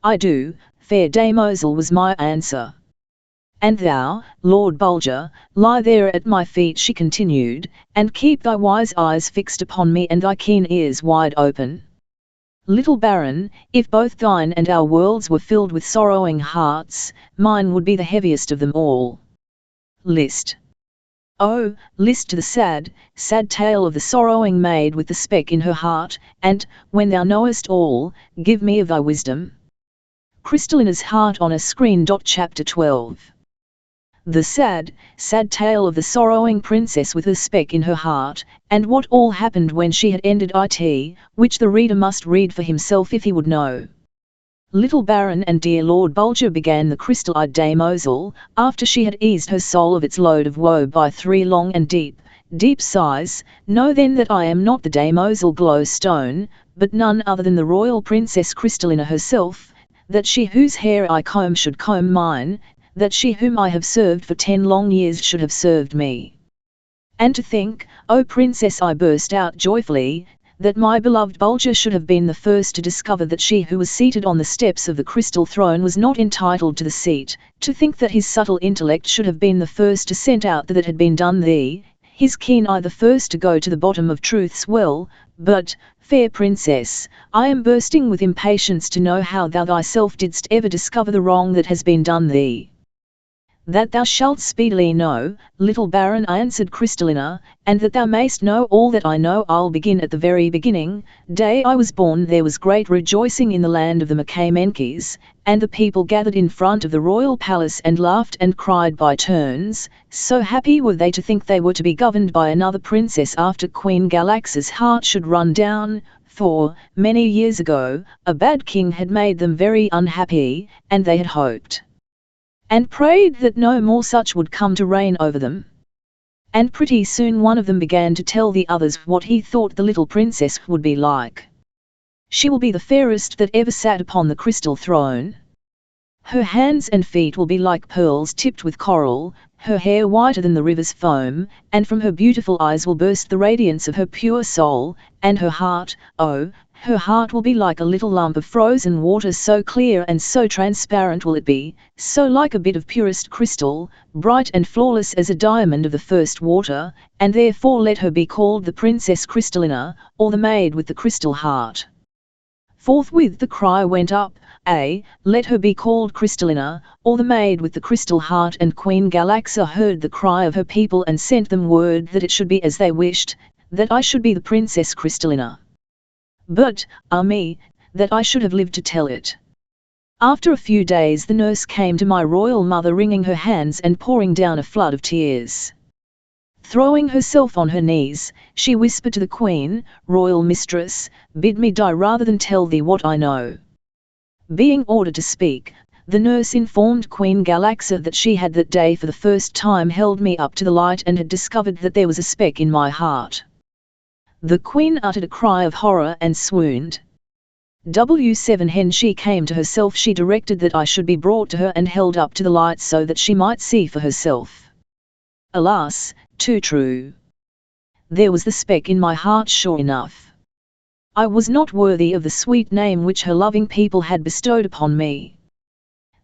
A: "I do, fair damozel," was my answer. "And thou, Lord Bulger, lie there at my feet," she continued, "and keep thy wise eyes fixed upon me and thy keen ears wide open. Little Baron, if both thine and our worlds were filled with sorrowing hearts, mine would be the heaviest of them all. List. Oh, list to the sad, sad tale of the sorrowing maid with the speck in her heart, and, when thou knowest all, give me of thy wisdom." Crystallina's Heart on a Screen. Chapter 12. The sad, sad tale of the sorrowing princess with a speck in her heart, and what all happened when she had ended it, which the reader must read for himself if he would know. Little Baron and dear Lord Bulger, began the crystal-eyed damozel, after she had eased her soul of its load of woe by 3 long and deep, deep sighs, "Know then that I am not the damozel Glowstone, but none other than the royal princess Crystallina herself, that she whose hair I comb should comb mine, that she whom I have served for 10 long years should have served me. And to think, O princess," I burst out joyfully, "that my beloved Bulger should have been the first to discover that she who was seated on the steps of the crystal throne was not entitled to the seat, to think that his subtle intellect should have been the first to scent out that it had been done thee, his keen eye the first to go to the bottom of truth's well. But, fair princess, I am bursting with impatience to know how thou thyself didst ever discover the wrong that has been done thee." "That thou shalt speedily know, little Baron," answered Crystallina, "and that thou mayst know all that I know, I'll begin at the very beginning. Day I was born there was great rejoicing in the land of the Makamenkes, and the people gathered in front of the royal palace and laughed and cried by turns, so happy were they to think they were to be governed by another princess after Queen Galaxa's heart should run down, for, many years ago, a bad king had made them very unhappy, and they had hoped and prayed that no more such would come to reign over them. And pretty soon one of them began to tell the others what he thought the little princess would be like. She will be the fairest that ever sat upon the crystal throne. Her hands and feet will be like pearls tipped with coral, her hair whiter than the river's foam, and from her beautiful eyes will burst the radiance of her pure soul, and her heart, oh, her heart will be like a little lump of frozen water, so clear and so transparent will it be, so like a bit of purest crystal, bright and flawless as a diamond of the first water, and therefore let her be called the Princess Crystallina, or the Maid with the Crystal Heart." Forthwith the cry went up, "Let her be called Crystallina, or the Maid with the Crystal Heart," and Queen Galaxa heard the cry of her people and sent them word that it should be as they wished, that I should be the Princess Crystallina. But, ah me, that I should have lived to tell it. After a few days the nurse came to my royal mother, wringing her hands and pouring down a flood of tears. Throwing herself on her knees, she whispered to the queen, "Royal mistress, bid me die rather than tell thee what I know." Being ordered to speak, the nurse informed Queen Galaxa that she had that day for the first time held me up to the light and had discovered that there was a speck in my heart. The queen uttered a cry of horror and swooned. When she came to herself, she directed that I should be brought to her and held up to the light so that she might see for herself. Alas, too true. There was the speck in my heart sure enough. I was not worthy of the sweet name which her loving people had bestowed upon me.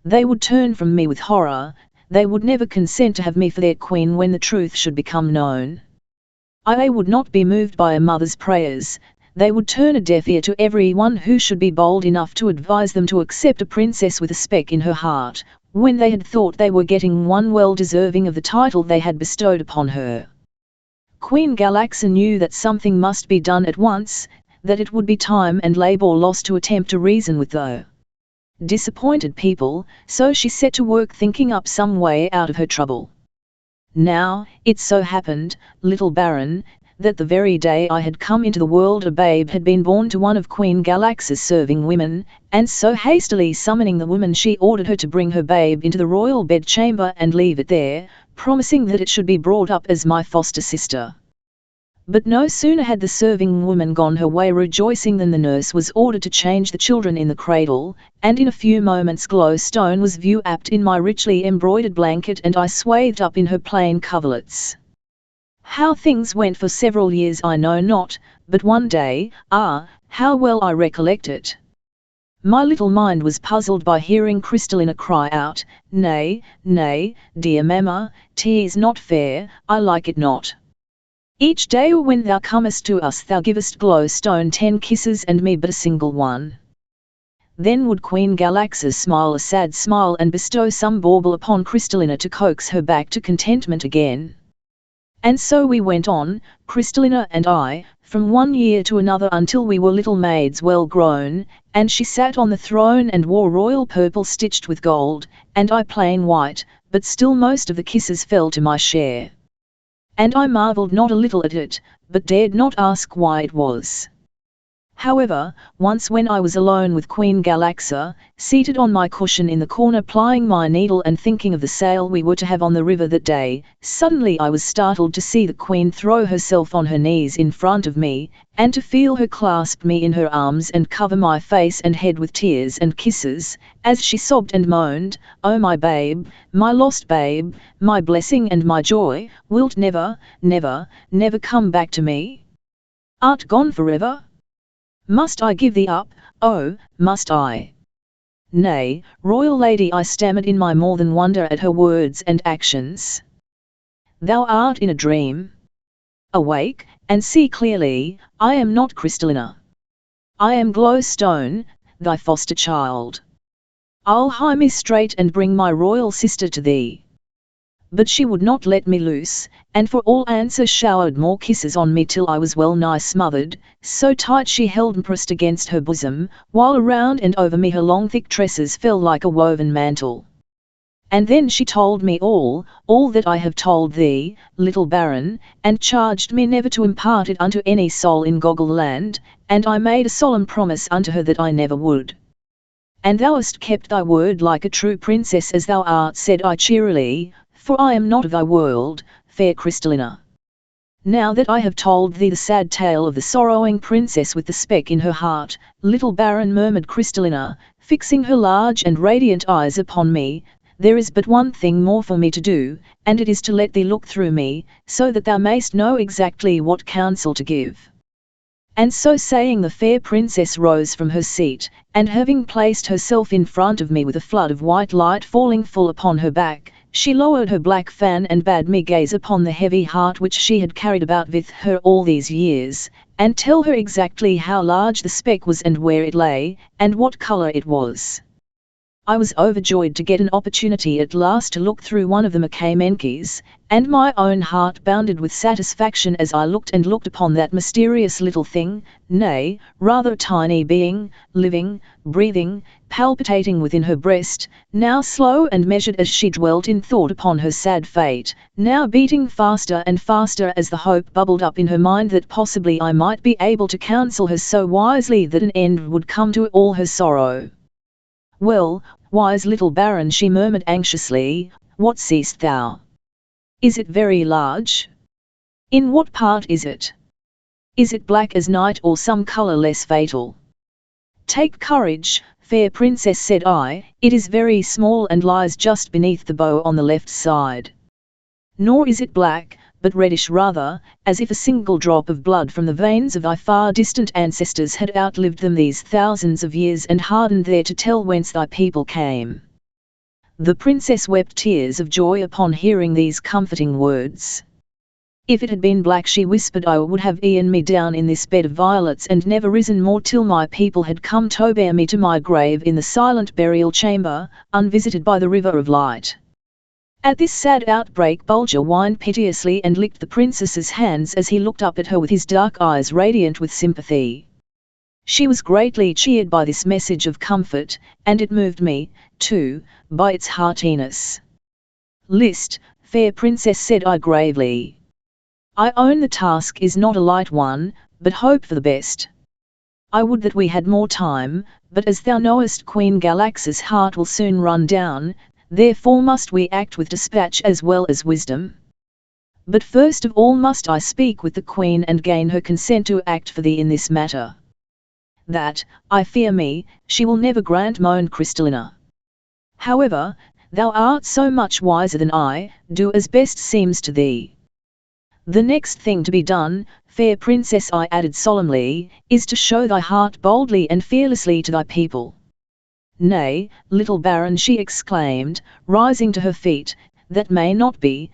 A: They would turn from me with horror, they would never consent to have me for their queen when the truth should become known. I would not be moved by a mother's prayers, they would turn a deaf ear to every one who should be bold enough to advise them to accept a princess with a speck in her heart, when they had thought they were getting one well deserving of the title they had bestowed upon her. Queen Galaxa knew that something must be done at once, that it would be time and labor lost to attempt to reason with the disappointed people, so she set to work thinking up some way out of her trouble. Now, it so happened, little Baron, that the very day I had come into the world a babe had been born to one of Queen Galaxa's serving women, and so hastily summoning the woman she ordered her to bring her babe into the royal bedchamber and leave it there, promising that it should be brought up as my foster sister. But no sooner had the serving woman gone her way rejoicing than the nurse was ordered to change the children in the cradle, and in a few moments Glowstone was view-apt in my richly embroidered blanket and I swathed up in her plain coverlets. How things went for several years I know not, but one day, how well I recollect it. My little mind was puzzled by hearing Crystallina cry out, "Nay, nay, dear mamma, 'tis not fair, I like it not. Each day when thou comest to us thou givest Glowstone 10 kisses and me but a single one." Then would Queen Galaxa smile a sad smile and bestow some bauble upon Crystallina to coax her back to contentment again. And so we went on, Crystallina and I, from one year to another until we were little maids well grown, and she sat on the throne and wore royal purple stitched with gold, and I plain white, but still most of the kisses fell to my share. And I marvelled not a little at it, but dared not ask why it was. However, once when I was alone with Queen Galaxa, seated on my cushion in the corner plying my needle and thinking of the sail we were to have on the river that day, suddenly I was startled to see the Queen throw herself on her knees in front of me, and to feel her clasp me in her arms and cover my face and head with tears and kisses, as she sobbed and moaned, "Oh my babe, my lost babe, my blessing and my joy, wilt never, never, never come back to me? Art gone forever? Must I give thee up, oh, must I?" "Nay, royal lady," I stammered in my more than wonder at her words and actions. "Thou art in a dream. Awake, and see clearly, I am not Crystallina. I am Glowstone, thy foster child. I'll hie me straight and bring my royal sister to thee." But she would not let me loose, and for all answer showered more kisses on me till I was well nigh smothered, so tight she held me pressed against her bosom, while around and over me her long thick tresses fell like a woven mantle. And then she told me all that I have told thee, little Baron, and charged me never to impart it unto any soul in Goggle Land, and I made a solemn promise unto her that I never would. "And thou hast kept thy word like a true princess as thou art," said I cheerily, "for I am not of thy world, fair Crystallina." "Now that I have told thee the sad tale of the sorrowing princess with the speck in her heart, little Baron," murmured Crystallina, fixing her large and radiant eyes upon me, "there is but one thing more for me to do, and it is to let thee look through me, so that thou mayst know exactly what counsel to give." And so saying the fair princess rose from her seat, and having placed herself in front of me with a flood of white light falling full upon her back, she lowered her black fan and bade me gaze upon the heavy heart which she had carried about with her all these years, and tell her exactly how large the speck was and where it lay, and what colour it was. I was overjoyed to get an opportunity at last to look through one of the Makamenkis, and my own heart bounded with satisfaction as I looked and looked upon that mysterious little thing, nay, rather tiny being, living, breathing, palpitating within her breast, now slow and measured as she dwelt in thought upon her sad fate, now beating faster and faster as the hope bubbled up in her mind that possibly I might be able to counsel her so wisely that an end would come to all her sorrow. "Well, wise little Baron," she murmured anxiously, "what seest thou? Is it very large? In what part is it? Is it black as night or some colour less fatal?" "Take courage, fair princess," said I, "it is very small and lies just beneath the bow on the left side. Nor is it black, but reddish rather, as if a single drop of blood from the veins of thy far-distant ancestors had outlived them these thousands of years and hardened there to tell whence thy people came." The princess wept tears of joy upon hearing these comforting words. "If it had been black," she whispered, "I would have e'en me down in this bed of violets and never risen more till my people had come to bear me to my grave in the silent burial chamber, unvisited by the river of light." At this sad outbreak Bulger whined piteously and licked the princess's hands as he looked up at her with his dark eyes radiant with sympathy. She was greatly cheered by this message of comfort, and it moved me, too, by its heartiness. "List, fair princess," said I gravely. I own the task is not a light one, but hope for the best. I would that we had more time, but as thou knowest Queen Galaxa's heart will soon run down, therefore must we act with dispatch as well as wisdom. But first of all must I speak with the Queen and gain her consent to act for thee in this matter. That, I fear me, she will never grant, moaned Crystallina. However, thou art so much wiser than I, do as best seems to thee. The next thing to be done, fair princess, I added solemnly, is to show thy heart boldly and fearlessly to thy people. Nay, little baron, she exclaimed, rising to her feet, that may not be,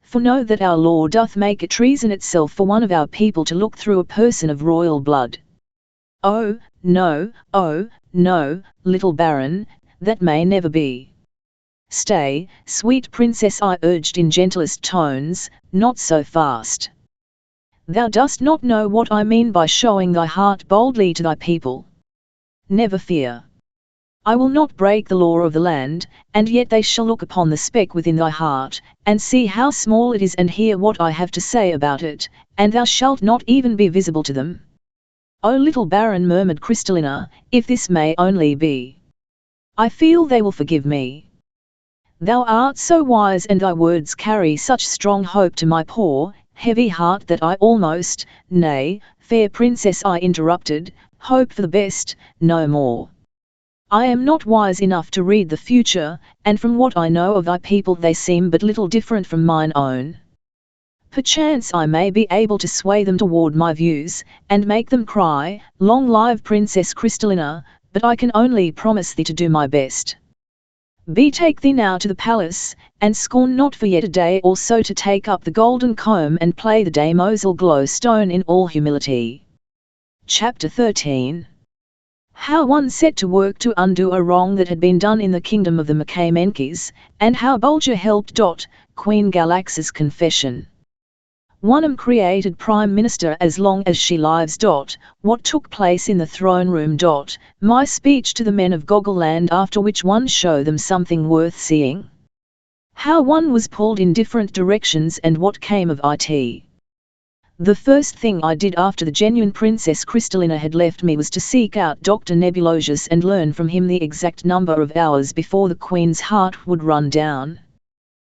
A: for know that our law doth make it treason itself for one of our people to look through a person of royal blood. Oh, no, little baron, that may never be. Stay, sweet princess, I urged in gentlest tones, not so fast. Thou dost not know what I mean by showing thy heart boldly to thy people. Never fear. I will not break the law of the land, and yet they shall look upon the speck within thy heart, and see how small it is, and hear what I have to say about it, and thou shalt not even be visible to them. O little baron, murmured Crystallina, if this may only be. I feel they will forgive me. Thou art so wise, and thy words carry such strong hope to my poor, heavy heart that I almost, nay, fair princess, I interrupted, hope for the best, no more. I am not wise enough to read the future, and from what I know of thy people they seem but little different from mine own. Perchance I may be able to sway them toward my views, and make them cry, long live Princess Crystallina, but I can only promise thee to do my best. Betake thee now to the palace, and scorn not for yet a day or so to take up the golden comb and play the damozel glowstone in all humility. Chapter 13. How one set to work to undo a wrong that had been done in the kingdom of the Makamenkes, and how Bulger helped. Queen Galaxa's confession. One created Prime Minister as long as she lives. What took place in the throne room. My speech to the men of Goggleland, after which one show them something worth seeing. How one was pulled in different directions and what came of it. The first thing I did after the genuine Princess Crystallina had left me was to seek out Dr. Nebulosius and learn from him the exact number of hours before the Queen's heart would run down.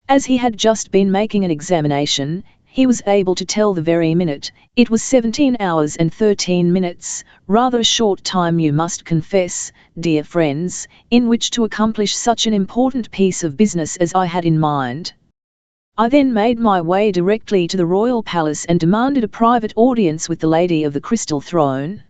A: As he had just been making an examination, he was able to tell the very minute. It was 17 hours and 13 minutes, rather a short time, you must confess, dear friends, in which to accomplish such an important piece of business as I had in mind. I then made my way directly to the royal palace and demanded a private audience with the Lady of the Crystal Throne.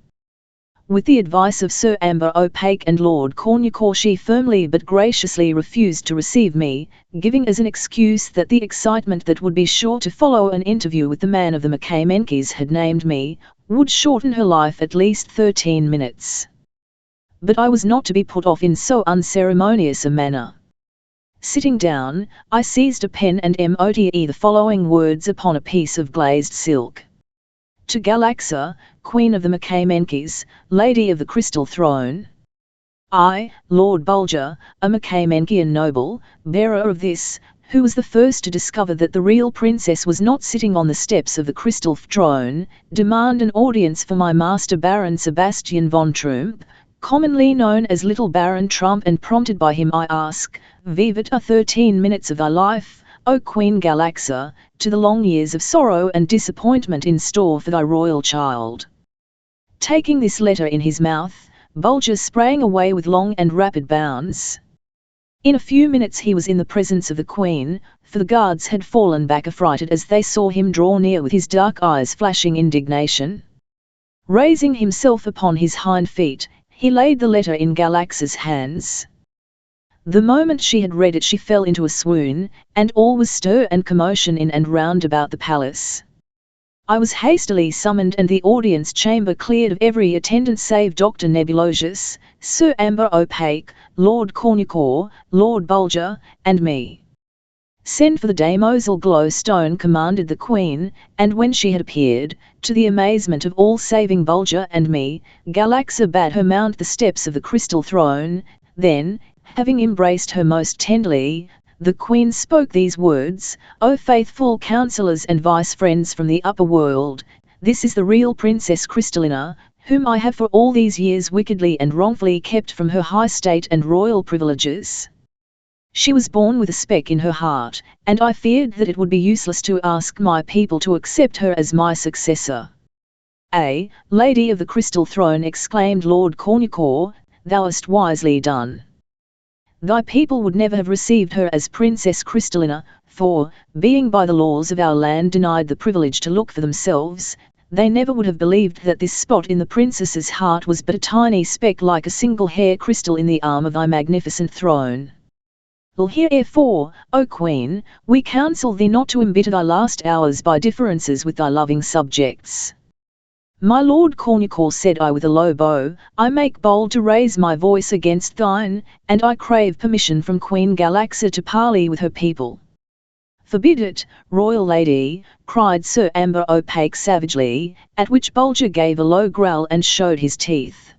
A: With the advice of Sir Amber Opaque and Lord Cornucore, she firmly but graciously refused to receive me, giving as an excuse that the excitement that would be sure to follow an interview with the man of the Makamenkes had named me, would shorten her life at least 13 minutes. But I was not to be put off in so unceremonious a manner. Sitting down, I seized a pen and mote the following words upon a piece of glazed silk. To Galaxa, Queen of the Makamenkes, Lady of the Crystal Throne. I, Lord Bulger, a Makamenkian noble, bearer of this, who was the first to discover that the real princess was not sitting on the steps of the Crystal Throne, demand an audience for my master Baron Sebastian von Trump, commonly known as Little Baron Trump, and prompted by him I ask, vivat 13 minutes of thy life, O Queen Galaxa, to the long years of sorrow and disappointment in store for thy royal child. Taking this letter in his mouth, Bulger sprang away with long and rapid bounds. In a few minutes he was in the presence of the Queen, for the guards had fallen back affrighted as they saw him draw near with his dark eyes flashing indignation. Raising himself upon his hind feet, he laid the letter in Galaxa's hands. The moment she had read it she fell into a swoon, and all was stir and commotion in and round about the palace. I was hastily summoned and the audience chamber cleared of every attendant save Dr. Nebulosius, Sir Amber Opaque, Lord Cornucore, Lord Bulger, and me. Send for the damozel glowstone, commanded the Queen, and when she had appeared, to the amazement of all saving Bulger and me, Galaxa bade her mount the steps of the crystal throne. Then, having embraced her most tenderly, The Queen spoke these words, "O faithful counsellors and vice-friends from the upper world, this is the real Princess Crystallina, whom I have for all these years wickedly and wrongfully kept from her high state and royal privileges. She was born with a speck in her heart, and I feared that it would be useless to ask my people to accept her as my successor." "A Lady of the Crystal Throne," exclaimed Lord Cornucore, "thou hast wisely done. Thy people would never have received her as Princess Crystallina, for, being by the laws of our land denied the privilege to look for themselves, they never would have believed that this spot in the princess's heart was but a tiny speck like a single hair crystal in the arm of thy magnificent throne. Herefore, O Queen, we counsel thee not to embitter thy last hours by differences with thy loving subjects." "My Lord Cornucore," said I with a low bow, "I make bold to raise my voice against thine, and I crave permission from Queen Galaxa to parley with her people." "Forbid it, royal lady," cried Sir Amber O'Pake savagely, at which Bulger gave a low growl and showed his teeth.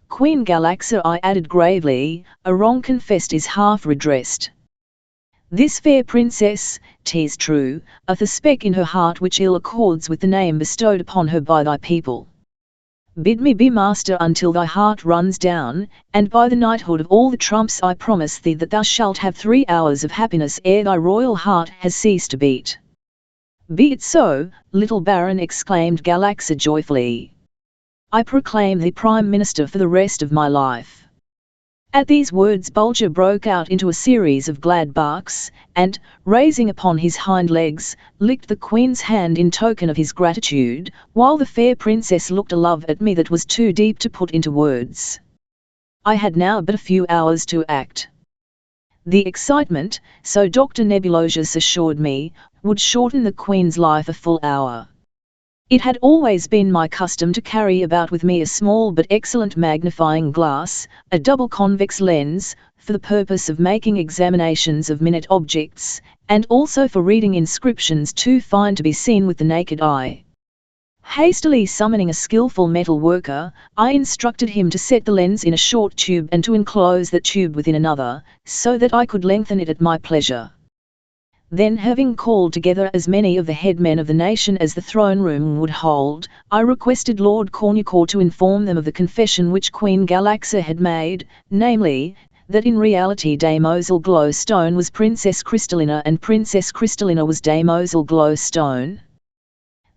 A: "Queen Galaxa," I added gravely, "a wrong confessed is half redressed. This fair princess, 'tis true, hath a speck in her heart which ill accords with the name bestowed upon her by thy people. Bid me be master until thy heart runs down, and by the knighthood of all the trumps I promise thee that thou shalt have 3 hours of happiness ere thy royal heart has ceased to beat." "Be it so, little baron," exclaimed Galaxa joyfully. "I proclaim thee Prime Minister for the rest of my life." At these words Bulger broke out into a series of glad barks, and, raising upon his hind legs, licked the Queen's hand in token of his gratitude, while the fair princess looked a love at me that was too deep to put into words. I had now but a few hours to act. The excitement, so Dr. Nebulosius assured me, would shorten the Queen's life a full hour. It had always been my custom to carry about with me a small but excellent magnifying glass, a double convex lens, for the purpose of making examinations of minute objects, and also for reading inscriptions too fine to be seen with the naked eye. Hastily summoning a skillful metal worker, I instructed him to set the lens in a short tube and to enclose that tube within another, so that I could lengthen it at my pleasure. Then, having called together as many of the headmen of the nation as the throne room would hold, I requested Lord Cornucore to inform them of the confession which Queen Galaxa had made, namely, that in reality Damoiselle Glowstone was Princess Crystallina and Princess Crystallina was Damoiselle Glowstone.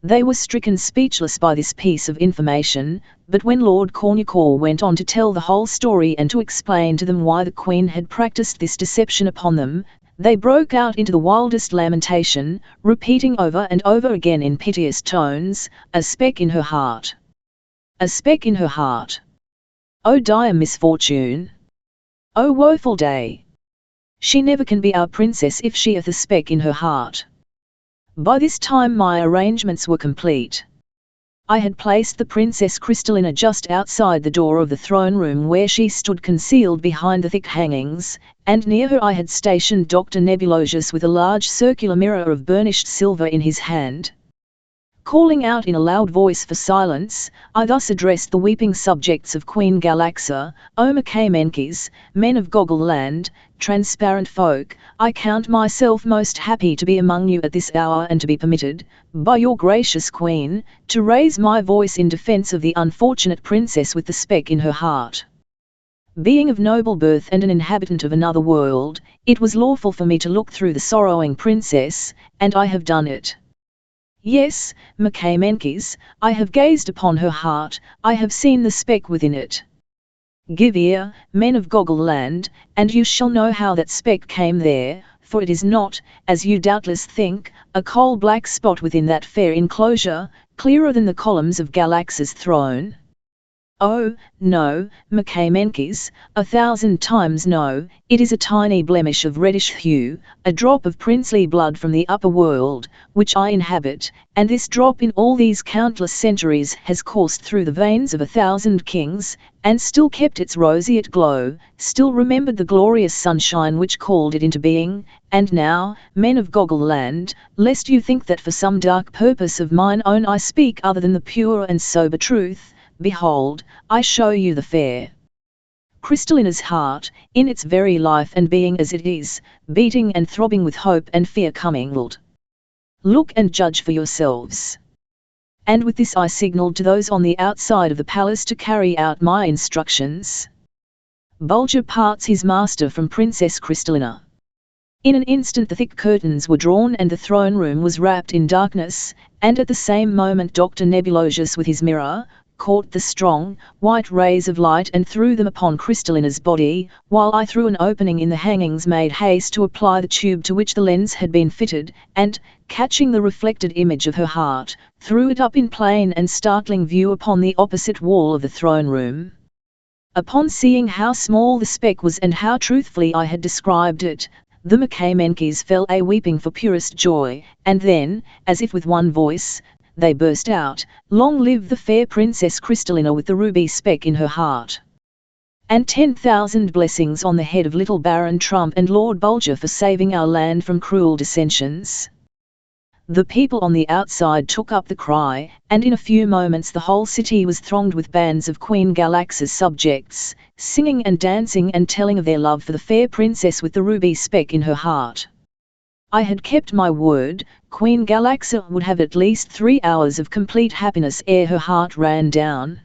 A: They were stricken speechless by this piece of information, but when Lord Cornucore went on to tell the whole story and to explain to them why the Queen had practiced this deception upon them, they broke out into the wildest lamentation, repeating over and over again in piteous tones, "A speck in her heart! A speck in her heart! Oh dire misfortune! Oh woeful day! She never can be our princess if she hath a speck in her heart." By this time my arrangements were complete. I had placed the Princess Crystallina just outside the door of the throne room where she stood concealed behind the thick hangings, and near her I had stationed Dr. Nebulosius with a large circular mirror of burnished silver in his hand. Calling out in a loud voice for silence, I thus addressed the weeping subjects of Queen Galaxa: "O Makamenkes, men of Goggle Land, transparent folk, I count myself most happy to be among you at this hour and to be permitted, by your gracious Queen, to raise my voice in defence of the unfortunate princess with the speck in her heart. Being of noble birth and an inhabitant of another world, it was lawful for me to look through the sorrowing princess, and I have done it. Yes, Makamenkes, I have gazed upon her heart, I have seen the speck within it. Give ear, men of Goggle Land, and you shall know how that speck came there, for it is not, as you doubtless think, a coal-black spot within that fair enclosure, clearer than the columns of Galaxa's throne. Oh, no, Makamenkes, 1,000 times no, it is a tiny blemish of reddish hue, a drop of princely blood from the upper world, which I inhabit, and this drop in all these countless centuries has coursed through the veins of 1,000 kings, and still kept its roseate glow, still remembered the glorious sunshine which called it into being, and now, men of Goggle Land, lest you think that for some dark purpose of mine own I speak other than the pure and sober truth, behold, I show you the fair, Crystallina's heart, in its very life and being as it is, beating and throbbing with hope and fear commingled. Look and judge for yourselves. And with this I signalled to those on the outside of the palace to carry out my instructions. Bulger parts his master from Princess Crystallina. In an instant the thick curtains were drawn and the throne room was wrapped in darkness, and at the same moment Dr. Nebulosius with his mirror, caught the strong, white rays of light and threw them upon Crystallina's body, while I through an opening in the hangings made haste to apply the tube to which the lens had been fitted, and, catching the reflected image of her heart, threw it up in plain and startling view upon the opposite wall of the throne room. Upon seeing how small the speck was and how truthfully I had described it, the Makamenkis fell a weeping for purest joy, and then, as if with one voice, they burst out, "Long live the fair Princess Crystallina with the ruby speck in her heart! And 10,000 blessings on the head of little Baron Trump and Lord Bulger for saving our land from cruel dissensions." The people on the outside took up the cry, and in a few moments the whole city was thronged with bands of Queen Galaxa's subjects, singing and dancing and telling of their love for the fair princess with the ruby speck in her heart. I had kept my word. Queen Galaxa would have at least 3 hours of complete happiness ere her heart ran down.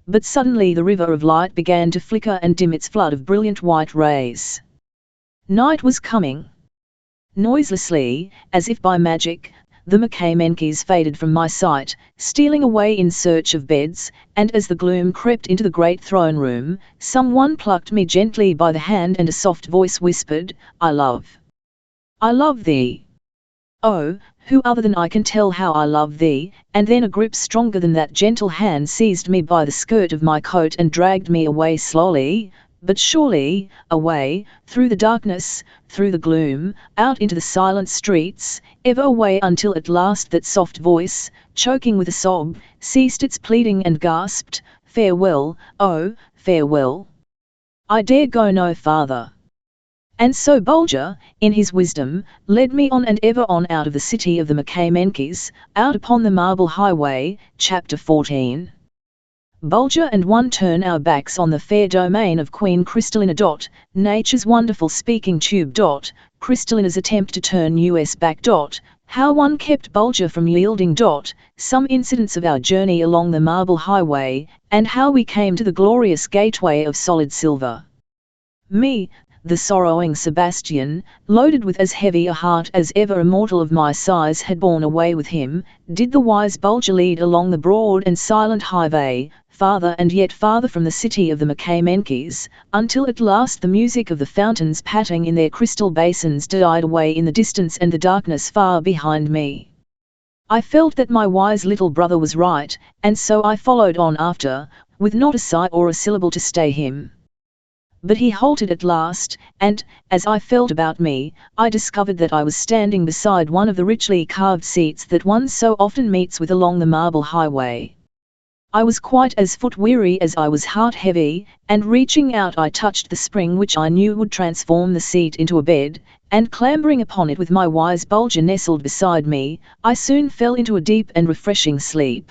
A: But suddenly the river of light began to flicker and dim its flood of brilliant white rays. Night was coming. Noiselessly, as if by magic, the Makamenkis faded from my sight, stealing away in search of beds, and as the gloom crept into the great throne room, someone plucked me gently by the hand and a soft voice whispered, I love thee. Oh, who other than I can tell how I love thee?" And then a grip stronger than that gentle hand seized me by the skirt of my coat and dragged me away slowly, but surely, away, through the darkness, through the gloom, out into the silent streets, ever away until at last that soft voice, choking with a sob, ceased its pleading and gasped, "Farewell, oh, farewell. I dare go no farther." And so Bulger, in his wisdom, led me on and ever on out of the city of the Makamenkis, out upon the marble highway. Chapter 14. Bulger and one turn our backs on the fair domain of Queen Crystallina. Nature's wonderful speaking tube. Crystallina's attempt to turn us back. How one kept Bulger from yielding. Some incidents of our journey along the marble highway, and how we came to the glorious gateway of solid silver. Me, the sorrowing Sebastian, loaded with as heavy a heart as ever a mortal of my size had borne away with him, did the wise Bulger lead along the broad and silent highway, farther and yet farther from the city of the Makamenkis, until at last the music of the fountains patting in their crystal basins died away in the distance and the darkness far behind me. I felt that my wise little brother was right, and so I followed on after, with not a sigh or a syllable to stay him. But he halted at last, and, as I felt about me, I discovered that I was standing beside one of the richly carved seats that one so often meets with along the marble highway. I was quite as foot-weary as I was heart-heavy, and reaching out I touched the spring which I knew would transform the seat into a bed, and clambering upon it with my wise Bulger nestled beside me, I soon fell into a deep and refreshing sleep.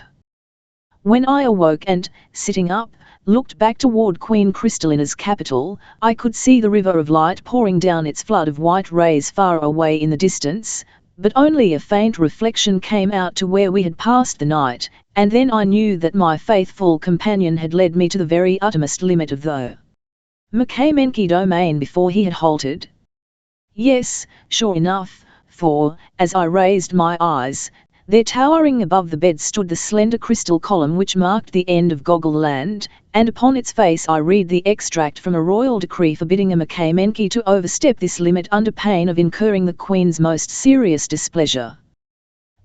A: When I awoke and, sitting up, looked back toward Queen Crystallina's capital, I could see the river of light pouring down its flood of white rays far away in the distance, but only a faint reflection came out to where we had passed the night, and then I knew that my faithful companion had led me to the very uttermost limit of the Makamenki domain before he had halted. Yes, sure enough, for, as I raised my eyes, there towering above the bed stood the slender crystal column which marked the end of Goggle Land, and upon its face I read the extract from a royal decree forbidding a Makamenki to overstep this limit under pain of incurring the Queen's most serious displeasure.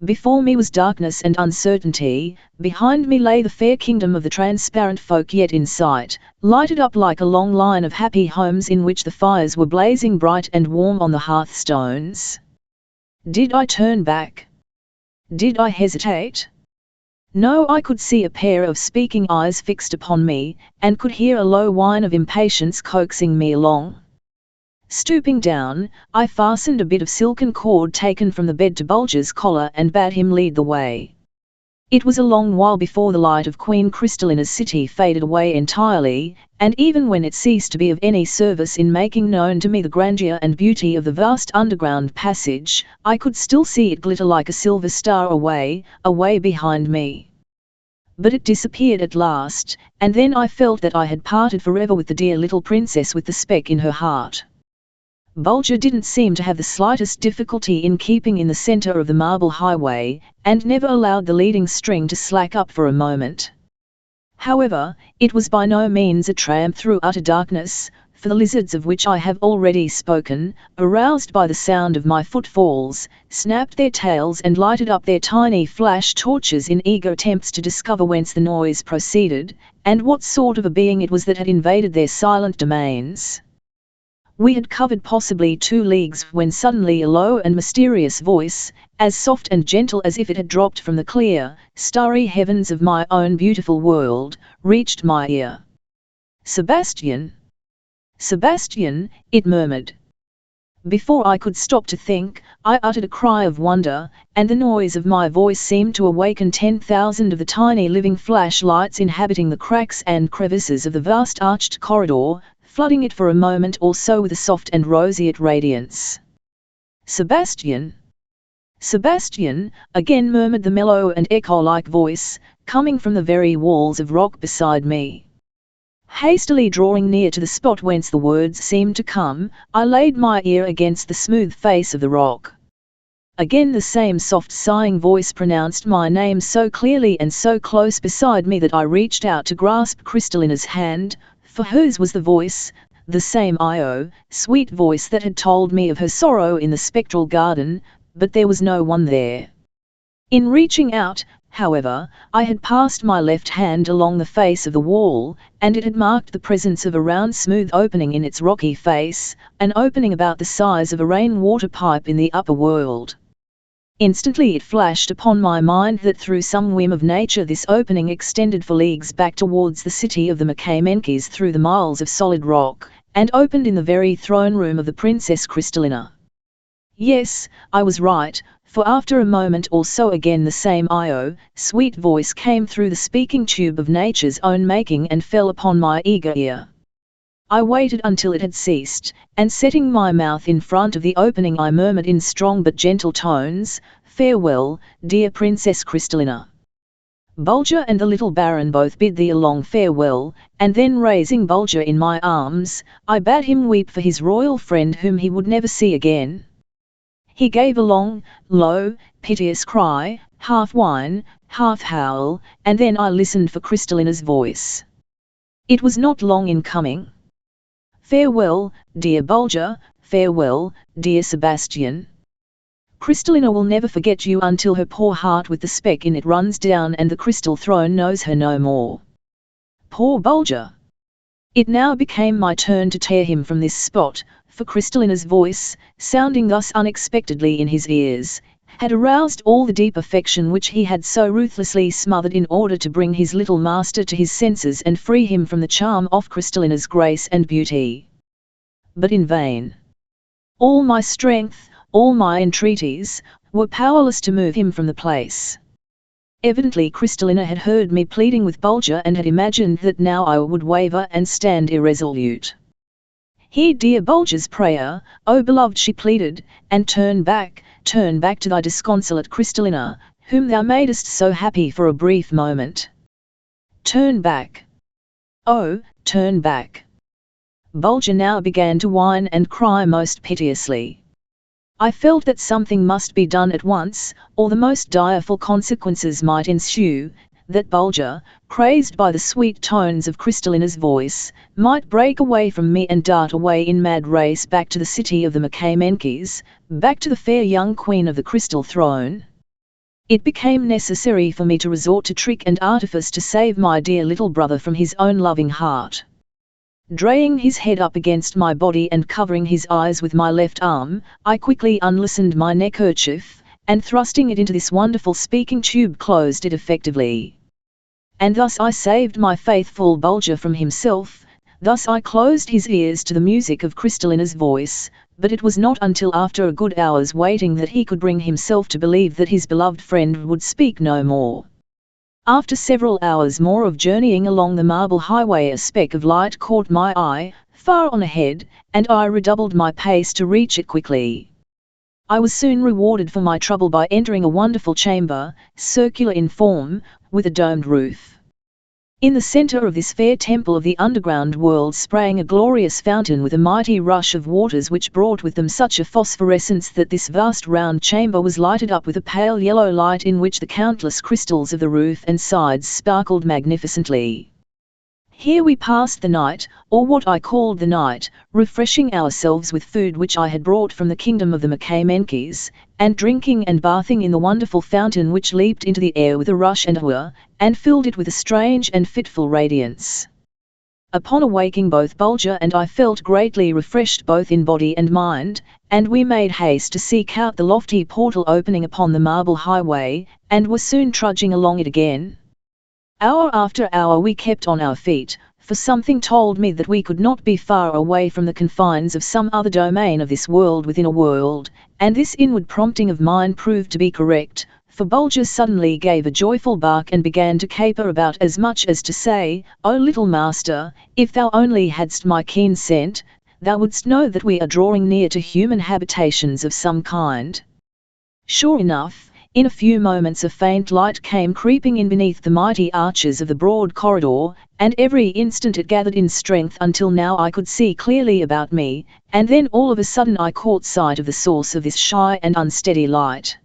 A: Before me was darkness and uncertainty, behind me lay the fair kingdom of the transparent folk yet in sight, lighted up like a long line of happy homes in which the fires were blazing bright and warm on the hearthstones. Did I turn back? Did I hesitate? No, I could see a pair of speaking eyes fixed upon me, and could hear a low whine of impatience coaxing me along. Stooping down, I fastened a bit of silken cord taken from the bed to Bulger's collar and bade him lead the way. It was a long while before the light of Queen Crystallina's city faded away entirely, and even when it ceased to be of any service in making known to me the grandeur and beauty of the vast underground passage, I could still see it glitter like a silver star away behind me. But it disappeared at last, and then I felt that I had parted forever with the dear little princess with the speck in her heart. Bulger didn't seem to have the slightest difficulty in keeping in the center of the marble highway, and never allowed the leading string to slack up for a moment. However, it was by no means a tramp through utter darkness, for the lizards of which I have already spoken, aroused by the sound of my footfalls, snapped their tails and lighted up their tiny flash torches in eager attempts to discover whence the noise proceeded, and what sort of a being it was that had invaded their silent domains. We had covered possibly 2 leagues when suddenly a low and mysterious voice, as soft and gentle as if it had dropped from the clear, starry heavens of my own beautiful world, reached my ear. "Sebastian! Sebastian!" it murmured. Before I could stop to think, I uttered a cry of wonder, and the noise of my voice seemed to awaken 10,000 of the tiny living flashlights inhabiting the cracks and crevices of the vast arched corridor, flooding it for a moment or so with a soft and roseate radiance. "Sebastian! Sebastian!" again murmured the mellow and echo-like voice, coming from the very walls of rock beside me. Hastily drawing near to the spot whence the words seemed to come, I laid my ear against the smooth face of the rock. Again the same soft sighing voice pronounced my name so clearly and so close beside me that I reached out to grasp Crystallina's hand, for hers was the voice, the same sweet voice that had told me of her sorrow in the spectral garden, but there was no one there. In reaching out, however, I had passed my left hand along the face of the wall, and it had marked the presence of a round smooth opening in its rocky face, an opening about the size of a rain-water pipe in the upper world. Instantly it flashed upon my mind that through some whim of nature this opening extended for leagues back towards the city of the Makamenkes through the miles of solid rock, and opened in the very throne room of the Princess Crystallina. Yes, I was right, for after a moment or so again the same sweet voice came through the speaking tube of nature's own making and fell upon my eager ear. I waited until it had ceased, and setting my mouth in front of the opening I murmured in strong but gentle tones, "Farewell, dear Princess Crystallina." Bulger and the little Baron both bid thee a long farewell, and then raising Bulger in my arms, I bade him weep for his royal friend whom he would never see again. He gave a long, low, piteous cry, half whine, half howl, and then I listened for Crystallina's voice. It was not long in coming. "Farewell, dear Bulger, farewell, dear Sebastian. Crystallina will never forget you until her poor heart with the speck in it runs down and the crystal throne knows her no more." Poor Bulger! It now became my turn to tear him from this spot, for Crystallina's voice, sounding thus unexpectedly in his ears, had aroused all the deep affection which he had so ruthlessly smothered in order to bring his little master to his senses and free him from the charm of Crystallina's grace and beauty. But in vain. All my strength, all my entreaties, were powerless to move him from the place. Evidently Crystallina had heard me pleading with Bulger and had imagined that now I would waver and stand irresolute. "Hear dear Bulger's prayer, O beloved," she pleaded, "and turn back to thy disconsolate Crystallina, whom thou madest so happy for a brief moment. Turn back. Oh, turn back." Bulger now began to whine and cry most piteously. I felt that something must be done at once, or the most direful consequences might ensue, that Bulger, crazed by the sweet tones of Crystallina's voice, might break away from me and dart away in mad race back to the city of the Makamenkes, back to the fair young queen of the crystal throne. It became necessary for me to resort to trick and artifice to save my dear little brother from his own loving heart. Draying his head up against my body and covering his eyes with my left arm, I quickly unloosened my neckerchief, and thrusting it into this wonderful speaking tube closed it effectively. And thus I saved my faithful Bulger from himself, thus I closed his ears to the music of Crystallina's voice, but it was not until after a good hour's waiting that he could bring himself to believe that his beloved friend would speak no more. After several hours more of journeying along the marble highway, a speck of light caught my eye, far on ahead, and I redoubled my pace to reach it quickly. I was soon rewarded for my trouble by entering a wonderful chamber, circular in form, with a domed roof. In the center of this fair temple of the underground world sprang a glorious fountain with a mighty rush of waters which brought with them such a phosphorescence that this vast round chamber was lighted up with a pale yellow light in which the countless crystals of the roof and sides sparkled magnificently. Here we passed the night, or what I called the night, refreshing ourselves with food which I had brought from the kingdom of the Makamenkes, and drinking and bathing in the wonderful fountain which leaped into the air with a rush and a whir, and filled it with a strange and fitful radiance. Upon awaking, both Bulger and I felt greatly refreshed both in body and mind, and we made haste to seek out the lofty portal opening upon the marble highway, and were soon trudging along it again. Hour after hour we kept on our feet, for something told me that we could not be far away from the confines of some other domain of this world within a world, and this inward prompting of mine proved to be correct, for Bulger suddenly gave a joyful bark and began to caper about as much as to say, "O little master, if thou only hadst my keen scent, thou wouldst know that we are drawing near to human habitations of some kind." Sure enough, in a few moments a faint light came creeping in beneath the mighty arches of the broad corridor, and every instant it gathered in strength until now I could see clearly about me, and then all of a sudden I caught sight of the source of this shy and unsteady light.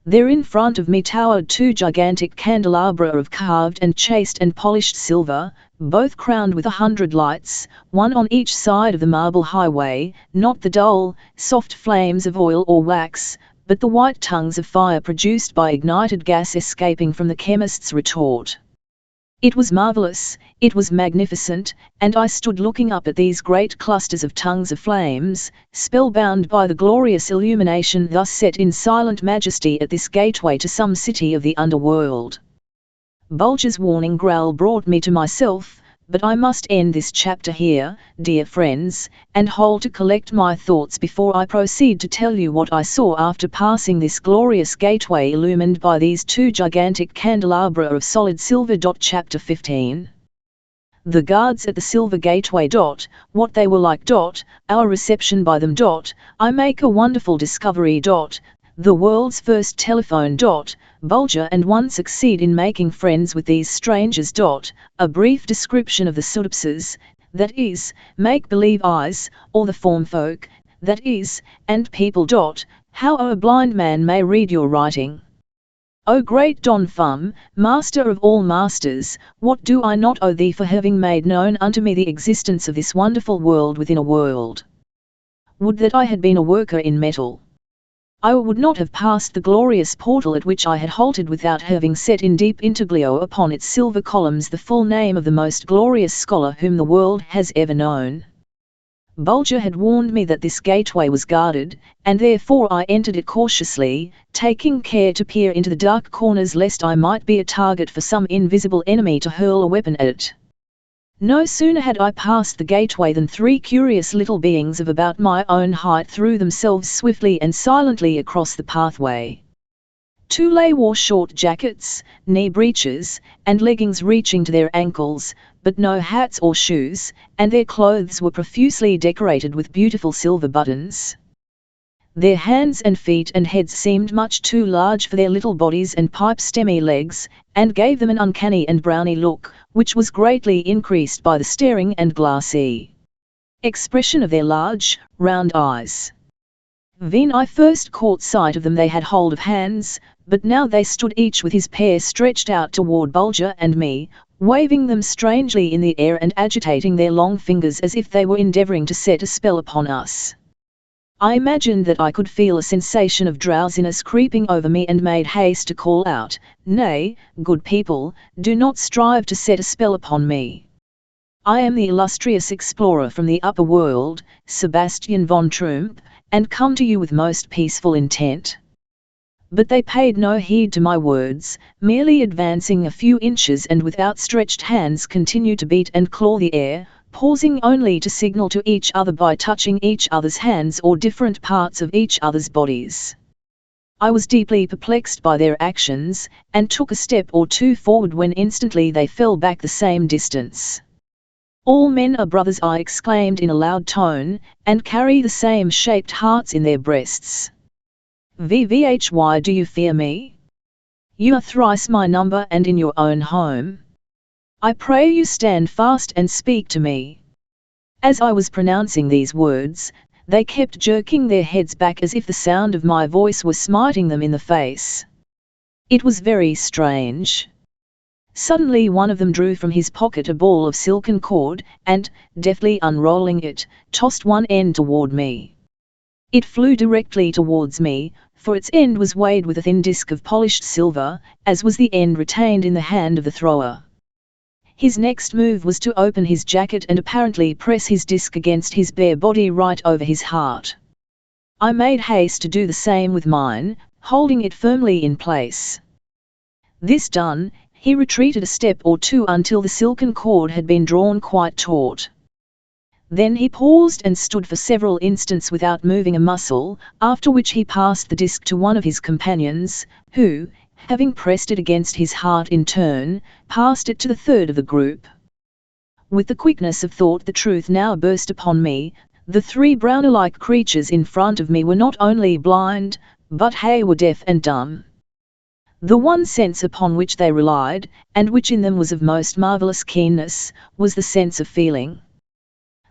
A: There in front of me towered two gigantic candelabra of carved and chased and polished silver, both crowned with 100 lights, one on each side of the marble highway, not the dull, soft flames of oil or wax, but the white tongues of fire produced by ignited gas escaping from the chemist's retort. It was marvellous, it was magnificent, and I stood looking up at these great clusters of tongues of flames, spellbound by the glorious illumination thus set in silent majesty at this gateway to some city of the underworld. Bulger's warning growl brought me to myself, but I must end this chapter here, dear friends, and hold to collect my thoughts before I proceed to tell you what I saw after passing this glorious gateway illumined by these two gigantic candelabra of solid silver. Chapter 15. The guards at the silver gateway. What they were like. Our reception by them. I make a wonderful discovery. The world's first telephone. Bulger and one succeed in making friends with these strangers. A brief description of the pseudopses, that is, make-believe eyes, or the form folk, that is, and people. How a blind man may read your writing. O great Don Fum, master of all masters, what do I not owe thee for having made known unto me the existence of this wonderful world within a world? Would that I had been a worker in metal. I would not have passed the glorious portal at which I had halted without having set in deep intaglio upon its silver columns the full name of the most glorious scholar whom the world has ever known. Bulger had warned me that this gateway was guarded, and therefore I entered it cautiously, taking care to peer into the dark corners lest I might be a target for some invisible enemy to hurl a weapon at. No sooner had I passed the gateway than three curious little beings of about my own height threw themselves swiftly and silently across the pathway. Two wore short jackets, knee breeches, and leggings reaching to their ankles, but no hats or shoes, and their clothes were profusely decorated with beautiful silver buttons. Their hands and feet and heads seemed much too large for their little bodies and pipe-stemmy legs, and gave them an uncanny and browny look, which was greatly increased by the staring and glassy expression of their large, round eyes. When I first caught sight of them they had hold of hands, but now they stood each with his pair stretched out toward Bulger and me, waving them strangely in the air and agitating their long fingers as if they were endeavoring to set a spell upon us. I imagined that I could feel a sensation of drowsiness creeping over me and made haste to call out, "Nay, good people, do not strive to set a spell upon me. I am the illustrious explorer from the upper world, Sebastian von Trump, and come to you with most peaceful intent." But they paid no heed to my words, merely advancing a few inches and with outstretched hands continued to beat and claw the air, pausing only to signal to each other by touching each other's hands or different parts of each other's bodies. I was deeply perplexed by their actions, and took a step or two forward when instantly they fell back the same distance. "All men are brothers," I exclaimed in a loud tone, "and carry the same shaped hearts in their breasts. Why do you fear me? You are thrice my number and in your own home. I pray you stand fast and speak to me." As I was pronouncing these words, they kept jerking their heads back as if the sound of my voice were smiting them in the face. It was very strange. Suddenly one of them drew from his pocket a ball of silken cord, and, deftly unrolling it, tossed one end toward me. It flew directly towards me, for its end was weighted with a thin disc of polished silver, as was the end retained in the hand of the thrower. His next move was to open his jacket and apparently press his disc against his bare body right over his heart. I made haste to do the same with mine, holding it firmly in place. This done, he retreated a step or two until the silken cord had been drawn quite taut. Then he paused and stood for several instants without moving a muscle, after which he passed the disc to one of his companions, who, having pressed it against his heart in turn, passed it to the third of the group. With the quickness of thought the truth now burst upon me: the three browner-like creatures in front of me were not only blind, but were deaf and dumb. The one sense upon which they relied, and which in them was of most marvellous keenness, was the sense of feeling.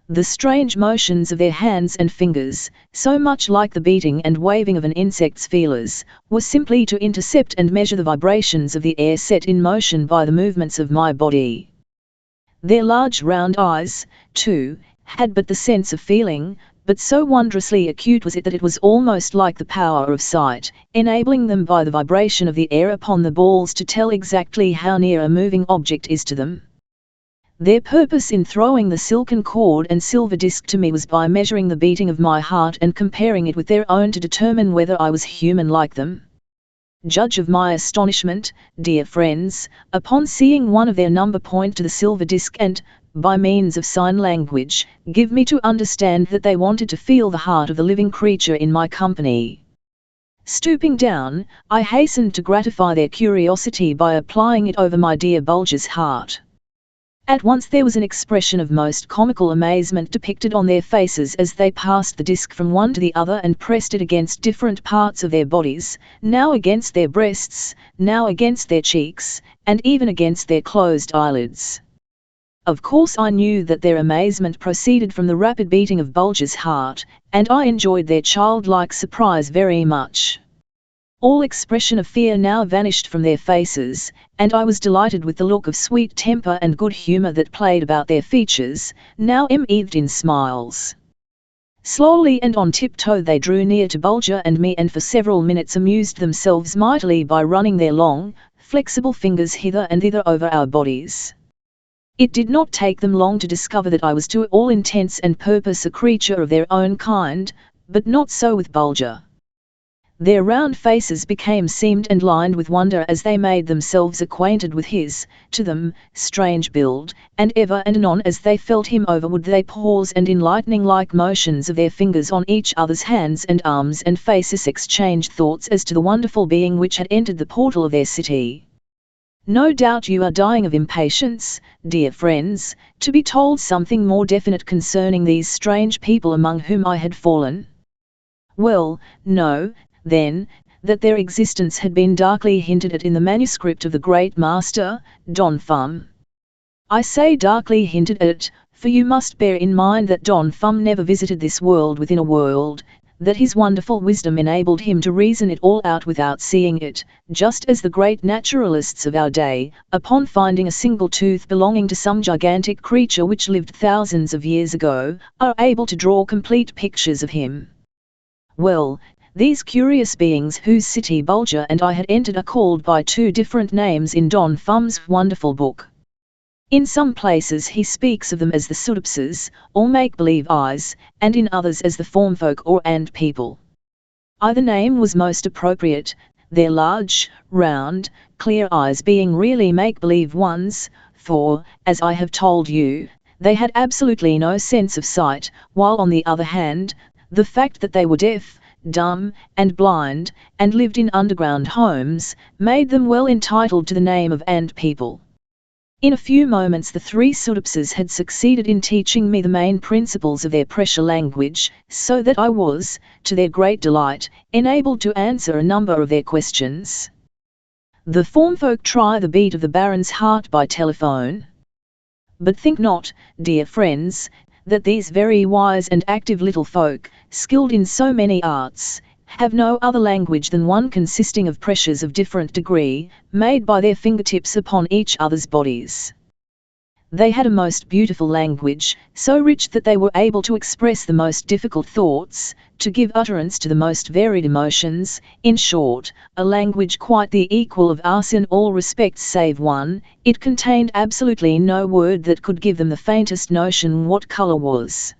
A: The strange motions of their hands and fingers, so much like the beating and waving of an insect's feelers, were simply to intercept and measure the vibrations of the air set in motion by the movements of my body. Their large round eyes, too, had but the sense of feeling, but so wondrously acute was it that it was almost like the power of sight, enabling them by the vibration of the air upon the balls to tell exactly how near a moving object is to them. Their purpose in throwing the silken cord and silver disc to me was by measuring the beating of my heart and comparing it with their own to determine whether I was human like them. Judge of my astonishment, dear friends, upon seeing one of their number point to the silver disc and, by means of sign language, give me to understand that they wanted to feel the heart of the living creature in my company. Stooping down, I hastened to gratify their curiosity by applying it over my dear Bulger's heart. At once there was an expression of most comical amazement depicted on their faces as they passed the disc from one to the other and pressed it against different parts of their bodies, now against their breasts, now against their cheeks, and even against their closed eyelids. Of course I knew that their amazement proceeded from the rapid beating of Bulger's heart, and I enjoyed their childlike surprise very much. All expression of fear now vanished from their faces, and I was delighted with the look of sweet temper and good humour that played about their features, now embedded in smiles. Slowly and on tiptoe they drew near to Bulger and me, and for several minutes amused themselves mightily by running their long, flexible fingers hither and thither over our bodies. It did not take them long to discover that I was to all intents and purpose a creature of their own kind, but not so with Bulger. Their round faces became seamed and lined with wonder as they made themselves acquainted with his, to them, strange build, and ever and anon as they felt him over would they pause and in lightning-like motions of their fingers on each other's hands and arms and faces exchange thoughts as to the wonderful being which had entered the portal of their city. No doubt you are dying of impatience, dear friends, to be told something more definite concerning these strange people among whom I had fallen. Well, know, then, that their existence had been darkly hinted at in the manuscript of the great master, Don Fum. I say darkly hinted at, for you must bear in mind that Don Fum never visited this world within a world, that his wonderful wisdom enabled him to reason it all out without seeing it, just as the great naturalists of our day, upon finding a single tooth belonging to some gigantic creature which lived thousands of years ago, are able to draw complete pictures of him. Well, these curious beings whose city Bulger and I had entered are called by two different names in Don Fum's wonderful book. In some places he speaks of them as the Sudipses, or make-believe eyes, and in others as the formfolk or ant people. Either name was most appropriate, their large, round, clear eyes being really make-believe ones, for, as I have told you, they had absolutely no sense of sight, while on the other hand, the fact that they were deaf, dumb, and blind, and lived in underground homes, made them well entitled to the name of Ant People. In a few moments the three Sudipses had succeeded in teaching me the main principles of their pressure language, so that I was, to their great delight, enabled to answer a number of their questions. The formfolk try the beat of the Baron's heart by telephone. But think not, dear friends, that these very wise and active little folk, skilled in so many arts, have no other language than one consisting of pressures of different degree, made by their fingertips upon each other's bodies. They had a most beautiful language, so rich that they were able to express the most difficult thoughts, to give utterance to the most varied emotions, in short, a language quite the equal of ours in all respects save one. It contained absolutely no word that could give them the faintest notion what colour was.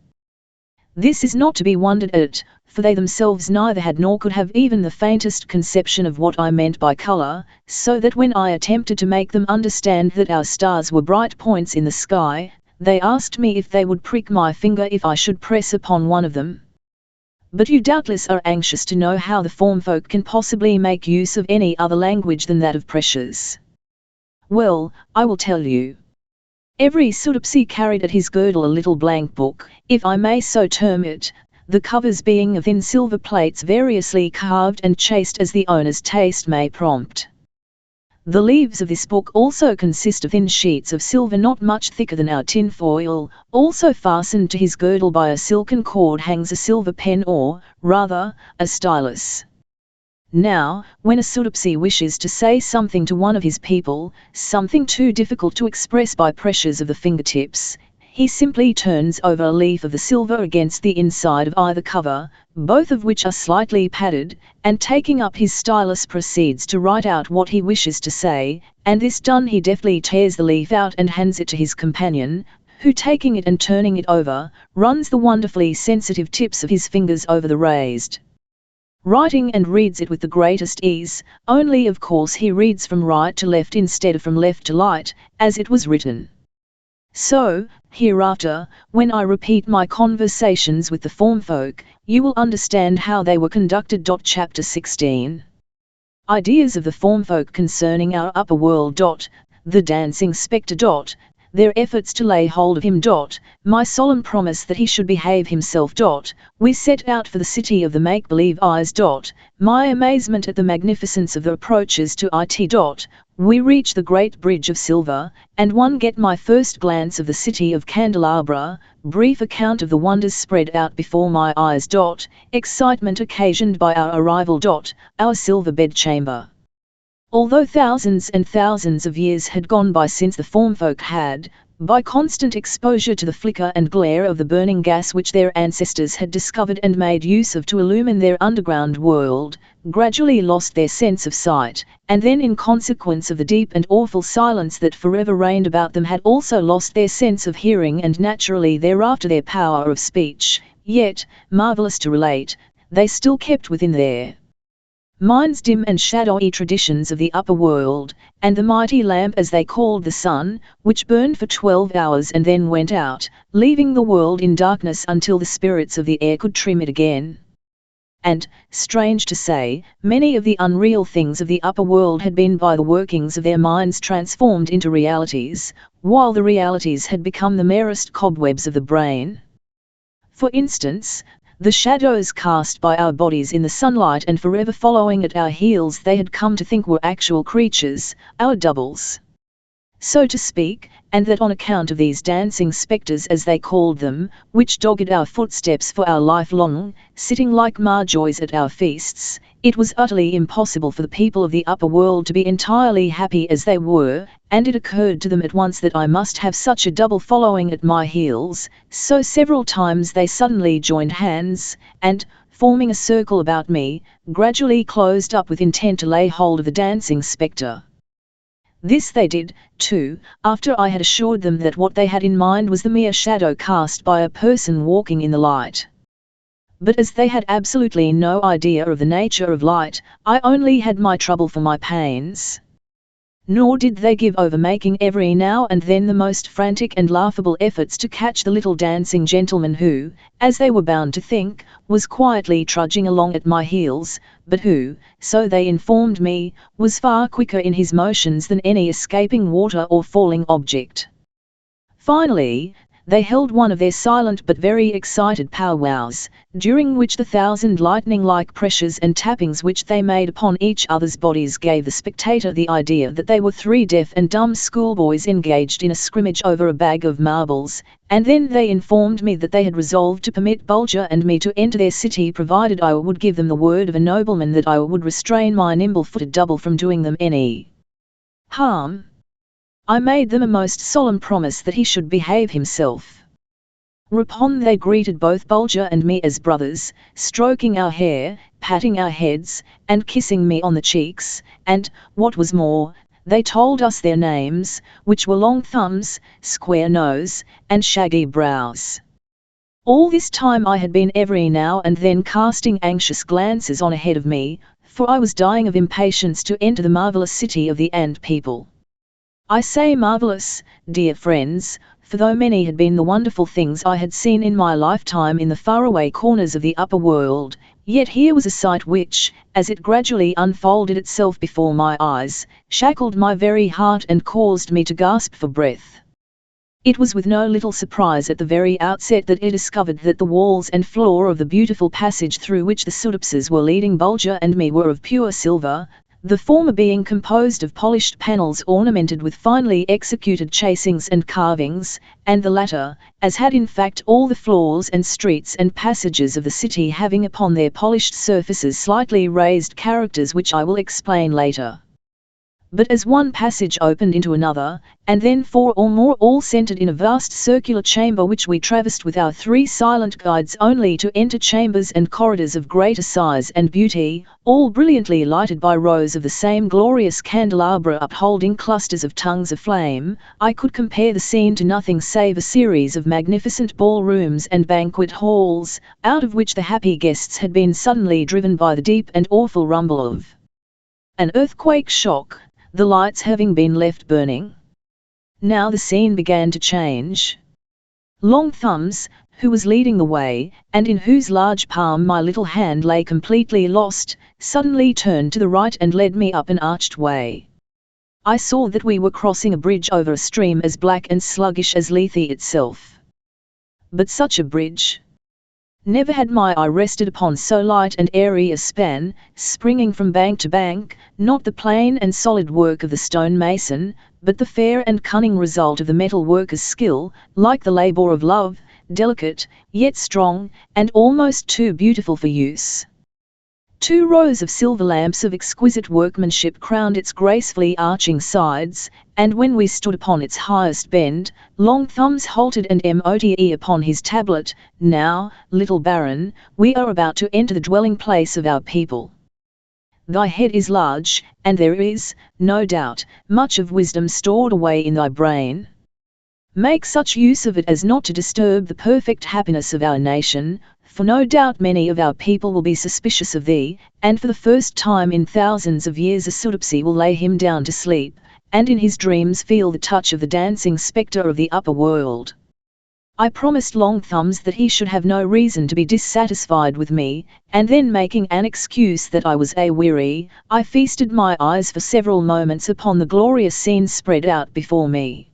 A: This is not to be wondered at, for they themselves neither had nor could have even the faintest conception of what I meant by colour, so that when I attempted to make them understand that our stars were bright points in the sky, they asked me if they would prick my finger if I should press upon one of them. But you doubtless are anxious to know how the formfolk can possibly make use of any other language than that of pressures. Well, I will tell you. Every Sudipse carried at his girdle a little blank book, if I may so term it, the covers being of thin silver plates variously carved and chased as the owner's taste may prompt. The leaves of this book also consist of thin sheets of silver not much thicker than our tin foil. Also fastened to his girdle by a silken cord hangs a silver pen or, rather, a stylus. Now, when a Sudipse wishes to say something to one of his people, something too difficult to express by pressures of the fingertips, he simply turns over a leaf of the silver against the inside of either cover, both of which are slightly padded, and taking up his stylus proceeds to write out what he wishes to say, and this done he deftly tears the leaf out and hands it to his companion, who taking it and turning it over, runs the wonderfully sensitive tips of his fingers over the raised writing and reads it with the greatest ease, only of course he reads from right to left instead of from left to right, as it was written. So, hereafter, when I repeat my conversations with the formfolk, you will understand how they were conducted. Chapter 16. Ideas of the formfolk concerning our upper world. The dancing spectre. Their efforts to lay hold of him. My solemn promise that he should behave himself. We set out for the city of the make-believe eyes. My amazement at the magnificence of the approaches to it. We reach the great bridge of silver, and one get my first glance of the city of Candelabra, brief account of the wonders spread out before my eyes. Excitement occasioned by our arrival. Our silver bedchamber. Although thousands and thousands of years had gone by since the formfolk had, by constant exposure to the flicker and glare of the burning gas which their ancestors had discovered and made use of to illumine their underground world, gradually lost their sense of sight, and then in consequence of the deep and awful silence that forever reigned about them had also lost their sense of hearing and naturally thereafter their power of speech, yet, marvellous to relate, they still kept within their minds dim and shadowy traditions of the upper world, and the mighty lamp as they called the sun, which burned for 12 hours and then went out, leaving the world in darkness until the spirits of the air could trim it again. And, strange to say, many of the unreal things of the upper world had been by the workings of their minds transformed into realities, while the realities had become the merest cobwebs of the brain. For instance, the shadows cast by our bodies in the sunlight and forever following at our heels they had come to think were actual creatures, our doubles, so to speak, and that on account of these dancing spectres as they called them, which dogged our footsteps for our life long, sitting like marjoys at our feasts, it was utterly impossible for the people of the upper world to be entirely happy as they were, and it occurred to them at once that I must have such a double following at my heels, so several times they suddenly joined hands, and, forming a circle about me, gradually closed up with intent to lay hold of the dancing spectre. This they did, too, after I had assured them that what they had in mind was the mere shadow cast by a person walking in the light. But as they had absolutely no idea of the nature of light, I only had my trouble for my pains. Nor did they give over making every now and then the most frantic and laughable efforts to catch the little dancing gentleman who, as they were bound to think, was quietly trudging along at my heels, but who, so they informed me, was far quicker in his motions than any escaping water or falling object. Finally, they held one of their silent but very excited powwows, during which the thousand lightning-like pressures and tappings which they made upon each other's bodies gave the spectator the idea that they were three deaf and dumb schoolboys engaged in a scrimmage over a bag of marbles, and then they informed me that they had resolved to permit Bulger and me to enter their city provided I would give them the word of a nobleman that I would restrain my nimble-footed double from doing them any harm. I made them a most solemn promise that he should behave himself. Whereupon they greeted both Bulger and me as brothers, stroking our hair, patting our heads, and kissing me on the cheeks, and, what was more, they told us their names, which were Long Thumbs, Square Nose, and Shaggy Brows. All this time I had been every now and then casting anxious glances on ahead of me, for I was dying of impatience to enter the marvellous city of the Ant people. I say marvellous, dear friends, for though many had been the wonderful things I had seen in my lifetime in the faraway corners of the upper world, yet here was a sight which, as it gradually unfolded itself before my eyes, shackled my very heart and caused me to gasp for breath. It was with no little surprise at the very outset that I discovered that the walls and floor of the beautiful passage through which the Sudipses were leading Bulger and me were of pure silver, the former being composed of polished panels ornamented with finely executed chasings and carvings, and the latter, as had in fact all the floors and streets and passages of the city having upon their polished surfaces slightly raised characters which I will explain later. But as one passage opened into another, and then four or more all centered in a vast circular chamber which we traversed with our three silent guides only to enter chambers and corridors of greater size and beauty, all brilliantly lighted by rows of the same glorious candelabra upholding clusters of tongues of flame, I could compare the scene to nothing save a series of magnificent ballrooms and banquet halls, out of which the happy guests had been suddenly driven by the deep and awful rumble of an earthquake shock, the lights having been left burning. Now the scene began to change. Long Thumbs, who was leading the way, and in whose large palm my little hand lay completely lost, suddenly turned to the right and led me up an arched way. I saw that we were crossing a bridge over a stream as black and sluggish as Lethe itself. But such a bridge! Never had my eye rested upon so light and airy a span, springing from bank to bank, not the plain and solid work of the stonemason, but the fair and cunning result of the metal worker's skill, like the labour of love, delicate, yet strong, and almost too beautiful for use. 2 rows of silver lamps of exquisite workmanship crowned its gracefully arching sides, and when we stood upon its highest bend, Long Thumbs halted and mote upon his tablet, "Now, little baron, we are about to enter the dwelling place of our people. Thy head is large, and there is, no doubt, much of wisdom stored away in thy brain. Make such use of it as not to disturb the perfect happiness of our nation, for no doubt many of our people will be suspicious of thee, and for the first time in thousands of years a Sudipsi will lay him down to sleep, and in his dreams feel the touch of the dancing spectre of the upper world." I promised Long Thumbs that he should have no reason to be dissatisfied with me, and then making an excuse that I was weary, I feasted my eyes for several moments upon the glorious scene spread out before me.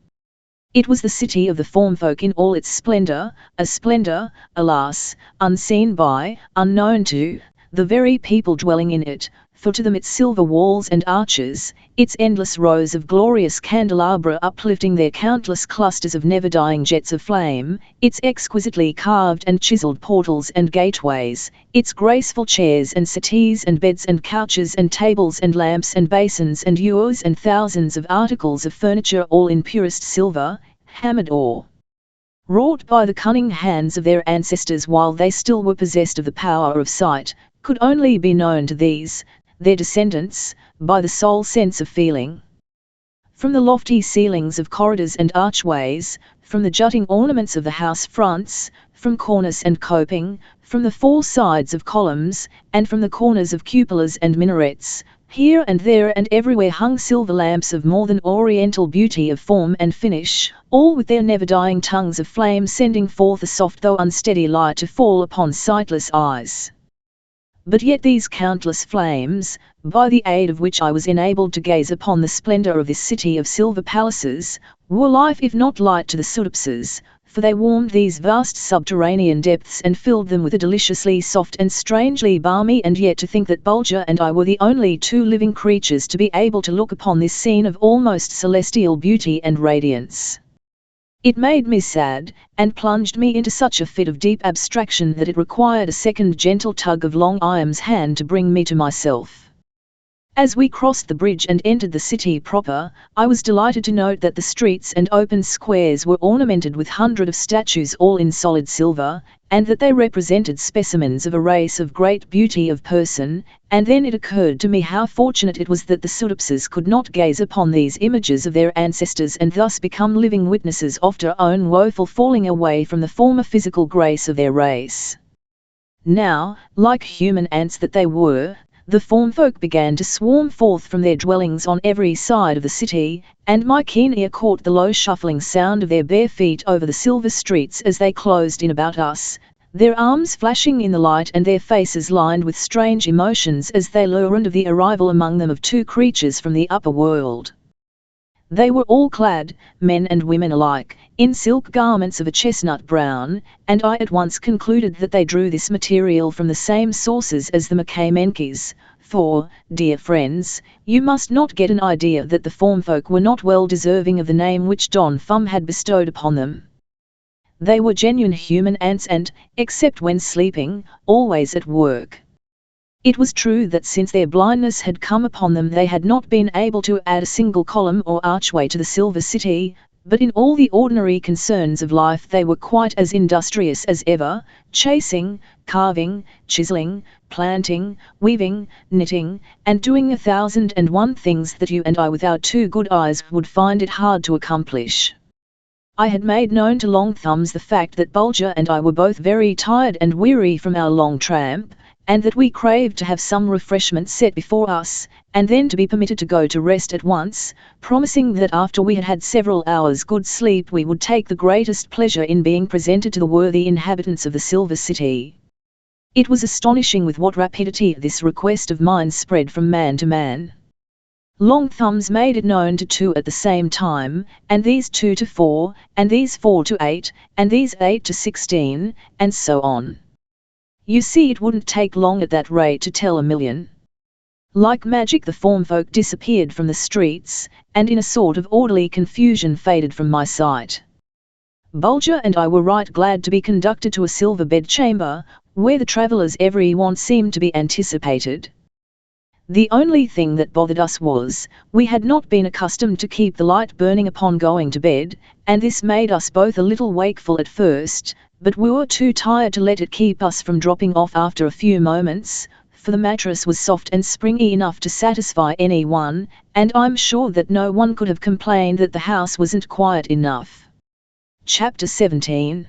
A: It was the city of the formfolk in all its splendour, a splendour, alas, unseen by, unknown to, the very people dwelling in it, for to them its silver walls and arches, its endless rows of glorious candelabra uplifting their countless clusters of never-dying jets of flame, its exquisitely carved and chiselled portals and gateways, its graceful chairs and settees and beds and couches and tables and lamps and basins and ewers and thousands of articles of furniture all in purest silver, hammered or wrought by the cunning hands of their ancestors while they still were possessed of the power of sight, could only be known to these, their descendants, by the sole sense of feeling. From the lofty ceilings of corridors and archways, from the jutting ornaments of the house fronts, from cornice and coping, from the 4 sides of columns, and from the corners of cupolas and minarets, Here and there and everywhere hung silver lamps of more than oriental beauty of form and finish, all with their never-dying tongues of flame sending forth a soft though unsteady light to fall upon sightless eyes. But yet these countless flames, by the aid of which I was enabled to gaze upon the splendour of this city of silver palaces, were life if not light to the pseudopses, for they warmed these vast subterranean depths and filled them with a deliciously soft and strangely balmy. And yet to think that Bulger and I were the only two living creatures to be able to look upon this scene of almost celestial beauty and radiance. It made me sad, and plunged me into such a fit of deep abstraction that it required a second gentle tug of Long Iam's hand to bring me to myself. As we crossed the bridge and entered the city proper, I was delighted to note that the streets and open squares were ornamented with hundreds of statues all in solid silver, and that they represented specimens of a race of great beauty of person, and then it occurred to me how fortunate it was that the pseudopses could not gaze upon these images of their ancestors and thus become living witnesses of their own woeful falling away from the former physical grace of their race. Now, like human ants that they were, the formfolk began to swarm forth from their dwellings on every side of the city, and my keen ear caught the low shuffling sound of their bare feet over the silver streets as they closed in about us, their arms flashing in the light and their faces lined with strange emotions as they learned of the arrival among them of two creatures from the upper world. They were all clad, men and women alike, in silk garments of a chestnut brown, and I at once concluded that they drew this material from the same sources as the Mackay Menkeys, for, dear friends, you must not get an idea that the formfolk were not well deserving of the name which Don Fum had bestowed upon them. They were genuine human ants and, except when sleeping, always at work. It was true that since their blindness had come upon them they had not been able to add a single column or archway to the Silver City, but in all the ordinary concerns of life they were quite as industrious as ever, chasing, carving, chiseling, planting, weaving, knitting, and doing 1,001 things that you and I with our two good eyes would find it hard to accomplish. I had made known to Long Thumbs the fact that Bulger and I were both very tired and weary from our long tramp, and that we craved to have some refreshment set before us, and then to be permitted to go to rest at once, promising that after we had had several hours' good sleep we would take the greatest pleasure in being presented to the worthy inhabitants of the Silver City. It was astonishing with what rapidity this request of mine spread from man to man. Long Thumbs made it known to 2 at the same time, and these 2 to 4, and these 4 to 8, and these 8 to 16, and so on. You see, it wouldn't take long at that rate to tell 1,000,000. Like magic the formfolk disappeared from the streets, and in a sort of orderly confusion faded from my sight. Bulger and I were right glad to be conducted to a silver bedchamber, where the travellers' every want seemed to be anticipated. The only thing that bothered us was, we had not been accustomed to keep the light burning upon going to bed, and this made us both a little wakeful at first, but we were too tired to let it keep us from dropping off after a few moments, for the mattress was soft and springy enough to satisfy anyone, and I'm sure that no one could have complained that the house wasn't quiet enough. Chapter 17.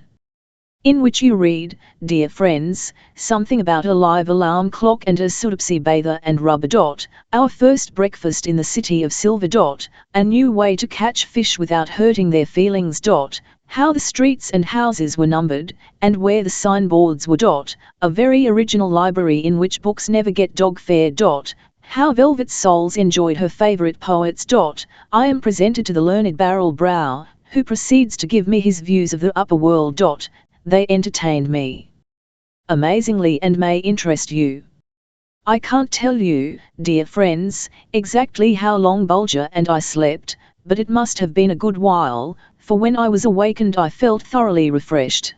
A: In which you read, dear friends, something about a live alarm clock and a pseudopsy bather and rubber dot, our first breakfast in the city of silver dot, a new way to catch fish without hurting their feelings dot, how the streets and houses were numbered, and where the signboards were dot, a very original library in which books never get dog fare dot, how Velvet Souls enjoyed her favourite poets dot, I am presented to the learned Barrel Brow, who proceeds to give me his views of the upper world dot. They entertained me amazingly and may interest you. I can't tell you, dear friends, exactly how long Bulger and I slept, but it must have been a good while, for when I was awakened I felt thoroughly refreshed.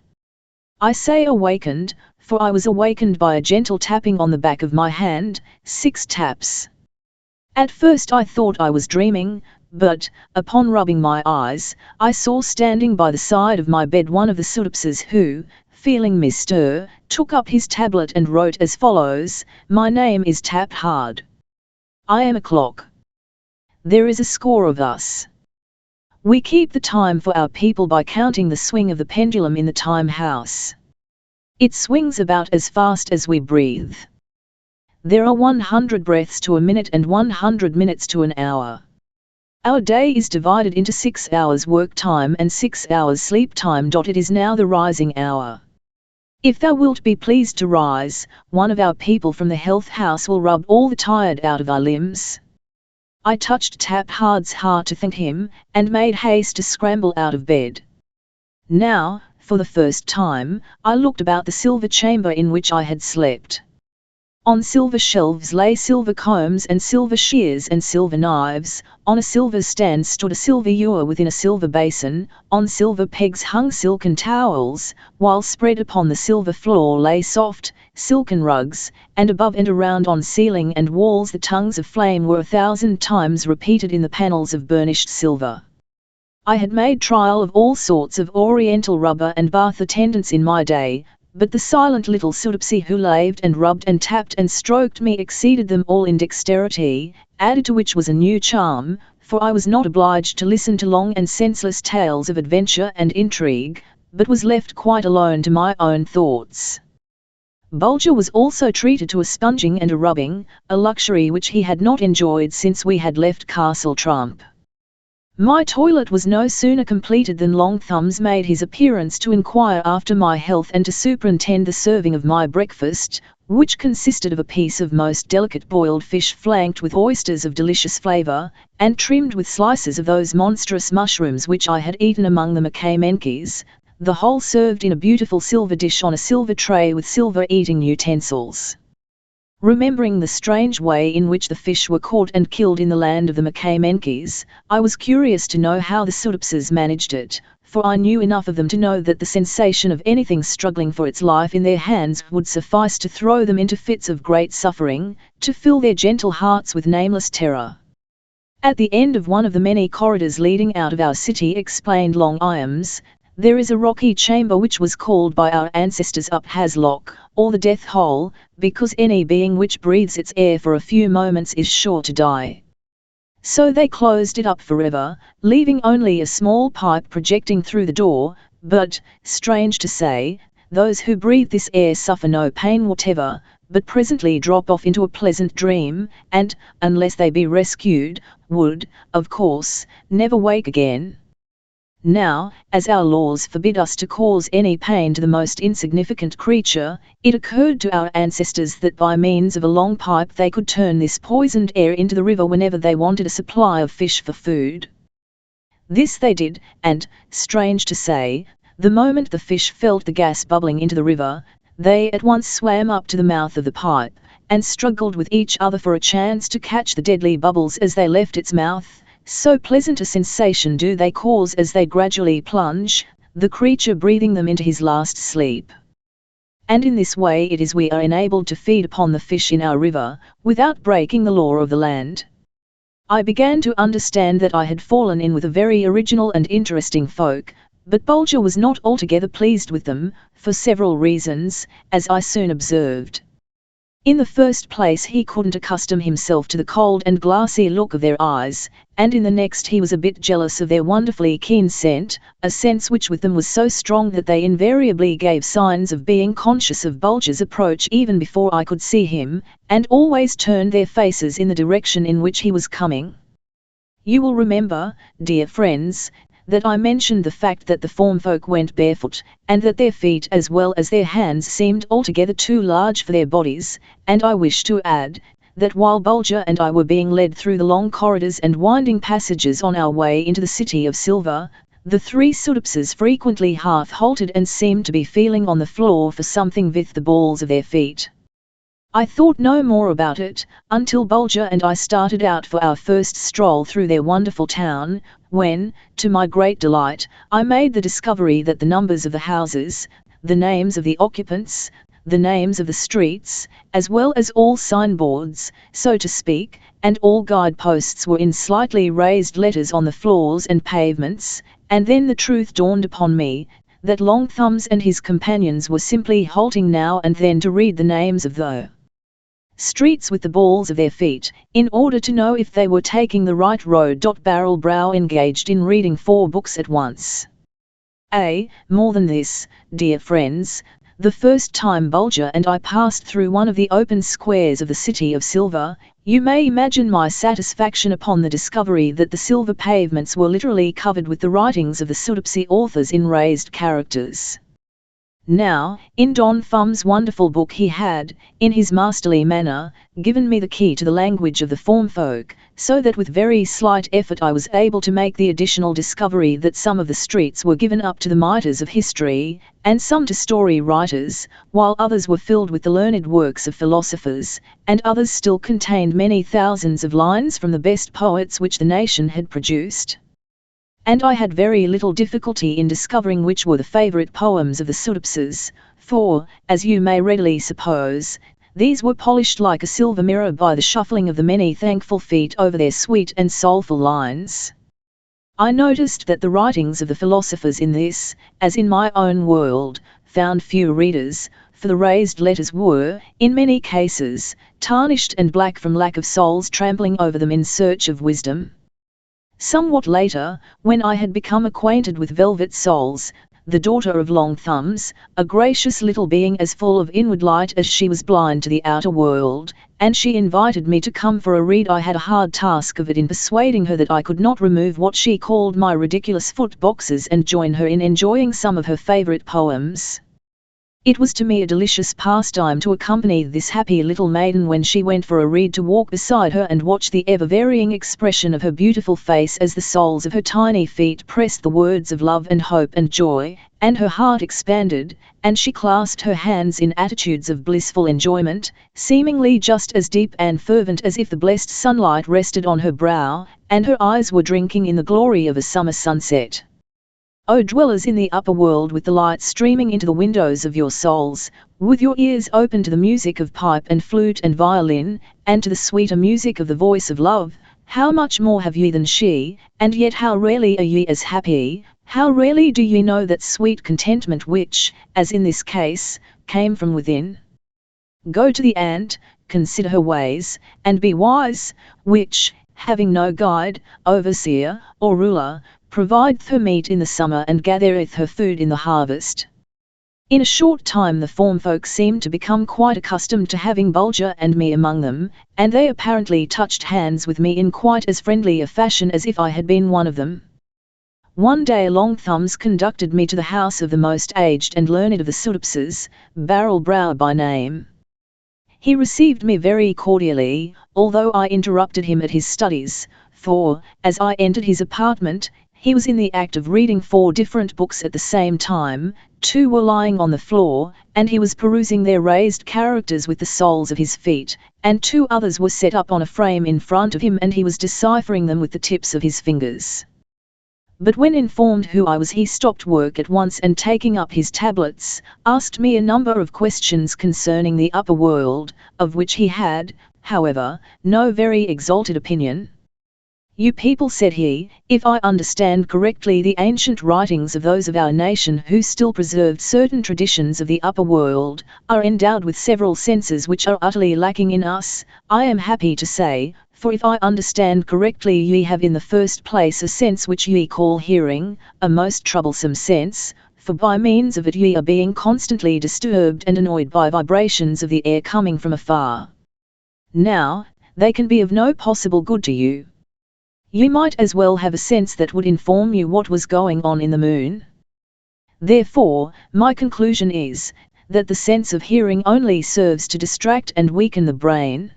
A: I say awakened, for I was awakened by a gentle tapping on the back of my hand, 6 taps. At first I thought I was dreaming, but, upon rubbing my eyes, I saw standing by the side of my bed one of the pseudopses who, feeling me stir, took up his tablet and wrote as follows, "My name is Tap Hard. I am a clock. There is a score of us. We keep the time for our people by counting the swing of the pendulum in the time house. It swings about as fast as we breathe. There are 100 breaths to a minute and 100 minutes to an hour. Our day is divided into 6 hours work time and 6 hours sleep time. It is now the rising hour. If thou wilt be pleased to rise, one of our people from the health house will rub all the tired out of our limbs. I touched Taphard's heart to thank him, and made haste to scramble out of bed. Now, for the first time, I looked about the silver chamber in which I had slept. On silver shelves lay silver combs and silver shears and silver knives, on a silver stand stood a silver ewer within a silver basin, on silver pegs hung silken towels, while spread upon the silver floor lay soft, silken rugs, and above and around on ceiling and walls the tongues of flame were 1,000 times repeated in the panels of burnished silver. I had made trial of all sorts of oriental rubber and bath attendants in my day, but the silent little Sudipsi who laved and rubbed and tapped and stroked me exceeded them all in dexterity, added to which was a new charm, for I was not obliged to listen to long and senseless tales of adventure and intrigue, but was left quite alone to my own thoughts. Bulger was also treated to a sponging and a rubbing, a luxury which he had not enjoyed since we had left Castle Trump. My toilet was no sooner completed than Long Thumbs made his appearance to inquire after my health and to superintend the serving of my breakfast, which consisted of a piece of most delicate boiled fish flanked with oysters of delicious flavour, and trimmed with slices of those monstrous mushrooms which I had eaten among the Makamenkis, the whole served in a beautiful silver dish on a silver tray with silver eating utensils. Remembering the strange way in which the fish were caught and killed in the land of the Makamenkis, I was curious to know how the Sudipses managed it, for I knew enough of them to know that the sensation of anything struggling for its life in their hands would suffice to throw them into fits of great suffering, to fill their gentle hearts with nameless terror. At the end of one of the many corridors leading out of our city, explained Long Iams, there is a rocky chamber which was called by our ancestors Up-Haslock, or the death hole, because any being which breathes its air for a few moments is sure to die. So they closed it up forever, leaving only a small pipe projecting through the door, but, strange to say, those who breathe this air suffer no pain whatever, but presently drop off into a pleasant dream, and, unless they be rescued, would, of course, never wake again. Now, as our laws forbid us to cause any pain to the most insignificant creature, it occurred to our ancestors that by means of a long pipe they could turn this poisoned air into the river whenever they wanted a supply of fish for food. This they did, and, strange to say, the moment the fish felt the gas bubbling into the river, they at once swam up to the mouth of the pipe, and struggled with each other for a chance to catch the deadly bubbles as they left its mouth. So pleasant a sensation do they cause as they gradually plunge, the creature breathing them into his last sleep. And in this way it is we are enabled to feed upon the fish in our river, without breaking the law of the land. I began to understand that I had fallen in with a very original and interesting folk, but Bulger was not altogether pleased with them, for several reasons, as I soon observed. In the first place he couldn't accustom himself to the cold and glassy look of their eyes, and in the next he was a bit jealous of their wonderfully keen scent, a sense which with them was so strong that they invariably gave signs of being conscious of Bulger's approach even before I could see him, and always turned their faces in the direction in which he was coming. You will remember, dear friends, that I mentioned the fact that the formfolk went barefoot, and that their feet as well as their hands seemed altogether too large for their bodies, and I wish to add, that while Bulger and I were being led through the long corridors and winding passages on our way into the City of Silver, the three Sudipses frequently half-halted and seemed to be feeling on the floor for something with the balls of their feet. I thought no more about it, until Bulger and I started out for our first stroll through their wonderful town, when, to my great delight, I made the discovery that the numbers of the houses, the names of the occupants, the names of the streets, as well as all signboards, so to speak, and all guideposts were in slightly raised letters on the floors and pavements, and then the truth dawned upon me, that Long Thumbs and his companions were simply halting now and then to read the names of the streets with the balls of their feet, in order to know if they were taking the right road. Barrel Brow engaged in reading 4 books at once. More than this, dear friends, The first time Bulger and I passed through one of the open squares of the city of silver, you may imagine my satisfaction upon the discovery that the silver pavements were literally covered with the writings of the pseudopsy authors in raised characters. Now, in Don Thumb's wonderful book he had, in his masterly manner, given me the key to the language of the form folk, so that with very slight effort I was able to make the additional discovery that some of the streets were given up to the miters of history, and some to story writers, while others were filled with the learned works of philosophers, and others still contained many thousands of lines from the best poets which the nation had produced. And I had very little difficulty in discovering which were the favourite poems of the pseudopsies, for, as you may readily suppose, these were polished like a silver mirror by the shuffling of the many thankful feet over their sweet and soulful lines. I noticed that the writings of the philosophers in this, as in my own world, found few readers, for the raised letters were, in many cases, tarnished and black from lack of souls trampling over them in search of wisdom. Somewhat later, when I had become acquainted with Velvet Souls, the daughter of Long Thumbs, a gracious little being as full of inward light as she was blind to the outer world, and she invited me to come for a read, I had a hard task of it in persuading her that I could not remove what she called my ridiculous foot boxes and join her in enjoying some of her favourite poems. It was to me a delicious pastime to accompany this happy little maiden when she went for a read, to walk beside her and watch the ever-varying expression of her beautiful face as the soles of her tiny feet pressed the words of love and hope and joy, and her heart expanded, and she clasped her hands in attitudes of blissful enjoyment, seemingly just as deep and fervent as if the blessed sunlight rested on her brow, and her eyes were drinking in the glory of a summer sunset. O dwellers in the upper world, with the light streaming into the windows of your souls, with your ears open to the music of pipe and flute and violin, and to the sweeter music of the voice of love, how much more have ye than she, and yet how rarely are ye as happy, how rarely do ye know that sweet contentment which, as in this case, came from within? Go to the ant, consider her ways, and be wise, which, having no guide, overseer, or ruler, provideth her meat in the summer and gathereth her food in the harvest. In a short time the form folk seemed to become quite accustomed to having Bulger and me among them, and they apparently touched hands with me in quite as friendly a fashion as if I had been one of them. One day Long Thumbs conducted me to the house of the most aged and learned of the pseudopsies, Barrel Brow by name. He received me very cordially, although I interrupted him at his studies, for, as I entered his apartment, he was in the act of reading 4 different books at the same time. 2 were lying on the floor, and he was perusing their raised characters with the soles of his feet, and 2 others were set up on a frame in front of him and he was deciphering them with the tips of his fingers. But when informed who I was, he stopped work at once and, taking up his tablets, asked me a number of questions concerning the upper world, of which he had, however, no very exalted opinion. You people, said he, if I understand correctly the ancient writings of those of our nation who still preserved certain traditions of the upper world, are endowed with several senses which are utterly lacking in us, I am happy to say, for if I understand correctly ye have in the first place a sense which ye call hearing, a most troublesome sense, for by means of it ye are being constantly disturbed and annoyed by vibrations of the air coming from afar. Now, they can be of no possible good to you. You might as well have a sense that would inform you what was going on in the moon. Therefore, my conclusion is, that the sense of hearing only serves to distract and weaken the brain.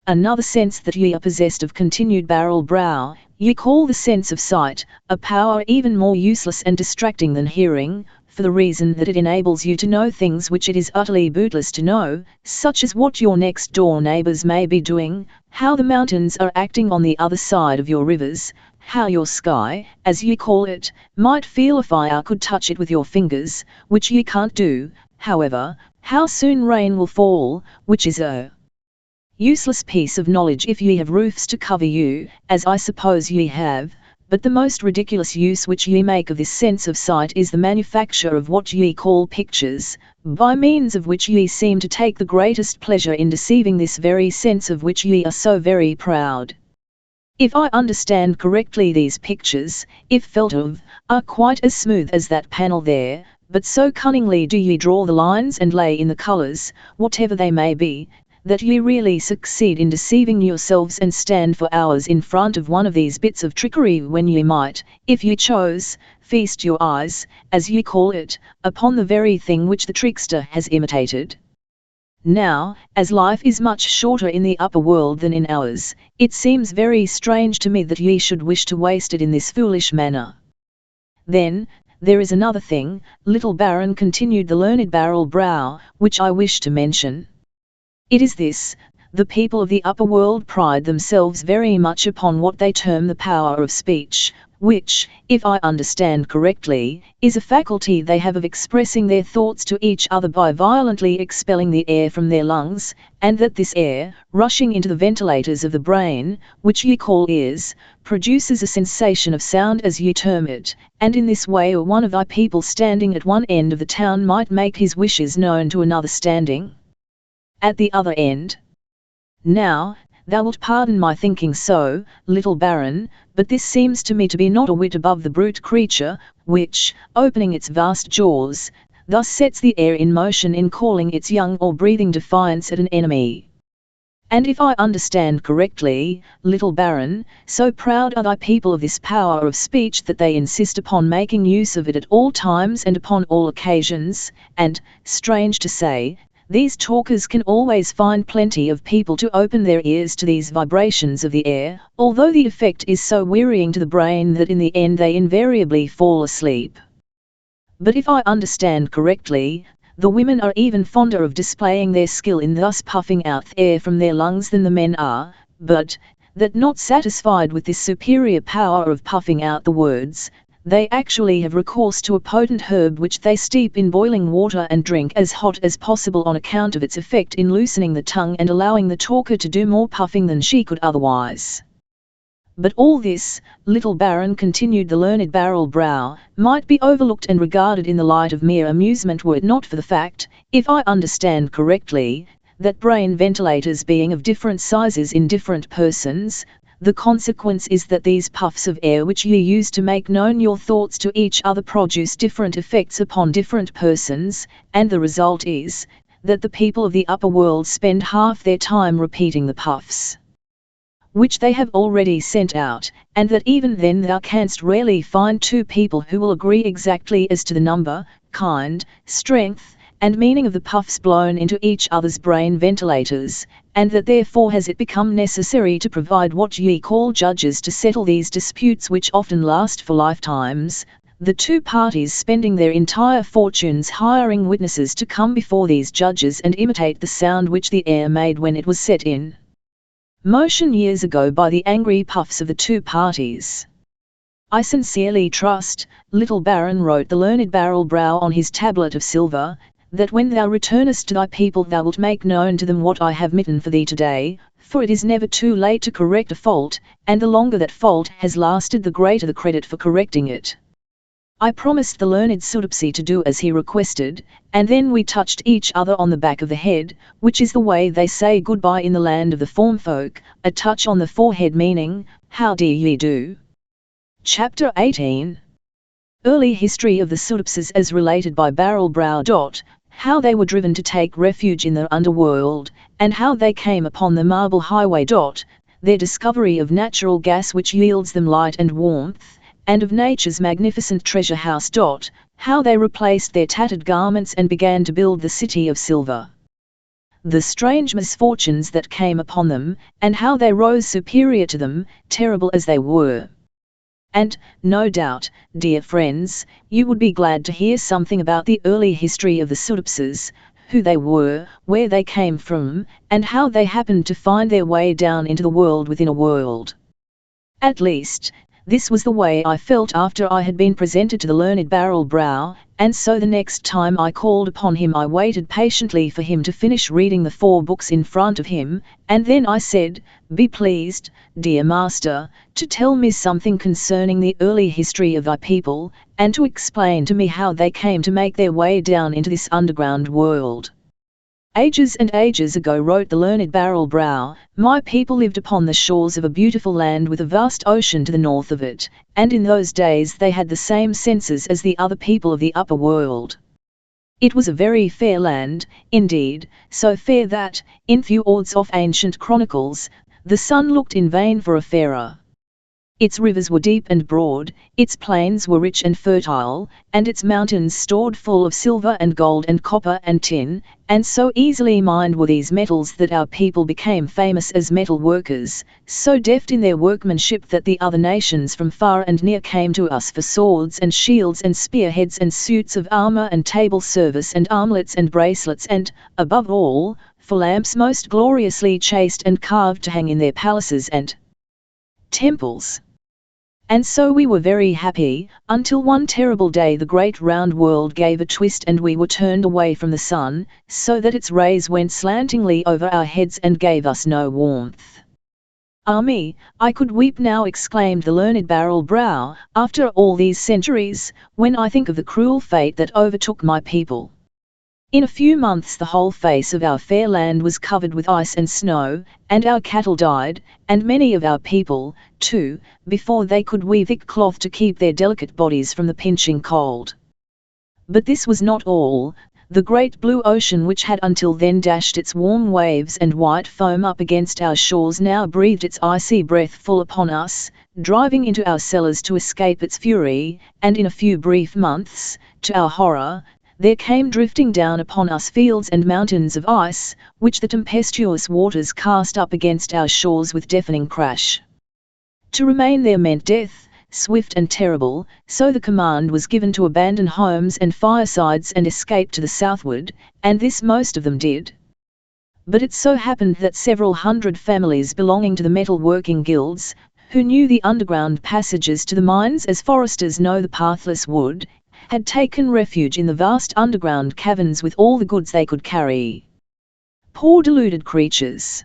A: Another sense that ye are possessed of, continued Barrel Brow, ye call the sense of sight, a power even more useless and distracting than hearing, for the reason that it enables you to know things which it is utterly bootless to know, such as what your next door neighbours may be doing, how the mountains are acting on the other side of your rivers, how your sky, as ye call it, might feel if I could touch it with your fingers, which ye can't do, however, how soon rain will fall, which is a useless piece of knowledge if ye have roofs to cover you, as I suppose ye have. But the most ridiculous use which ye make of this sense of sight is the manufacture of what ye call pictures, by means of which ye seem to take the greatest pleasure in deceiving this very sense of which ye are so very proud. If I understand correctly, these pictures, if felt of, are quite as smooth as that panel there, but so cunningly do ye draw the lines and lay in the colours, whatever they may be, that ye really succeed in deceiving yourselves and stand for hours in front of one of these bits of trickery when ye might, if ye chose, feast your eyes, as ye call it, upon the very thing which the trickster has imitated. Now, as life is much shorter in the upper world than in ours, it seems very strange to me that ye should wish to waste it in this foolish manner. Then, there is another thing, little Baron, continued the learned Barrel Brow, which I wish to mention. It is this: the people of the upper world pride themselves very much upon what they term the power of speech, which, if I understand correctly, is a faculty they have of expressing their thoughts to each other by violently expelling the air from their lungs, and that this air, rushing into the ventilators of the brain, which ye call ears, produces a sensation of sound as ye term it, and in this way one of thy people standing at one end of the town might make his wishes known to another standing at the other end. Now, thou wilt pardon my thinking so, little Baron, but this seems to me to be not a whit above the brute creature, which, opening its vast jaws, thus sets the air in motion in calling its young or breathing defiance at an enemy. And if I understand correctly, little Baron, so proud are thy people of this power of speech that they insist upon making use of it at all times and upon all occasions, and, strange to say, these talkers can always find plenty of people to open their ears to these vibrations of the air, although the effect is so wearying to the brain that in the end they invariably fall asleep. But if I understand correctly, the women are even fonder of displaying their skill in thus puffing out air from their lungs than the men are, but, that not satisfied with this superior power of puffing out the words, they actually have recourse to a potent herb which they steep in boiling water and drink as hot as possible on account of its effect in loosening the tongue and allowing the talker to do more puffing than she could otherwise. But all this, little Baron, continued the learned Barrel Brow, might be overlooked and regarded in the light of mere amusement were it not for the fact, if I understand correctly, that brain ventilators being of different sizes in different persons, the consequence is that these puffs of air which ye use to make known your thoughts to each other produce different effects upon different persons, and the result is, that the people of the upper world spend half their time repeating the puffs which they have already sent out, and that even then thou canst rarely find two people who will agree exactly as to the number, kind, strength, and meaning of the puffs blown into each other's brain ventilators, and that therefore has it become necessary to provide what ye call judges to settle these disputes which often last for lifetimes, the two parties spending their entire fortunes hiring witnesses to come before these judges and imitate the sound which the air made when it was set in motion years ago by the angry puffs of the two parties. I sincerely trust, little Baron, wrote the learned Barrel Brow on his tablet of silver, that when thou returnest to thy people thou wilt make known to them what I have written for thee today, for it is never too late to correct a fault, and the longer that fault has lasted the greater the credit for correcting it. I promised the learned Sudipsi to do as he requested, and then we touched each other on the back of the head, which is the way they say goodbye in the land of the form folk, a touch on the forehead meaning, how do ye do? Chapter 18. Early history of the Sudipsis as related by Barrel Brow. How they were driven to take refuge in the underworld, and how they came upon the marble highway. Their discovery of natural gas which yields them light and warmth, and of nature's magnificent treasure house. How they replaced their tattered garments and began to build the city of silver. The strange misfortunes that came upon them, and how they rose superior to them, terrible as they were. And, no doubt, dear friends, you would be glad to hear something about the early history of the Sudipsis, who they were, where they came from, and how they happened to find their way down into the world within a world. At least, this was the way I felt after I had been presented to the learned Barrel Brow, and so the next time I called upon him I waited patiently for him to finish reading the 4 books in front of him, and then I said, "Be pleased, dear master, to tell me something concerning the early history of thy people, and to explain to me how they came to make their way down into this underground world." Ages and ages ago, wrote the learned Barrel Brow, my people lived upon the shores of a beautiful land with a vast ocean to the north of it, and in those days they had the same senses as the other people of the upper world. It was a very fair land, indeed, so fair that, in fjords of ancient chronicles, the sun looked in vain for a fairer. Its rivers were deep and broad, its plains were rich and fertile, and its mountains stored full of silver and gold and copper and tin, and so easily mined were these metals that our people became famous as metal workers, so deft in their workmanship that the other nations from far and near came to us for swords and shields and spearheads and suits of armor and table service and armlets and bracelets and, above all, for lamps most gloriously chased and carved to hang in their palaces and temples. And so we were very happy, until one terrible day the great round world gave a twist and we were turned away from the sun, so that its rays went slantingly over our heads and gave us no warmth. Ah me, I could weep now, exclaimed the learned Barrel Brow, after all these centuries, when I think of the cruel fate that overtook my people. In a few months the whole face of our fair land was covered with ice and snow, and our cattle died, and many of our people, too, before they could weave thick cloth to keep their delicate bodies from the pinching cold. But this was not all. The great blue ocean, which had until then dashed its warm waves and white foam up against our shores, now breathed its icy breath full upon us, driving into our cellars to escape its fury, and in a few brief months, to our horror, there came drifting down upon us fields and mountains of ice, which the tempestuous waters cast up against our shores with deafening crash. To remain there meant death, swift and terrible, so the command was given to abandon homes and firesides and escape to the southward, and this most of them did. But it so happened that several hundred families belonging to the metal-working guilds, who knew the underground passages to the mines as foresters know the pathless wood, had taken refuge in the vast underground caverns with all the goods they could carry. Poor deluded creatures!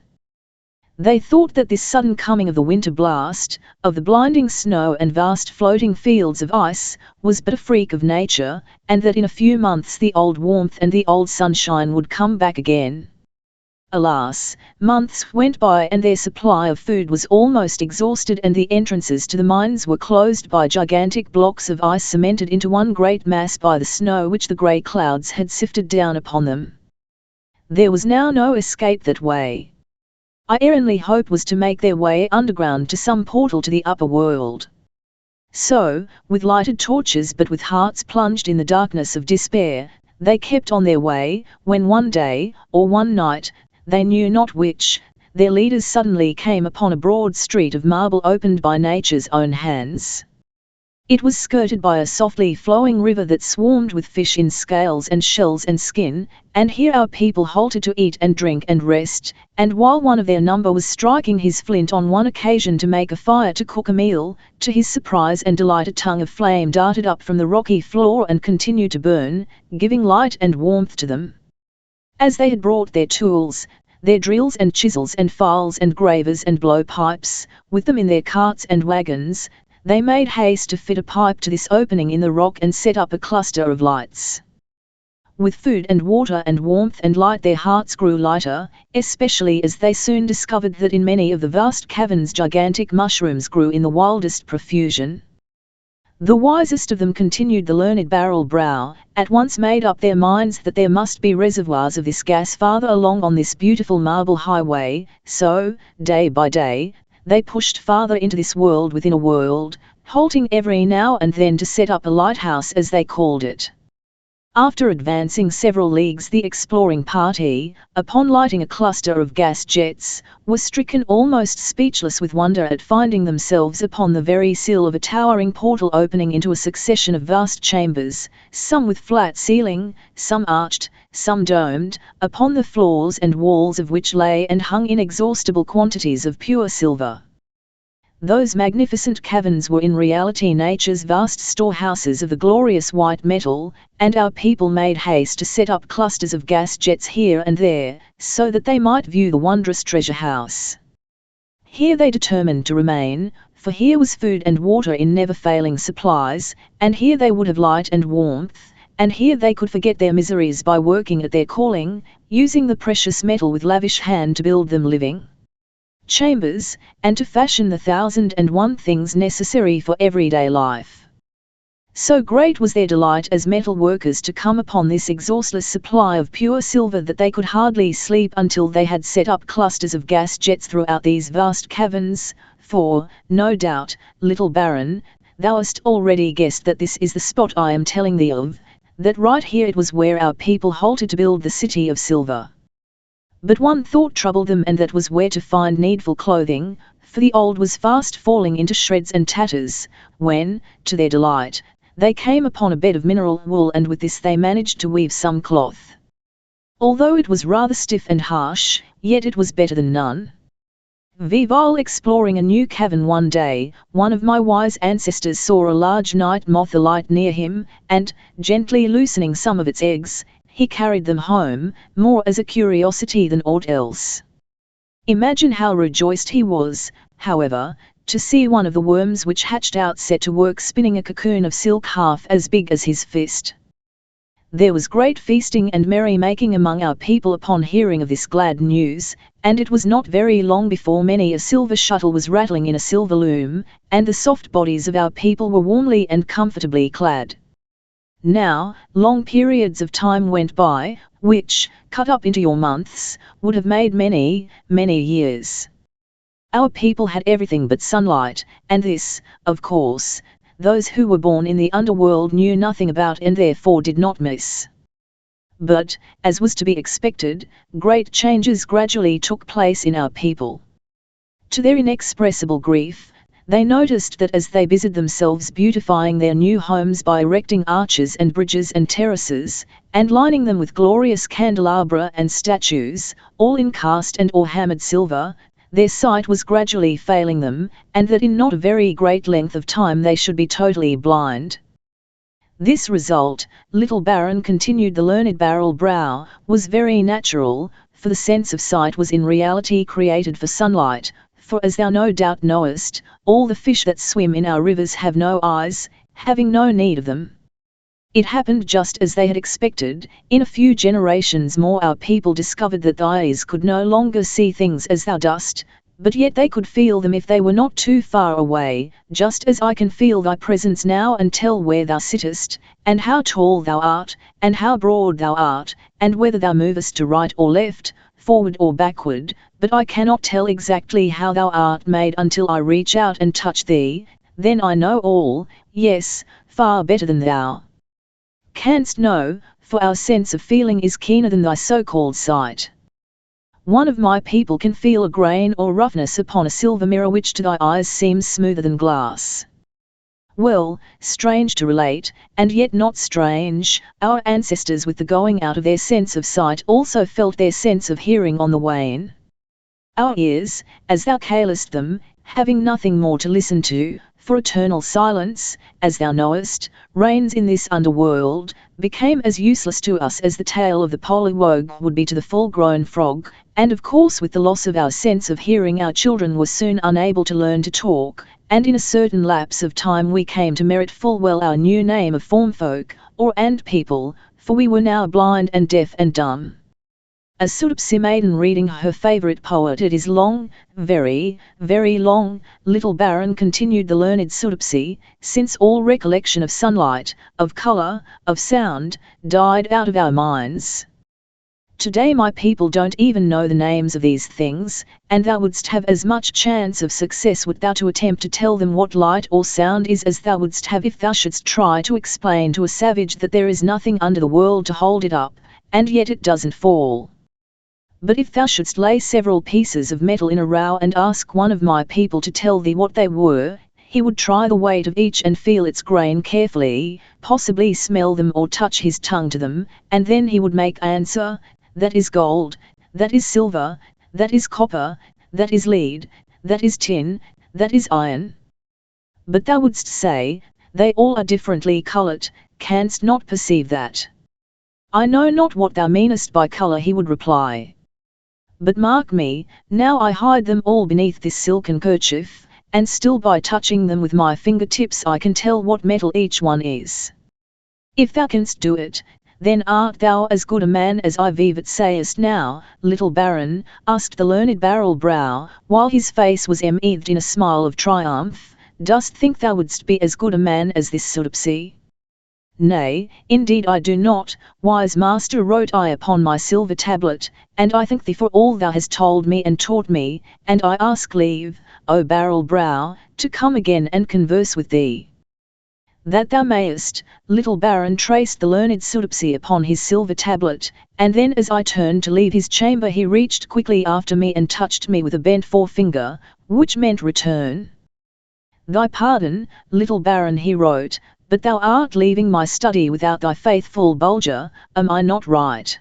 A: They thought that this sudden coming of the winter blast, of the blinding snow and vast floating fields of ice, was but a freak of nature, and that in a few months the old warmth and the old sunshine would come back again. Alas, months went by and their supply of food was almost exhausted, and the entrances to the mines were closed by gigantic blocks of ice cemented into one great mass by the snow which the grey clouds had sifted down upon them. There was now no escape that way. Our only hope was to make their way underground to some portal to the upper world. So, with lighted torches but with hearts plunged in the darkness of despair, they kept on their way, when one day, or one night, they knew not which, their leaders suddenly came upon a broad street of marble opened by nature's own hands. It was skirted by a softly flowing river that swarmed with fish in scales and shells and skin, and here our people halted to eat and drink and rest, and while one of their number was striking his flint on one occasion to make a fire to cook a meal, to his surprise and delight a tongue of flame darted up from the rocky floor and continued to burn, giving light and warmth to them. As they had brought their tools, their drills and chisels and files and gravers and blowpipes, with them in their carts and wagons, they made haste to fit a pipe to this opening in the rock and set up a cluster of lights. With food and water and warmth and light their hearts grew lighter, especially as they soon discovered that in many of the vast caverns gigantic mushrooms grew in the wildest profusion. The wisest of them, continued the learned Barrel Brow, at once made up their minds that there must be reservoirs of this gas farther along on this beautiful marble highway, so, day by day, they pushed farther into this world within a world, halting every now and then to set up a lighthouse as they called it. After advancing several leagues the exploring party, upon lighting a cluster of gas jets, were stricken almost speechless with wonder at finding themselves upon the very sill of a towering portal opening into a succession of vast chambers, some with flat ceiling, some arched, some domed, upon the floors and walls of which lay and hung inexhaustible quantities of pure silver. Those magnificent caverns were in reality nature's vast storehouses of the glorious white metal, and our people made haste to set up clusters of gas jets here and there, so that they might view the wondrous treasure house. Here they determined to remain, for here was food and water in never-failing supplies, and here they would have light and warmth, and here they could forget their miseries by working at their calling, using the precious metal with lavish hand to build them living chambers, and to fashion the 1,001 things necessary for everyday life. So great was their delight as metal workers to come upon this exhaustless supply of pure silver that they could hardly sleep until they had set up clusters of gas jets throughout these vast caverns, for, no doubt, little Baron, thou hast already guessed that this is the spot I am telling thee of, that right here it was where our people halted to build the city of silver. But one thought troubled them, and that was where to find needful clothing, for the old was fast falling into shreds and tatters, when, to their delight, they came upon a bed of mineral wool, and with this they managed to weave some cloth. Although it was rather stiff and harsh, yet it was better than none. While exploring a new cavern one day, one of my wise ancestors saw a large night moth alight near him, and, gently loosening some of its eggs, he carried them home, more as a curiosity than aught else. Imagine how rejoiced he was, however, to see one of the worms which hatched out set to work spinning a cocoon of silk half as big as his fist. There was great feasting and merry-making among our people upon hearing of this glad news, and it was not very long before many a silver shuttle was rattling in a silver loom, and the soft bodies of our people were warmly and comfortably clad. Now, long periods of time went by, which, cut up into your months, would have made many, many years. Our people had everything but sunlight, and this, of course, those who were born in the underworld knew nothing about and therefore did not miss. But, as was to be expected, great changes gradually took place in our people. To their inexpressible grief, they noticed that as they busied themselves beautifying their new homes by erecting arches and bridges and terraces, and lining them with glorious candelabra and statues, all in cast and or hammered silver, their sight was gradually failing them, and that in not a very great length of time they should be totally blind. This result, little Baron, continued the learned Barrel Brow, was very natural, for the sense of sight was in reality created for sunlight, for as thou no doubt knowest, all the fish that swim in our rivers have no eyes, having no need of them. It happened just as they had expected. In a few generations more our people discovered that thy eyes could no longer see things as thou dost, but yet they could feel them if they were not too far away, just as I can feel thy presence now and tell where thou sittest, and how tall thou art, and how broad thou art, and whether thou movest to right or left, forward or backward, but I cannot tell exactly how thou art made until I reach out and touch thee, then I know all, yes, far better than thou canst know, for our sense of feeling is keener than thy so-called sight. One of my people can feel a grain or roughness upon a silver mirror which to thy eyes seems smoother than glass. Well, strange to relate, and yet not strange, our ancestors with the going out of their sense of sight also felt their sense of hearing on the wane. Our ears, as thou callest them, having nothing more to listen to, for eternal silence, as thou knowest, reigns in this underworld, became as useless to us as the tail of the pollywog would be to the full-grown frog, and of course with the loss of our sense of hearing our children were soon unable to learn to talk, and in a certain lapse of time we came to merit full well our new name of formfolk, or ant people, for we were now blind and deaf and dumb. A Sudipsi maiden reading her favourite poet. It is long, very, very long, little Baron, continued the learned Sudipsi, since all recollection of sunlight, of colour, of sound, died out of our minds. Today my people don't even know the names of these things, and thou wouldst have as much chance of success wert thou to attempt to tell them what light or sound is as thou wouldst have if thou shouldst try to explain to a savage that there is nothing under the world to hold it up, and yet it doesn't fall. But if thou shouldst lay several pieces of metal in a row and ask one of my people to tell thee what they were, he would try the weight of each and feel its grain carefully, possibly smell them or touch his tongue to them, and then he would make answer, that is gold, that is silver, that is copper, that is lead, that is tin, that is iron. But thou wouldst say, they all are differently coloured, canst not perceive that? I know not what thou meanest by colour, he would reply. But mark me, now I hide them all beneath this silken kerchief, and still by touching them with my fingertips I can tell what metal each one is. If thou canst do it, then art thou as good a man as I vivat sayest now, little Baron, asked the learned Barrel Brow, while his face was emmeathed in a smile of triumph. Dost think thou wouldst be as good a man as this Soodopsy? Nay, indeed I do not, wise master, wrote I upon my silver tablet, and I thank thee for all thou hast told me and taught me, and I ask leave, O Barrel Brow, to come again and converse with thee. That thou mayest, little Baron, traced the learned Soodopsy upon his silver tablet, and then as I turned to leave his chamber he reached quickly after me and touched me with a bent forefinger, which meant return. Thy pardon, little Baron, he wrote, but thou art leaving my study without thy faithful Bulger, am I not right?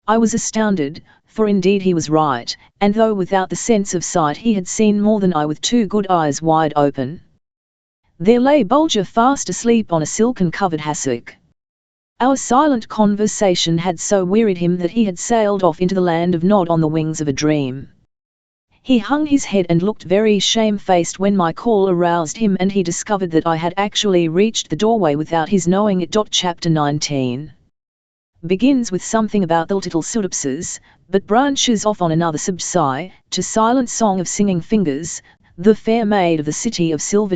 A: I was astounded, for indeed he was right, and though without the sense of sight he had seen more than I with two good eyes wide open. There lay Bulger fast asleep on a silken-covered hassock. Our silent conversation had so wearied him that he had sailed off into the land of Nod on the wings of a dream. He hung his head and looked very shamefaced when my call aroused him and he discovered that I had actually reached the doorway without his knowing it. Chapter 19 begins with something about the little Soodopses, but branches off on another subside, to silent song of singing fingers. The fair maid of the city of Silver.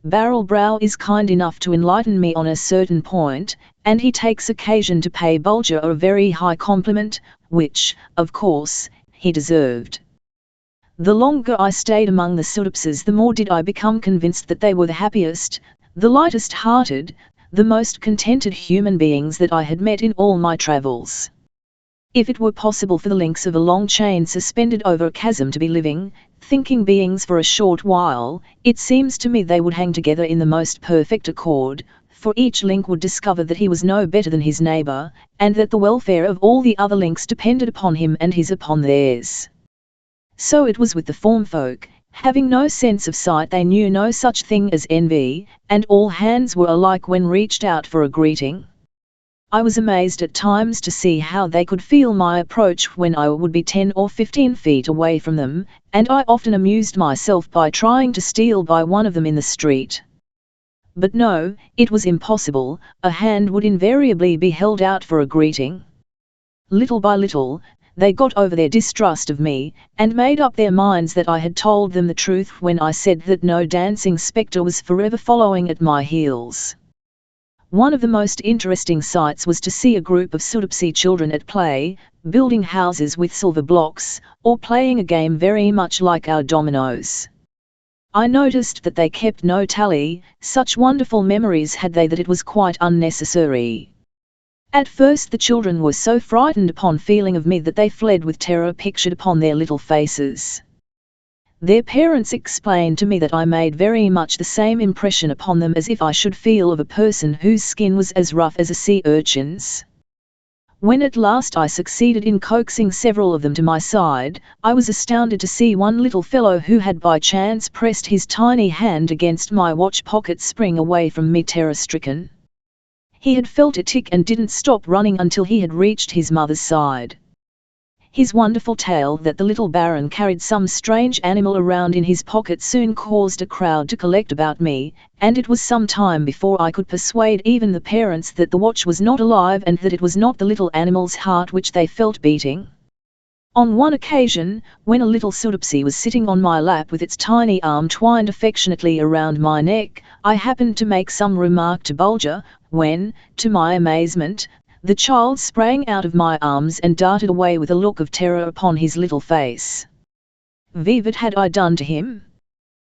A: Barrel Brow is kind enough to enlighten me on a certain point, and he takes occasion to pay Bulger a very high compliment, which, of course, he deserved. The longer I stayed among the Soodopses, the more did I become convinced that they were the happiest, the lightest-hearted, the most contented human beings that I had met in all my travels. If it were possible for the links of a long chain suspended over a chasm to be living, thinking beings for a short while, it seems to me they would hang together in the most perfect accord, for each link would discover that he was no better than his neighbour, and that the welfare of all the other links depended upon him and his upon theirs. So it was with the form folk. Having no sense of sight, they knew no such thing as envy, and all hands were alike when reached out for a greeting. I was amazed at times to see how they could feel my approach when I would be 10 or 15 feet away from them, and I often amused myself by trying to steal by one of them in the street. But no, it was impossible. A hand would invariably be held out for a greeting. Little by little, they got over their distrust of me, and made up their minds that I had told them the truth when I said that no dancing spectre was forever following at my heels. One of the most interesting sights was to see a group of Soodopsy children at play, building houses with silver blocks, or playing a game very much like our dominoes. I noticed that they kept no tally, such wonderful memories had they that it was quite unnecessary. At first the children were so frightened upon feeling of me that they fled with terror pictured upon their little faces. Their parents explained to me that I made very much the same impression upon them as if I should feel of a person whose skin was as rough as a sea urchin's. When at last I succeeded in coaxing several of them to my side, I was astounded to see one little fellow who had by chance pressed his tiny hand against my watch pocket spring away from me terror-stricken. He had felt a tick and didn't stop running until he had reached his mother's side. His wonderful tale that the little Baron carried some strange animal around in his pocket soon caused a crowd to collect about me, and it was some time before I could persuade even the parents that the watch was not alive and that it was not the little animal's heart which they felt beating. On one occasion, when a little Soodopsy was sitting on my lap with its tiny arm twined affectionately around my neck, I happened to make some remark to Bulger, when, to my amazement, the child sprang out of my arms and darted away with a look of terror upon his little face. What had I done to him?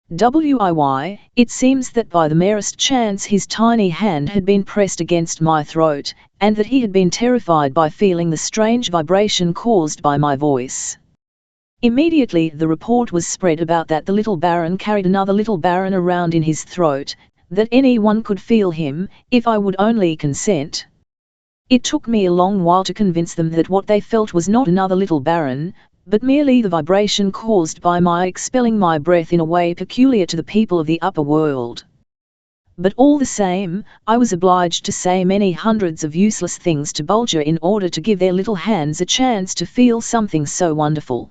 A: It seems that by the merest chance his tiny hand had been pressed against my throat, and that he had been terrified by feeling the strange vibration caused by my voice. Immediately the report was spread about that the little Baron carried another little Baron around in his throat, that anyone could feel him, if I would only consent. It took me a long while to convince them that what they felt was not another little Baron, but merely the vibration caused by my expelling my breath in a way peculiar to the people of the upper world. But all the same, I was obliged to say many hundreds of useless things to Bulger in order to give their little hands a chance to feel something so wonderful.